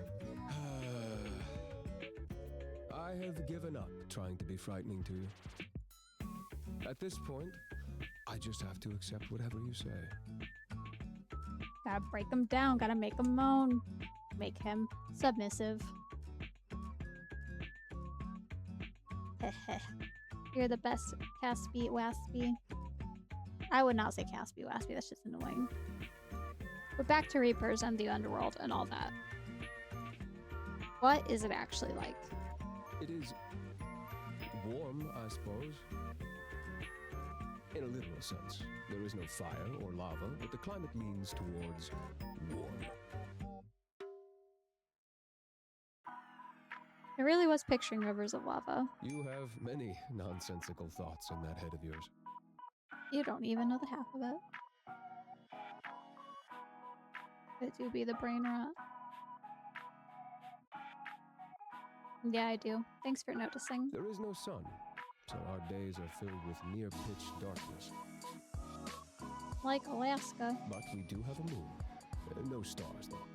I have given up trying to be frightening to you. At this point, I just have to accept whatever you say. Gotta break him down, gotta make him moan. Make him submissive. You're the best, Caspy Waspy. I would not say Caspy Waspy, that's just annoying. But back to Reapers and the Underworld and all that. What is it actually like? It is warm, I suppose. In a literal sense. There is no fire or lava, but the climate leans towards warm. I really was picturing rivers of lava. You have many nonsensical thoughts in that head of yours. You don't even know the half of it. It do be the brain rot. Yeah, I do. Thanks for noticing. There is no sun, so our days are filled with near-pitch darkness. Like Alaska. But we do have a moon. No stars, though.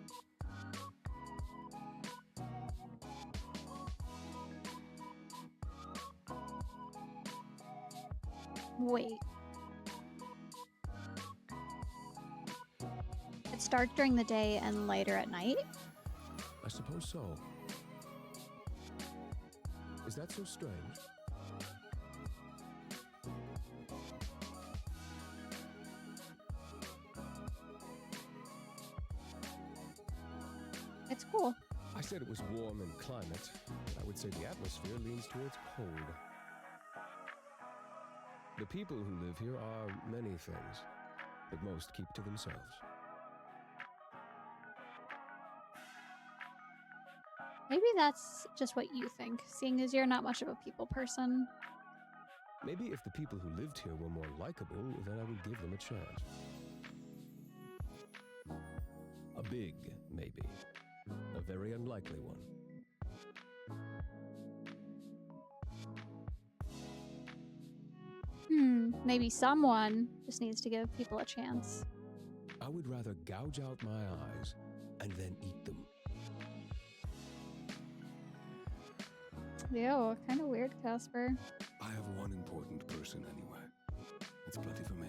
Wait. It's dark during the day and lighter at night? I suppose so. Is that so strange? It's cool. I said it was warm in climate. I would say the atmosphere leans towards cold. The people who live here are many things, but most keep to themselves. Maybe that's just what you think, seeing as you're not much of a people person. Maybe if the people who lived here were more likable, then I would give them a chance. A big maybe. A very unlikely one. Maybe someone just needs to give people a chance. I would rather gouge out my eyes and then eat them. Ew, kind of weird, Casper. I have one important person anyway. It's plenty for me.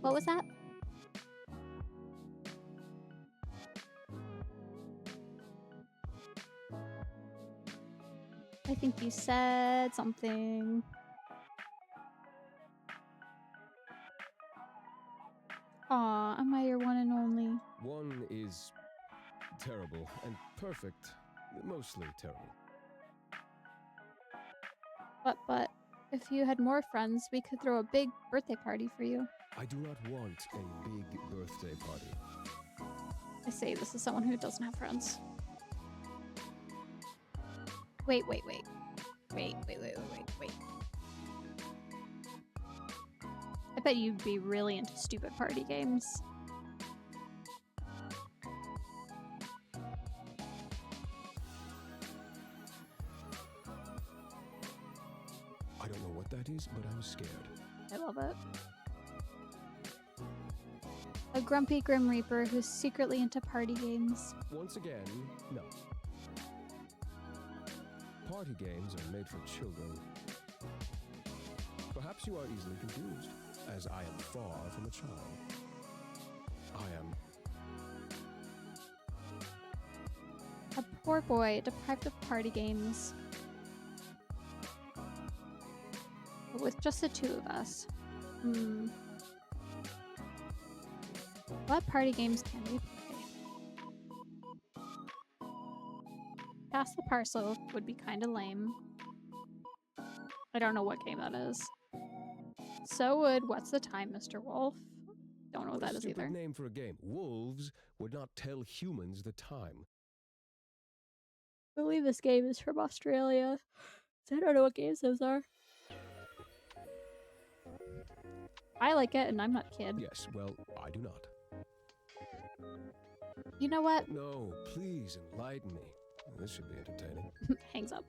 What was that? I think you said something. Aw, am I your one and only? One is terrible and perfect, mostly terrible. But if you had more friends, we could throw a big birthday party for you. I do not want a big birthday party. I say this is someone who doesn't have friends. Wait. I bet you'd be really into stupid party games. I don't know what that is, but I'm scared. I love it. A grumpy Grim Reaper who's secretly into party games. Once again, no. Party games are made for children. Perhaps you are easily confused, as I am far from a child. I am. A poor boy deprived of party games. But with just the two of us. What party games can we play? Pass the parcel would be kind of lame. I don't know what game that is. So would What's the Time, Mr. Wolf? Don't know what that is Stupid either. name for a game. Wolves would not tell humans the time. I believe this game is from Australia. So I don't know what games those are. I like it, and I'm not a kid. Yes, well, I do not. You know what? No, please enlighten me. This should be entertaining. Hangs up.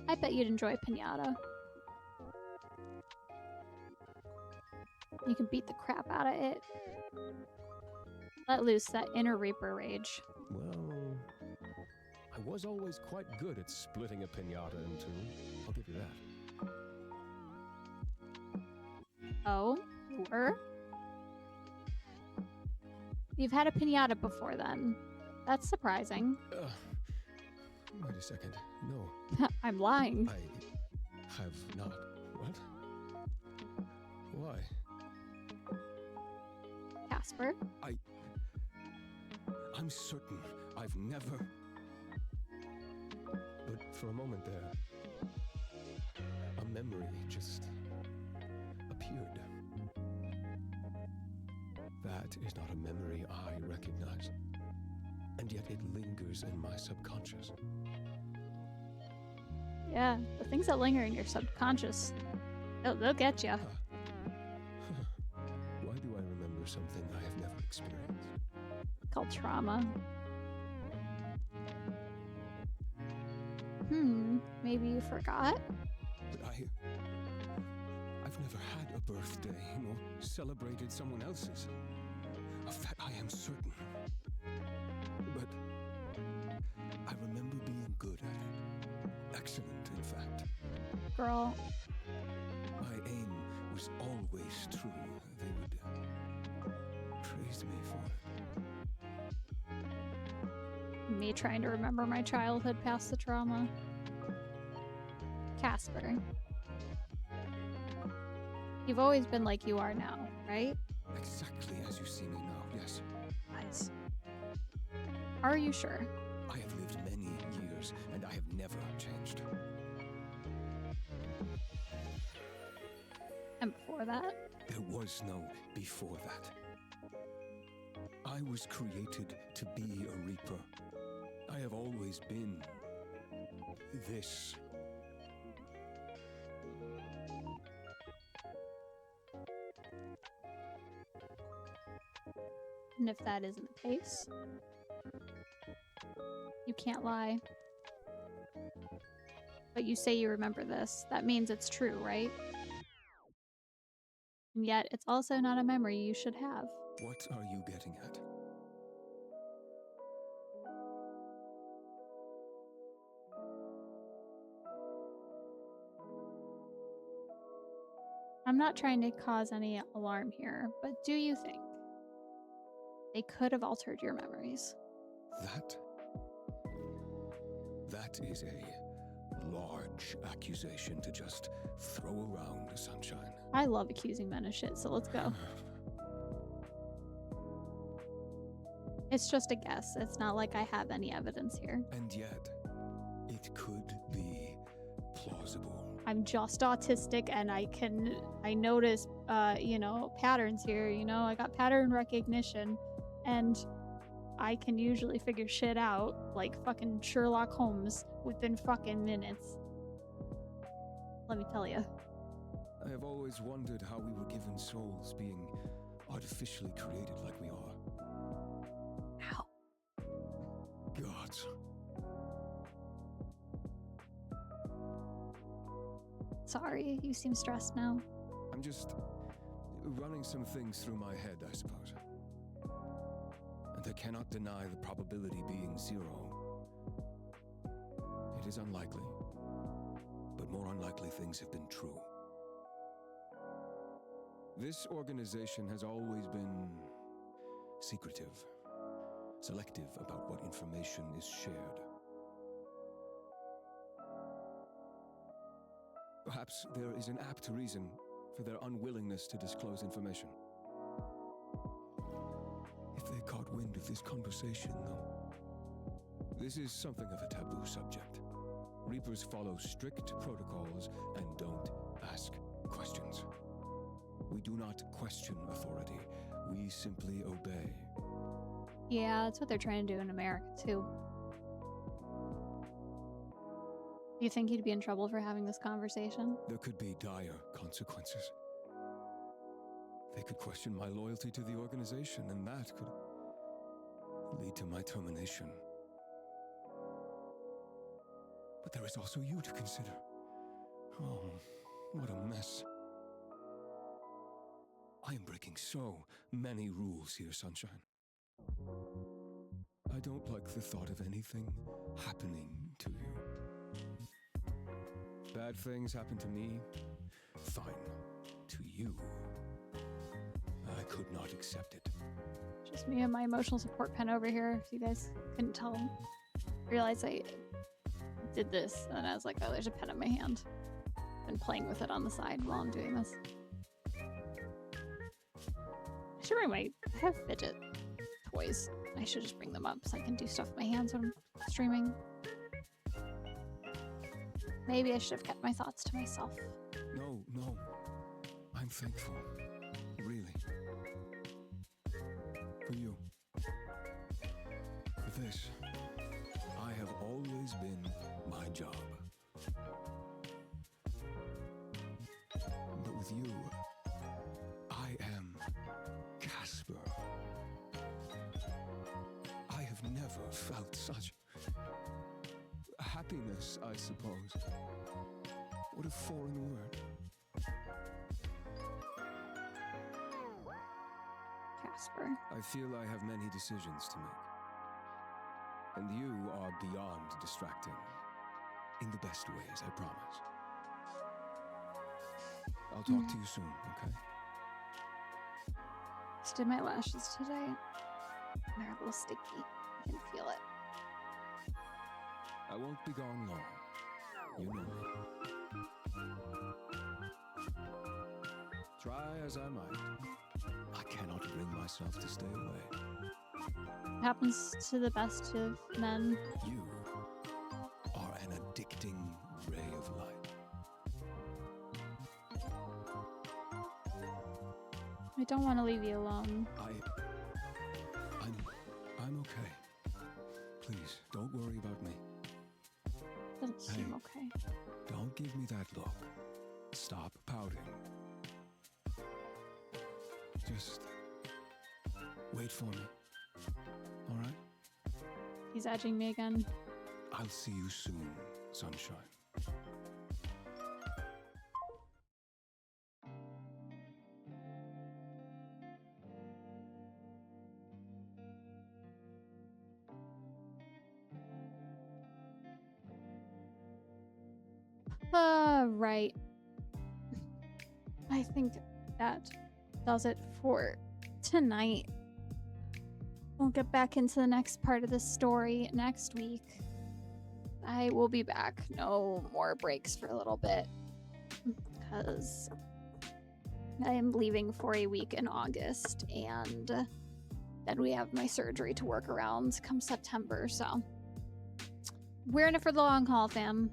I bet you'd enjoy Pinata. You can beat the crap out of it. Let loose that inner Reaper rage. Well, I was always quite good at splitting a piñata in two. I'll give you that. Oh, you were? You've had a pinata before then. That's surprising. Wait a second. No, I'm lying. I have not. What? Why? Casper? I'm certain I've never... But for a moment there, a memory just appeared. That is not a memory I recognize. And yet it lingers in my subconscious. Yeah, the things that linger in your subconscious, they'll get you. Why do I remember something I have never experienced? Called trauma. Maybe you forgot? But I've never had a birthday nor celebrated someone else's. Of that I am certain. But I remember being good at it. Excellent, in fact. Girl, My aim was always true. They would praise me for it. me trying to remember my childhood past the trauma. Casper. You've always been like you are now, right? Exactly as you see me now, yes. Guys. Are you sure? I have lived many years, and I have never changed. And before that? There was no before that. I was created to be a reaper. I have always been this. And if that isn't the case, you can't lie. But you say you remember this. That means it's true, right? And yet, it's also not a memory you should have. What are you getting at? I'm not trying to cause any alarm here, but do you think they could have altered your memories? That is a large accusation to just throw around, Sunshine. I love accusing men of shit, so let's go. It's just a guess. It's not like I have any evidence here. And yet, it could be plausible. I'm just autistic and I notice patterns here, I got pattern recognition and I can usually figure shit out like fucking Sherlock Holmes within fucking minutes. Let me tell you. I have always wondered how we were given souls, being artificially created like we are. Ow. Gods. Sorry, you seem stressed now. I'm just running some things through my head, I suppose. And I cannot deny the probability being 0. It is unlikely, but more unlikely things have been true. This organization has always been secretive, selective about what information is shared. Perhaps there is an apt reason for their unwillingness to disclose information. If they caught wind of this conversation, though. This is something of a taboo subject. Reapers follow strict protocols and don't ask questions. We do not question authority. We simply obey. Yeah, that's what they're trying to do in America, too. Do you think you'd be in trouble for having this conversation? There could be dire consequences. They could question my loyalty to the organization, and that could lead to my termination. But there is also you to consider. Oh, what a mess. I am breaking so many rules here, Sunshine. I don't like the thought of anything happening to you. Bad things happen to me, fine. To you, I could not accept it. Just me and my emotional support pen over here, if you guys couldn't tell. Realized I did this, and I was like, oh, there's a pen in my hand. Been playing with it on the side while I'm doing this. I should bring I have fidget toys. I should just bring them up so I can do stuff with my hands when I'm streaming. Maybe I should have kept my thoughts to myself. No. I'm thankful. Really. For you. For this. I have always been my job. But with you, I am Casper. I have never felt such happiness, I suppose. What a foreign word. Casper. I feel I have many decisions to make. And you are beyond distracting. In the best ways, I promise. I'll talk to you soon, okay? Just did my lashes today. They're a little sticky. I can feel it. I won't be gone long. You know me. Try as I might, I cannot bring myself to stay away. Happens to the best of men. You are an addicting ray of light. I don't want to leave you alone. I'm okay. Please, don't worry about me. Doesn't seem okay. Don't give me that look. Stop pouting. Just wait for me. All right? He's edging me again. I'll see you soon, Sunshine. Right. I think that does it for tonight. We'll get back into the next part of the story next week. I will be back. No more breaks for a little bit. Because I am leaving for a week in August. And then we have my surgery to work around come September. So we're in it for the long haul, fam.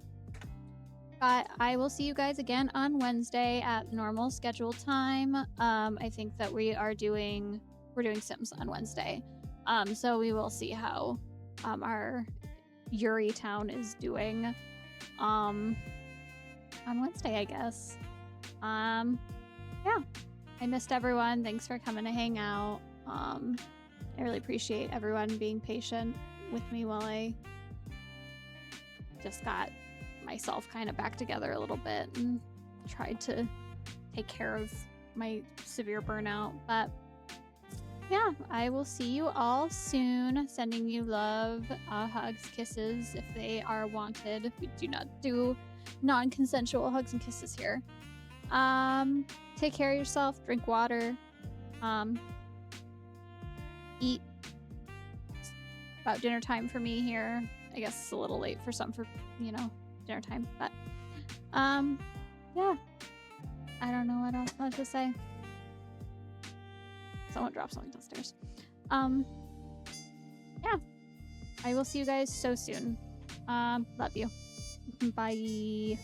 But I will see you guys again on Wednesday at normal scheduled time. I think that we're doing Sims on Wednesday. So we will see how our Yuri town is doing on Wednesday, I guess. Yeah. I missed everyone. Thanks for coming to hang out. I really appreciate everyone being patient with me while I just got myself kind of back together a little bit and tried to take care of my severe burnout. But yeah, I will see you all soon. Sending you love, hugs, kisses if they are wanted. We do not do non-consensual hugs and kisses here. Take care of yourself, drink water, eat. It's about dinner time for me here. I guess it's a little late for some for, dinner time, but yeah. I don't know what else to say. Someone dropped something downstairs. Yeah. I will see you guys so soon. Love you. Bye.